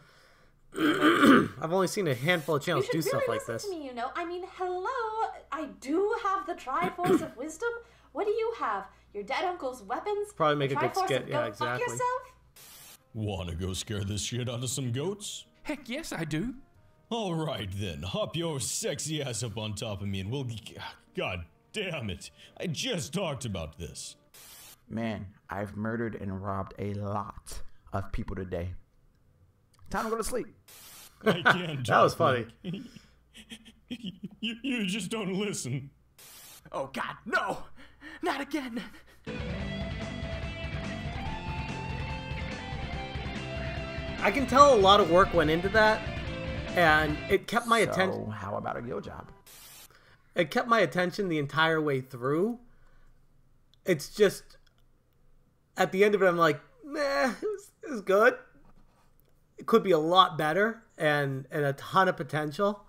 I've only seen a handful of You channels should do really stuff like listen this. to me, you know. I mean, hello. I do have the Triforce of Wisdom. What do you have? Your dead uncle's weapons? Probably make the a good Triforce skit, of yeah, Go fuck exactly. yourself? Wanna go scare this shit out of some goats? Heck yes, I do. Alright then, hop your sexy ass up on top of me and we'll... God damn it, I just talked about this. Man, I've murdered and robbed a lot of people today. Time to go to sleep. I can't That was talk, funny. Link. You just don't listen. Oh God, no! Not again! I can tell a lot of work went into that, and it kept my attention. So, how about a guild job? It kept my attention the entire way through. It's just at the end of it, I'm like, nah, it was good. It could be a lot better and a ton of potential.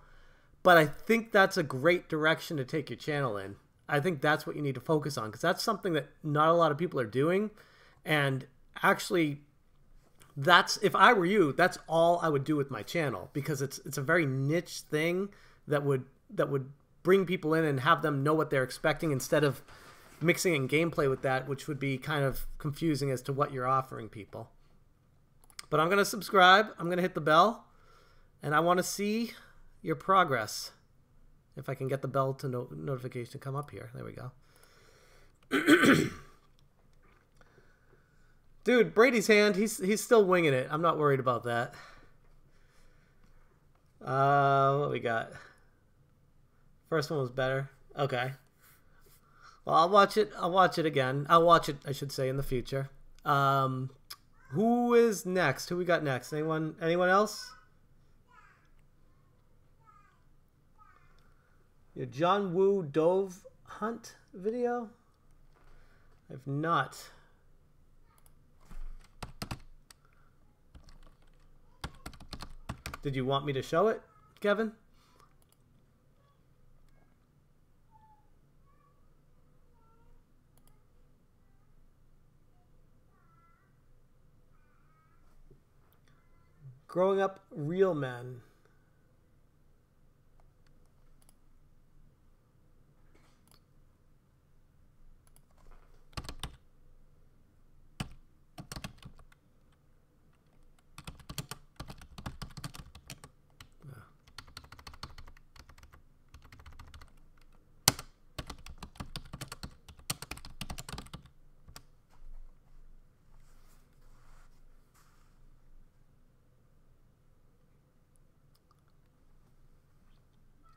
But I think that's a great direction to take your channel in. I think that's what you need to focus on because that's something that not a lot of people are doing. And actually, that's if I were you, that's all I would do with my channel because it's a very niche thing that would bring people in and have them know what they're expecting instead of mixing in gameplay with that, which would be kind of confusing as to what you're offering people. But I'm going to subscribe. I'm going to hit the bell. And I want to see your progress. If I can get the bell to notification to come up here. There we go. Dude, Brady's hand, he's still winging it. I'm not worried about that. What we got? First one was better. Okay. Well, I'll watch it. I'll watch it again. I'll watch it, I should say, in the future. Who is next? Who we got next? Anyone else? Your John Woo Dove Hunt video? I've not. Did you want me to show it, Kevin? Growing Up Real Men.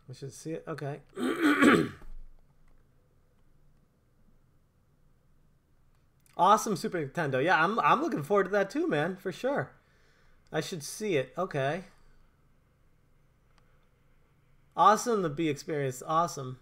We should see it. Okay. Awesome Super Nintendo. Yeah, I'm looking forward to that too, man, for sure. I should see it. Okay. Awesome, the Bee experience. Awesome.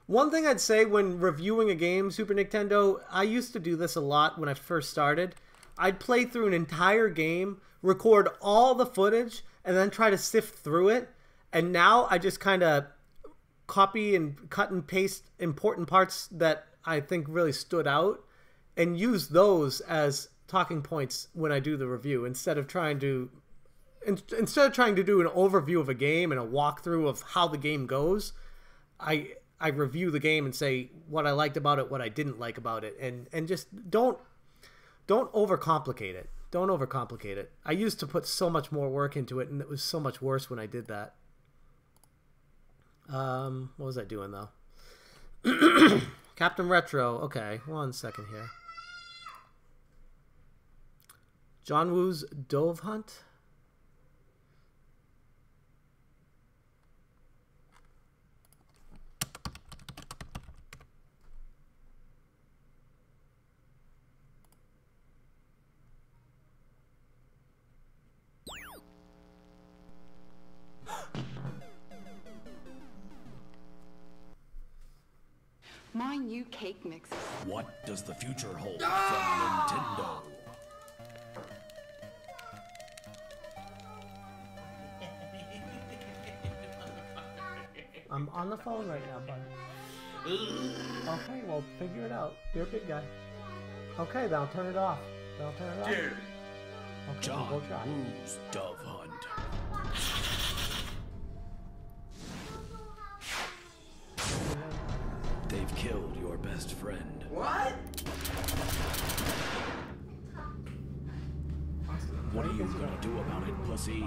One thing I'd say when reviewing a game, Super Nintendo, I used to do this a lot when I first started. I'd play through an entire game, record all the footage, and then try to sift through it. And now I just kind of copy and cut and paste important parts that I think really stood out and use those as talking points when I do the review instead of trying to do an overview of a game and a walkthrough of how the game goes. I review the game and say what I liked about it, what I didn't like about it, and just don't overcomplicate it. Don't overcomplicate it. I used to put so much more work into it, and it was so much worse when I did that. What was I doing though? Captain Retro. Okay, 1 second here. John Woo's Dove Hunt. My new cake mix. What does the future hold from Nintendo? I'm on the phone right now, bud. Okay, well, figure it out. You're a big guy. Okay, then I'll turn it off. Okay, John go try. Woo's Dove Hunt. They've killed your best friend. What? What are you gonna do about it, pussy?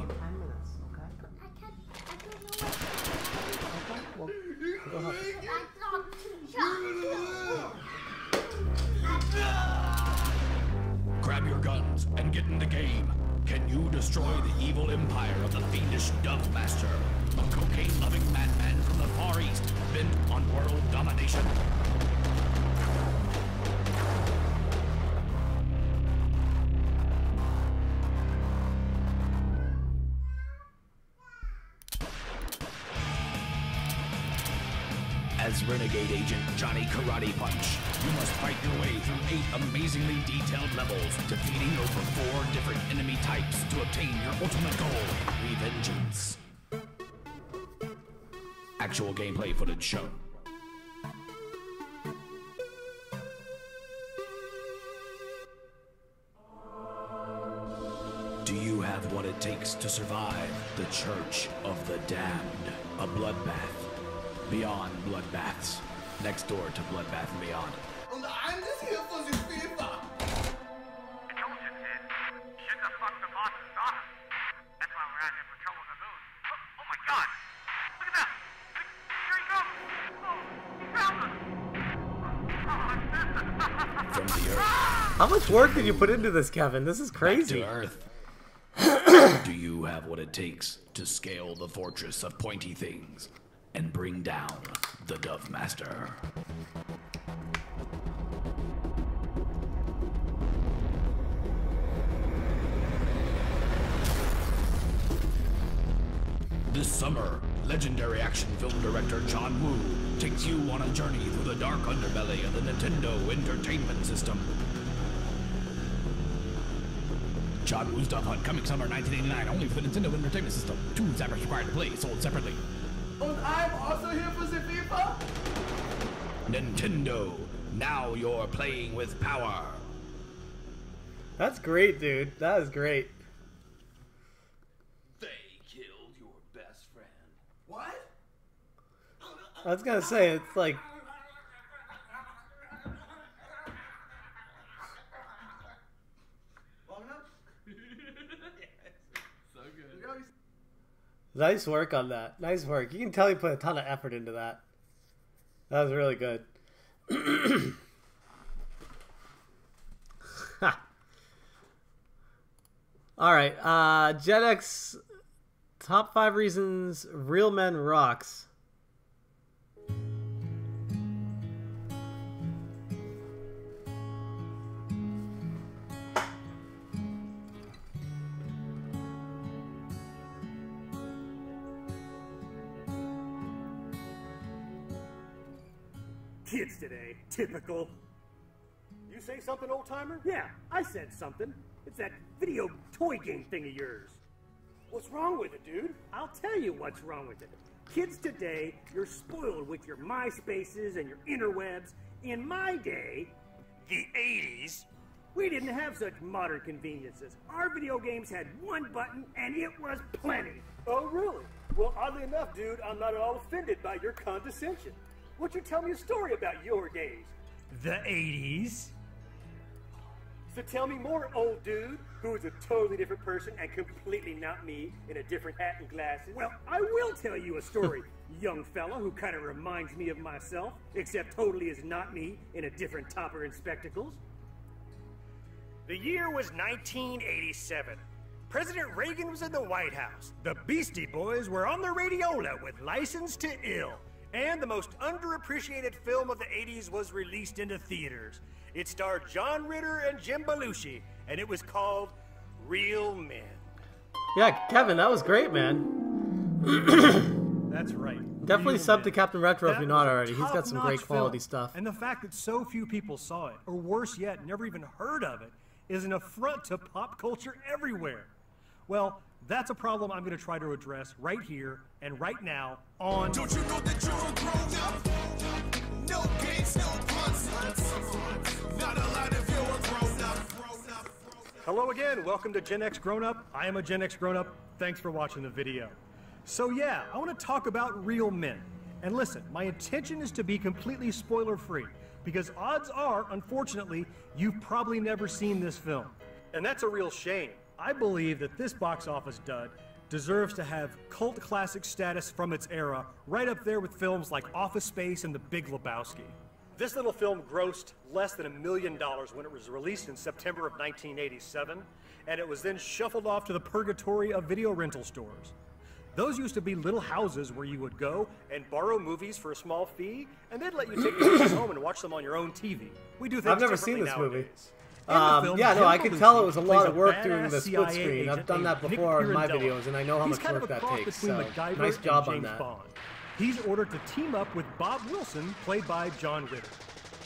Grab your guns and get in the game. Can you destroy the evil empire of the fiendish Dove Master? A cocaine-loving madman from the Far East, bent on world domination? As Renegade Agent Johnny Karate Punch, you must fight your way through 8 amazingly detailed levels, defeating over 4 different enemy types to obtain your ultimate goal, Revengeance. Actual gameplay footage shown. Do you have what it takes to survive the Church of the Damned? A bloodbath. Beyond bloodbaths. Next door to Bloodbath and Beyond. I'm just here for the FIFA. Oh my god! Look at that! Here he comes! From the Earth. How much work did you put into this, Kevin? This is crazy. Back to Earth. Do you have what it takes to scale the fortress of pointy things and bring down the Dove Master? This summer, legendary action film director John Woo takes you on a journey through the dark underbelly of the Nintendo Entertainment System. John Woo's Dove Hunt, coming summer 1989, only for the Nintendo Entertainment System. 2 zappers required to play, sold separately. And I'm also here for the FIFA. Nintendo, now you're playing with power. That's great, dude. That is great. They killed your best friend. What? I was gonna say, it's like... So good. Nice work on that. Nice work. You can tell you put a ton of effort into that. That was really good. All right. Gen X top 5 reasons Real Men rocks. Kids today, typical. You say something, old timer? Yeah, I said something. It's that video toy game thing of yours. What's wrong with it, dude? I'll tell you what's wrong with it. Kids today, you're spoiled with your MySpaces and your interwebs. In my day, the 80s, we didn't have such modern conveniences. Our video games had one button and it was plenty. Oh, really? Well, oddly enough, dude, I'm not at all offended by your condescension. Won't you tell me a story about your days? The 80s? So tell me more, old dude, who is a totally different person and completely not me in a different hat and glasses. Well, I will tell you a story, young fella who kind of reminds me of myself, except totally is not me in a different topper and spectacles. The year was 1987. President Reagan was in the White House. The Beastie Boys were on the radiola with License to Ill. And the most underappreciated film of the 80s was released into theaters. It starred John Ritter and Jim Belushi, and it was called Real Men. Yeah, Kevin, that was great, man. That's right. Definitely Real sub Men. to Captain Retro if That you're not was a already. He's got some great top-notch quality film. stuff. And the fact that so few people saw it, or worse yet, never even heard of it, is an affront to pop culture everywhere. Well, that's a problem I'm going to try to address right here and right now on... Don't you know that you're a grown-up? No games, no puns. Not allowed if you're a grown-up. Hello again, welcome to Gen X Grown Up. I am a Gen X Grown Up. Thanks for watching the video. So yeah, I want to talk about Real Men. And listen, my intention is to be completely spoiler-free, because odds are, unfortunately, you've probably never seen this film. And that's a real shame. I believe that this box office dud deserves to have cult classic status from its era, right up there with films like Office Space and The Big Lebowski. This little film grossed less than $1 million when it was released in September of 1987, and it was then shuffled off to the purgatory of video rental stores. Those used to be little houses where you would go and borrow movies for a small fee, and they'd let you take the movies home and watch them on your own TV. We do things I've never seen differently this movie. nowadays. In the film, Yeah, no, Jim I could Belushi tell it was a lot of plays work doing badass the split CIA screen. I've agent done that named Nick before in my Pirandello. videos, and I know how He's much kind work of a that cross takes. between So MacGyver nice and job on James that. Bond. He's ordered to team up with Bob Wilson, played by John Ritter.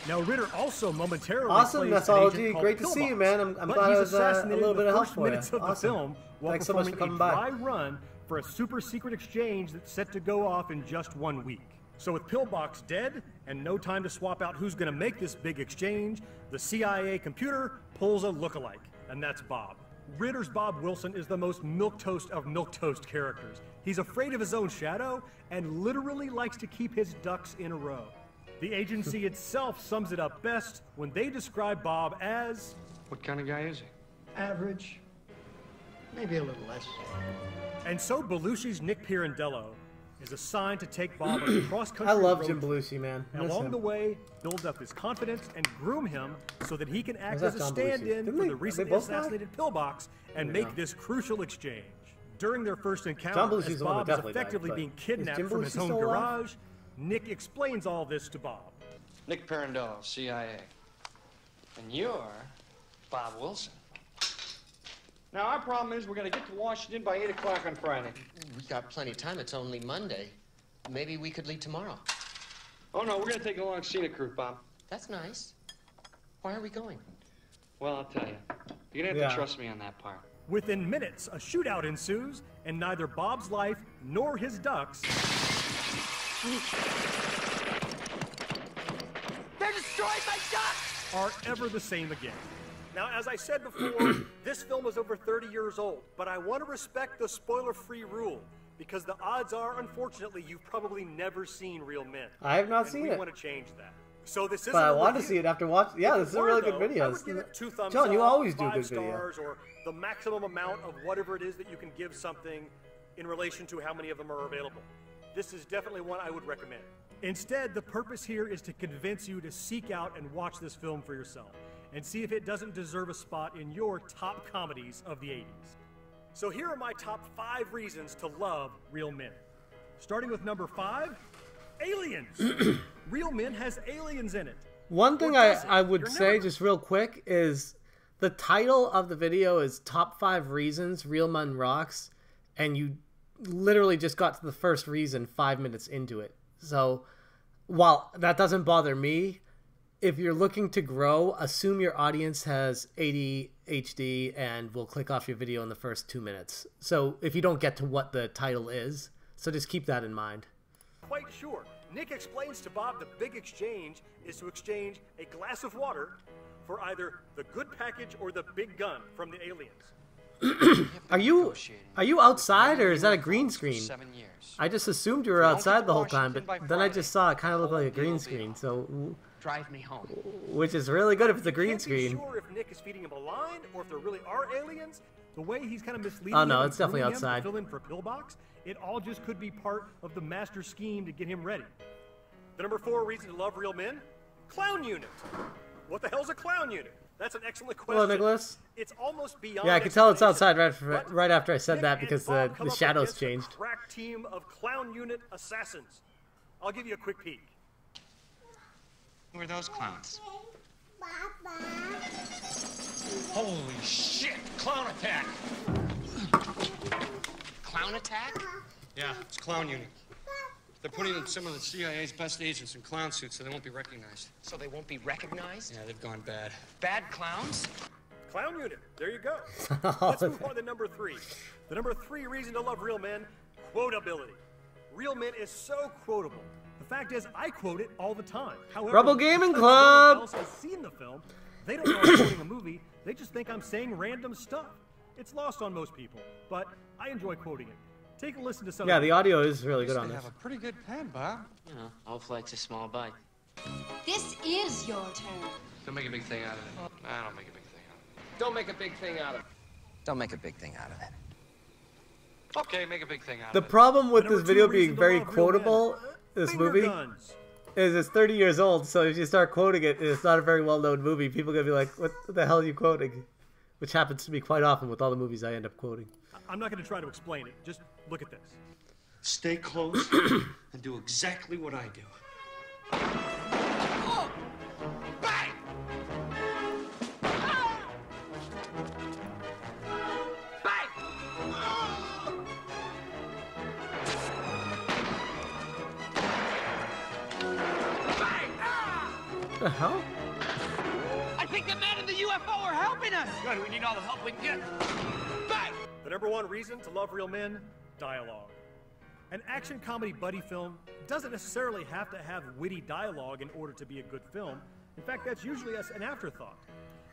Now, Ritter also momentarily Awesome, plays Nessology. an agent called Great to see you, Pillbox, man. I'm but glad he's I was a assassinated little in bit the of help first for you. minutes of the Awesome. film while Thanks so much performing for coming a by. dry run for a super secret exchange that's set to go off in just 1 week. So with Pillbox dead and no time to swap out who's going to make this big exchange, the CIA computer pulls a lookalike, and that's Bob. Ritter's Bob Wilson is the most milquetoast of milquetoast characters. He's afraid of his own shadow and literally likes to keep his ducks in a row. The agency itself sums it up best when they describe Bob as... What kind of guy is he? Average. Maybe a little less. And so Belushi's Nick Pirandello is assigned to take Bob on a cross-country I love road Jim trip, Belushi, man. and Miss along him. the way, build up his confidence and groom him so that he can act Where's as that a John Belushi? stand-in Didn't for they- the they recently both died? assassinated Pillbox and Maybe make not. this crucial exchange. During their first encounter, John Belushi's as the one Bob that is definitely died, effectively but being is kidnapped Jim from his Belushi home still alive? garage, Nick explains all this to Bob. Nick Pirandello, CIA. And you're Bob Wilson. Now, our problem is we're going to get to Washington by 8 o'clock on Friday. We've got plenty of time. It's only Monday. Maybe we could leave tomorrow. Oh, no, we're going to take a long scenic route, Bob. That's nice. Why are we going? Well, I'll tell you. You're going to have Yeah. to trust me on that part. Within minutes, a shootout ensues, and neither Bob's life nor his ducks They destroyed my ducks! Are ever the same again. Now, as I said before, this film is over 30 years old, but I want to respect the spoiler-free rule, because the odds are, unfortunately, you've probably never seen Real Men. I have not seen We it. want to change that. So this is. But I want to see it after watching. Yeah, this is a really good video. I would give it 2 thumbs John, you up, always do a 5 good video. stars, or the maximum amount of whatever it is that you can give something in relation to how many of them are available. This is definitely one I would recommend. Instead, the purpose here is to convince you to seek out and watch this film for yourself, and see if it doesn't deserve a spot in your top comedies of the 80s. So here are my top 5 reasons to love Real Men. Starting with number 5, aliens. Real Men has aliens in it. One thing I would say just real quick is the title of the video is Top 5 Reasons Real Men Rocks, and you literally just got to the first reason 5 minutes into it. So while that doesn't bother me, if you're looking to grow, assume your audience has ADHD and will click off your video in the first 2 minutes. So if you don't get to what the title is, so just keep that in mind. Quite sure. Nick explains to Bob the big exchange is to exchange a glass of water for either the good package or the big gun from the aliens. Are you outside or is that a green screen? 7 years. I just assumed you were outside the whole time, but then I just saw it kind of look like a green screen. So Drive me home. which is really good if it's a green Can't screen. be sure if Nick is feeding him a line or if there really are aliens. The way he's kind of misleading Oh, him no, and it's definitely grooming him to outside. fill in for a pillbox, it all just could be part of the master scheme to get him ready. The number 4 reason to love Real Men? Clown unit. What the hell's a clown unit? That's an excellent question. Hello, Nicholas. It's almost beyond. Yeah, I can tell it's explanation. outside right after I said that because the Come up shadows against a changed. crack team of clown unit assassins. I'll give you a quick peek. Who are those clowns? Holy shit! Clown attack! Clown attack? Yeah, it's clown unit. They're putting in some of the CIA's best agents in clown suits so they won't be recognized. So they won't be recognized? Yeah, they've gone bad. Bad clowns? Clown unit. There you go. Let's move on to number 3. The number 3 reason to love Real Men: quotability. Real Men is so quotable. The fact is, I quote it all the time. However, Rebel Gaming because Club! No one else has seen the film. They don't know I'm quoting a movie. They just think I'm saying random stuff. It's lost on most people, but I enjoy quoting it. Take a listen to some. Yeah, of the audio is really good on They this. have a pretty good pen, Bob. You know, all flight's a small bite. This is your turn. Don't make a big thing out of it. I don't make a big thing out of it. Don't make a big thing out of it. Don't make a big thing out of it. Okay, make a big thing out The of it. problem with number this 2 video reason being to very love Real Men: quotable, this finger movie, guns. is it's 30 years old, so if you start quoting it, it's not a very well-known movie. People are going to be like, what the hell are you quoting? Which happens to me quite often with all the movies I end up quoting. I'm not going to try to explain it. Just look at this. Stay close and do exactly what I do. Bang! What the hell? I think the men in the UFO are helping us! Good, we need all the help we can get. Bang! The number 1 reason to love Real Men: dialogue. An action comedy buddy film doesn't necessarily have to have witty dialogue in order to be a good film. In fact, that's usually an afterthought.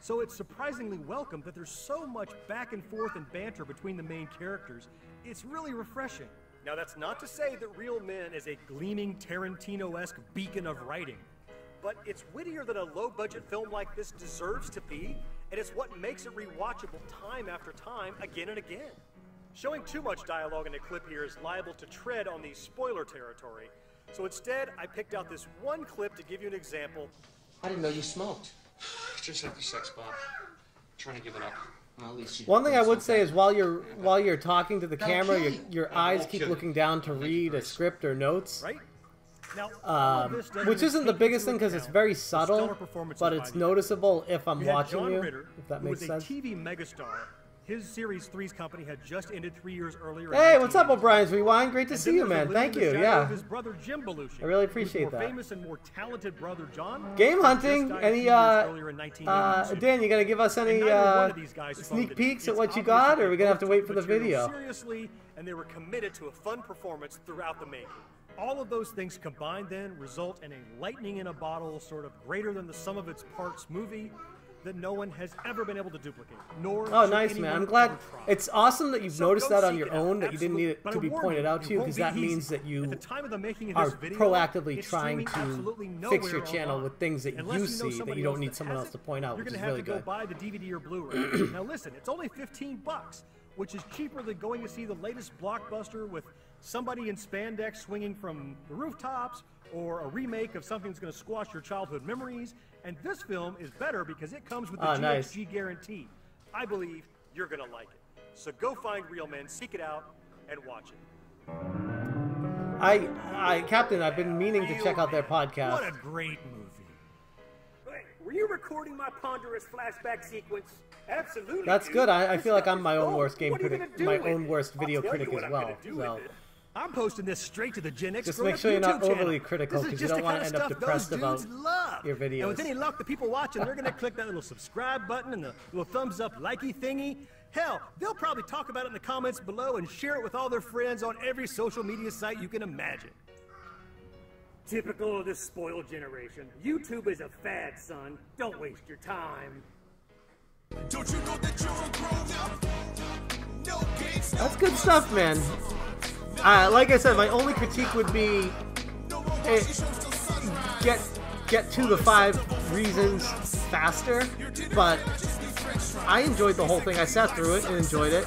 So it's surprisingly welcome that there's so much back and forth and banter between the main characters. It's really refreshing. Now, that's not to say that Real Men is a gleaming Tarantino-esque beacon of writing, but it's wittier than a low-budget film like this deserves to be, and it's what makes it rewatchable time after time, again and again. Showing too much dialogue in a clip here is liable to tread on the spoiler territory, so instead I picked out this one clip to give you an example. I didn't know you smoked. Just after sex, Bob. I'm trying to give it up. Well, at least you One thing I would say something. is while you're talking to the camera, your eyes keep kill you. looking down to read a script or notes. Right? Now, all of this doesn't Which isn't the take biggest into thing because it's account very the stellar subtle, performances but by it's the noticeable if I'm You had watching John you, Ritter, if that who makes was sense. a TV megastar. His Series 3's company had just ended 3 years earlier. Hey, what's up, O'Brien's Rewind? Great to And see then you, there was man. a living Thank in the you. shadow Yeah. of his brother Jim Belushi, I really whose appreciate more that. famous and more talented brother John. Game just hunting? died Any, 2 years earlier in 1982. Dan, you gonna give us any And neither one of these guys sneak funded it. peeks at It's what you obvious got, that or are we they gonna have to both wait took for the material video? Seriously, and they were committed to a fun performance throughout the making. All of those things combined then result in a lightning in a bottle, sort of greater than the sum of its parts movie that no one has ever been able to duplicate. Nor Oh, should nice, man. anyone I'm glad. ever try. It's awesome that you've So noticed go that on seek your it out. own, that you didn't need it But to I be warn pointed you, out to it you, won't because be that easy. means that you At the time of the making of are this video, proactively it's trying streaming to absolutely fix your nowhere channel online. with things that Unless you know see that somebody you don't else need that someone has else to it, point out, You're which gonna is have really to go good. buy the DVD or Blu-ray. Now listen, it's only $15, which is cheaper than going to see the latest blockbuster with somebody in spandex swinging from the rooftops, or a remake of something that's going to squash your childhood memories. And this film is better because it comes with the Oh, GXG nice. guarantee. I believe you're going to like it. So go find Real Men, seek it out, and watch it. Captain, I've been meaning to check out their podcast. What a great movie. Wait, were you recording my ponderous flashback sequence? Absolutely. That's dude. good. I This feel like stuff I'm my is own gold. worst game What are you critic, gonna do my with own it? worst video I'll tell critic you what as I'm well. gonna do So with it. I'm posting this straight to the Gen X just Grown make Up sure you're not YouTube channel. overly critical, This is because you just don't the want kind to of end up stuff depressed those about dudes love. your videos. And with any luck, the people watching, they're going to click that little subscribe button and the little thumbs up likey thingy. Hell, they'll probably talk about it in the comments below and share it with all their friends on every social media site you can imagine. Typical of this spoiled generation. YouTube is a fad, son. Don't waste your time. Don't you know that you're a grown up? No games, no That's good stuff, man. Like I said, my only critique would be get to the 5 reasons faster, but I enjoyed the whole thing. I sat through it and enjoyed it.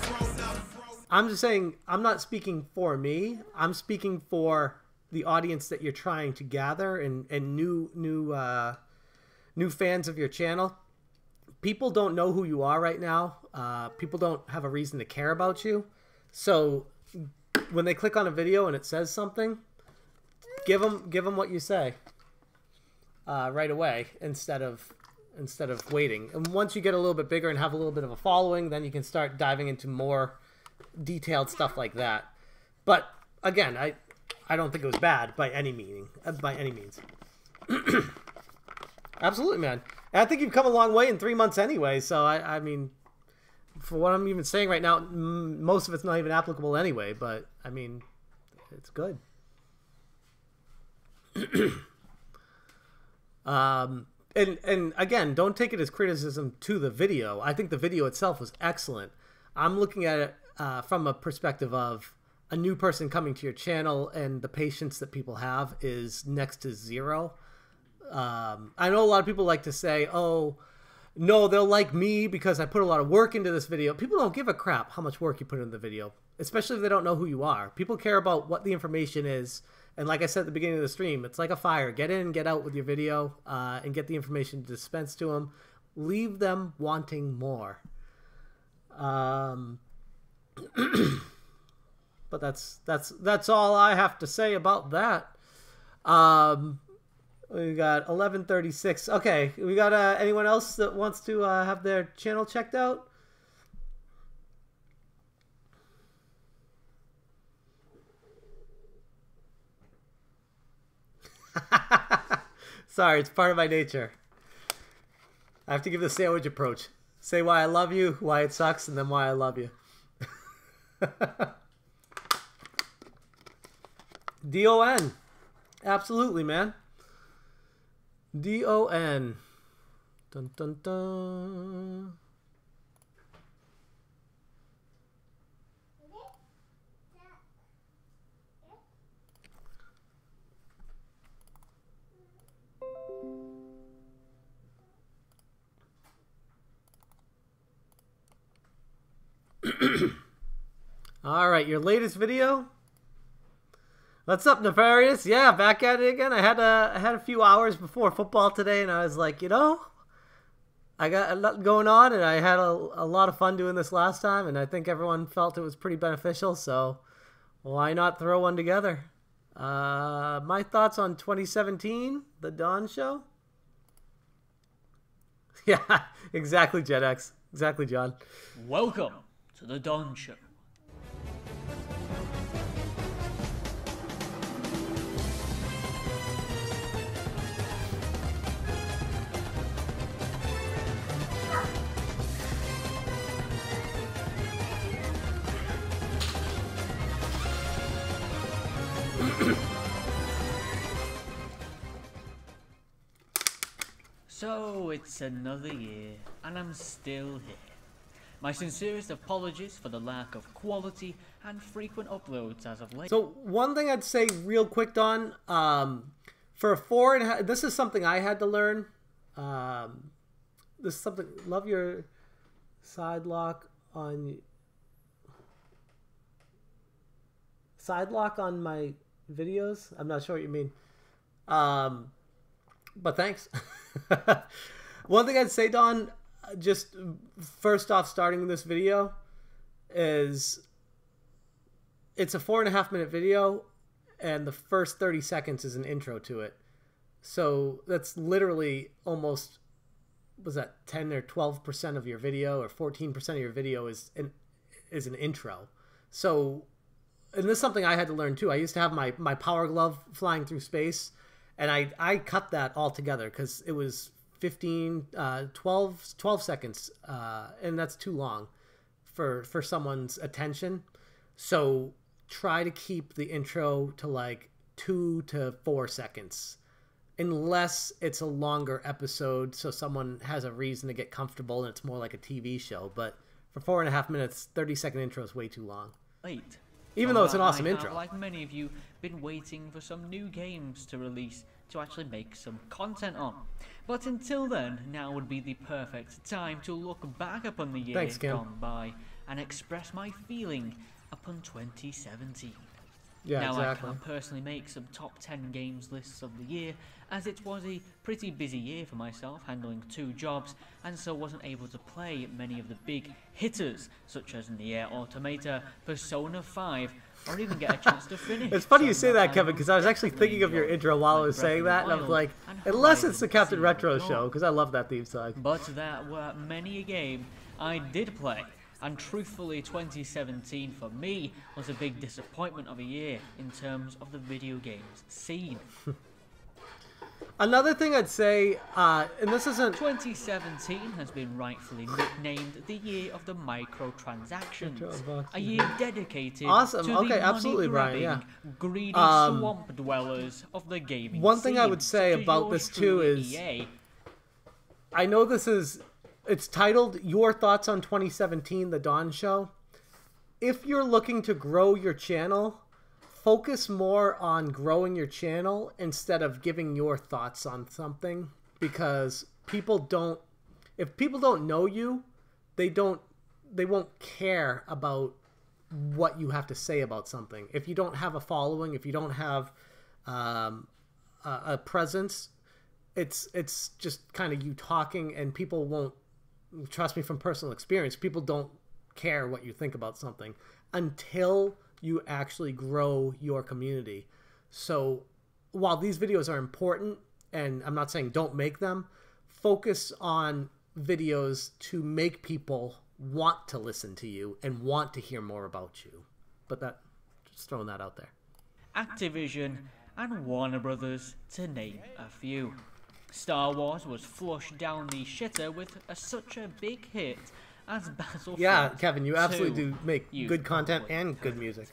I'm just saying, I'm not speaking for me. I'm speaking for the audience that you're trying to gather and new fans of your channel. People don't know who you are right now. People don't have a reason to care about you. So when they click on a video and it says something, give them what you say right away instead of waiting. And once you get a little bit bigger and have a little bit of a following, then you can start diving into more detailed stuff like that. But again, I don't think it was bad by any means. Absolutely, man. And I think you've come a long way in 3 months anyway. So I mean, for what I'm even saying right now, most of it's not even applicable anyway. But I mean, it's good. And again, don't take it as criticism to the video. I think the video itself was excellent. I'm looking at it from a perspective of a new person coming to your channel, and the patience that people have is next to zero. I know a lot of people like to say, oh, no, they'll like me because I put a lot of work into this video. People don't give a crap how much work you put in the video, especially if they don't know who you are. People care about what the information is. And like I said at the beginning of the stream, it's like a fire. Get in and get out with your video and get the information dispensed to them. Leave them wanting more. But that's all I have to say about that. We got 11:36. Okay, we got anyone else that wants to have their channel checked out? Sorry, it's part of my nature. I have to give the sandwich approach. Say why I love you, why it sucks, and then why I love you. DON. Absolutely, man. DON. Dun dun dun. All right, your latest video. What's up, Nefarious? Yeah, back at it again. I had a few hours before football today, and I was like, you know, I got a lot going on, and I had a lot of fun doing this last time, and I think everyone felt it was pretty beneficial, so why not throw one together? My thoughts on 2017, The Dawn Show? Yeah, exactly, Gen X. Exactly, John. Welcome to The Dawn Show. So it's another year, and I'm still here. My sincerest apologies for the lack of quality and frequent uploads as of late. So one thing I'd say real quick, Don, for a 4.5, this is something I had to learn. This is something, love your side lock on my videos. I'm not sure what you mean. But thanks. One thing I'd say, Don, just first off, starting this video, is it's a 4.5 minute video, and the first 30 seconds is an intro to it. So that's literally almost, was that 10 or 12% of your video, or 14% of your video is an intro. So, and this is something I had to learn too. I used to have my Power Glove flying through space, and I cut that all together because it was 12 seconds, and that's too long for someone's attention. So try to keep the intro to like 2 to 4 seconds, unless it's a longer episode, so someone has a reason to get comfortable and it's more like a TV show. But for 4.5 minutes, 30-second intro is way too long. Late. Even though it's an awesome I have, intro. like many of you, been waiting for some new games to release to actually make some content on. But until then, now would be the perfect time to look back upon the year gone by and express my feeling upon 2017. Yeah, now, exactly. I can't personally make some top 10 games lists of the year, as it was a pretty busy year for myself, handling 2 jobs, and so wasn't able to play many of the big hitters, such as Nier Automata, Persona 5, or even get a chance to finish. It's funny you say that, Kevin, because I was actually thinking of your intro while I was saying that, and I was like, unless it's the Captain Retro show, because I love that theme song. But there were many a game I did play. And truthfully, 2017 for me was a big disappointment of a year in terms of the video games scene. Another thing I'd say, and this isn't... 2017 has been rightfully nicknamed the year of the microtransactions. A year dedicated to the absolutely, Brian, money-grabbing, greedy swamp dwellers of the gaming One thing scene, I would say about this too is... EA. I know this is... It's titled Your Thoughts on 2017, The Dawn Show. If you're looking to grow your channel, focus more on growing your channel instead of giving your thoughts on something, because people don't, if people don't know you, they won't care about what you have to say about something. If you don't have a following, if you don't have a presence, it's just kind of you talking, and people won't. Trust me from personal experience, people don't care what you think about something until you actually grow your community. So while these videos are important, and I'm not saying don't make them, focus on videos to make people want to listen to you and want to hear more about you. But that, just throwing that out there. Activision and Warner Brothers, to name a few. Star Wars was flushed down the shitter with such a big hit as Battlefield. Yeah, Kevin, you absolutely 2. do make good content and good music.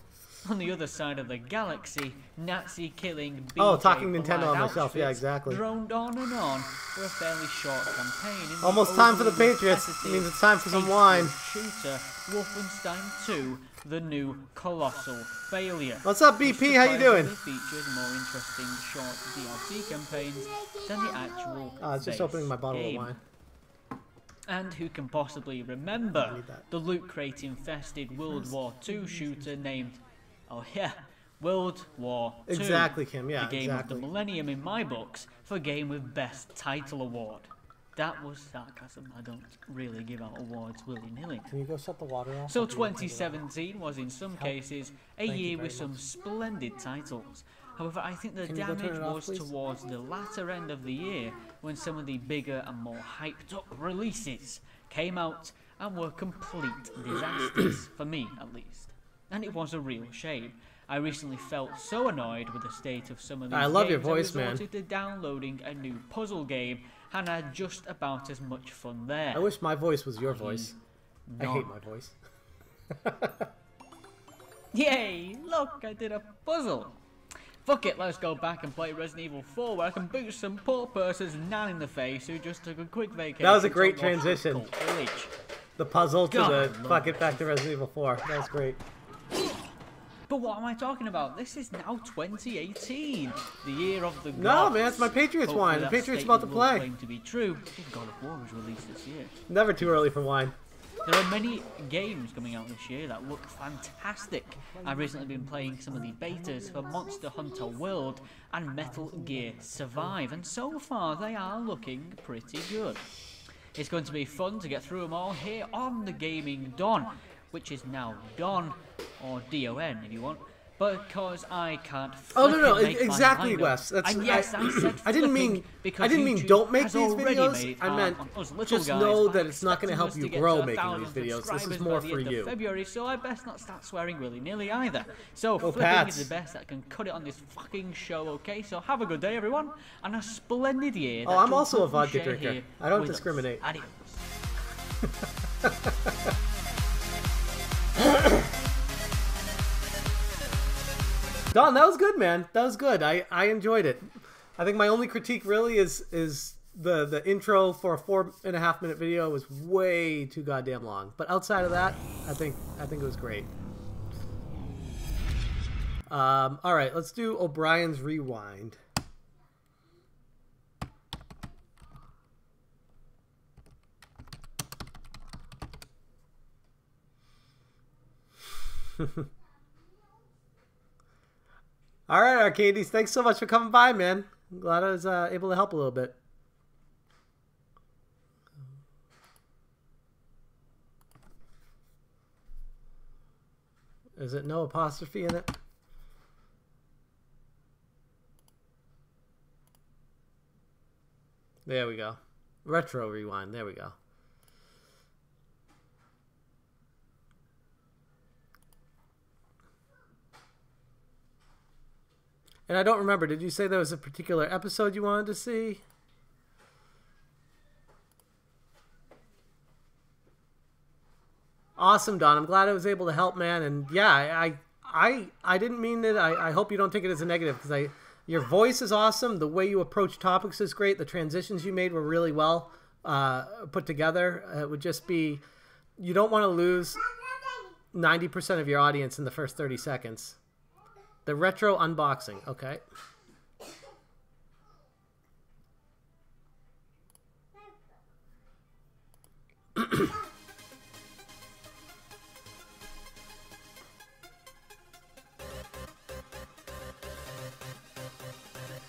On the other side of the galaxy, Nazi-killing talking Nintendo on myself, yeah, exactly. Droned on and on for a fairly short campaign. Almost time for the Patriots. It means it's time for some wine. Shooter Wolfenstein 2, the new colossal failure. What's up, BP? How you doing? Features more interesting short DLC campaigns than the actual just opening my bottle game. of wine. And who can possibly remember the loot crate infested World War II shooter named, oh yeah, World War II. Exactly, Kim, yeah, the game exactly. of the millennium in my books for Game with Best Title Award. That was sarcasm. I don't really give out awards willy-nilly. Can you go shut the water off? So 2017 was in some cases a year with some splendid titles. However, I think the damage was towards the latter end of the year when some of the bigger and more hyped up releases came out and were complete disasters, for me at least. And it was a real shame. I recently felt so annoyed with the state of some of these games. I love your voice, man. I resorted to downloading a new puzzle game and had just about as much fun there. I wish my voice was your voice. I hate my voice. Yay! Look, I did a puzzle. Fuck it, let's go back and play Resident Evil 4 where I can boot some poor person's nan in the face who just took a quick vacation. That was a great transition. Village. The puzzle to God, the fuck it back to Resident Evil 4. That was great. But what am I talking about? This is now 2018, the year of the gods. No, man, it's my Patriots wine. The Patriots about to play. Claim to be true. God of War was released this year. Never too early for wine. There are many games coming out this year that look fantastic. I've recently been playing some of the betas for Monster Hunter World and Metal Gear Survive, and so far they are looking pretty good. It's going to be fun to get through them all here on the Gaming Don, which is now Don, or D-O-N if you want, because I can't. Oh no, exactly, Wes. That's. And yes, I said I didn't mean. I didn't mean don't make these videos. I meant just know that it's not going to help you grow making these videos. This is more for you. February, so I best not start swearing willy-nilly either. So flipping is the best that can cut it on this fucking show. Okay, so have a good day, everyone, and a splendid year. Oh, I'm also a vodka drinker. I don't discriminate. Adios. Don, that was good, man. That was good. I enjoyed it. I think my only critique really is the intro for a 4.5 minute video was way too goddamn long. But outside of that, I think it was great. All right, let's do O'Brien's Rewind. All right, Arcades, thanks so much for coming by, man. I'm glad I was able to help a little bit. Is it no apostrophe in it? There we go. Retro Rewind. There we go. And I don't remember, did you say there was a particular episode you wanted to see? Awesome, Don. I'm glad I was able to help, man. And yeah, I didn't mean it. I hope you don't take it as a negative, because your voice is awesome. The way you approach topics is great. The transitions you made were really well put together. It would just be, you don't want to lose 90% of your audience in the first 30 seconds. The retro unboxing, okay.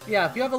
Yeah, if you have a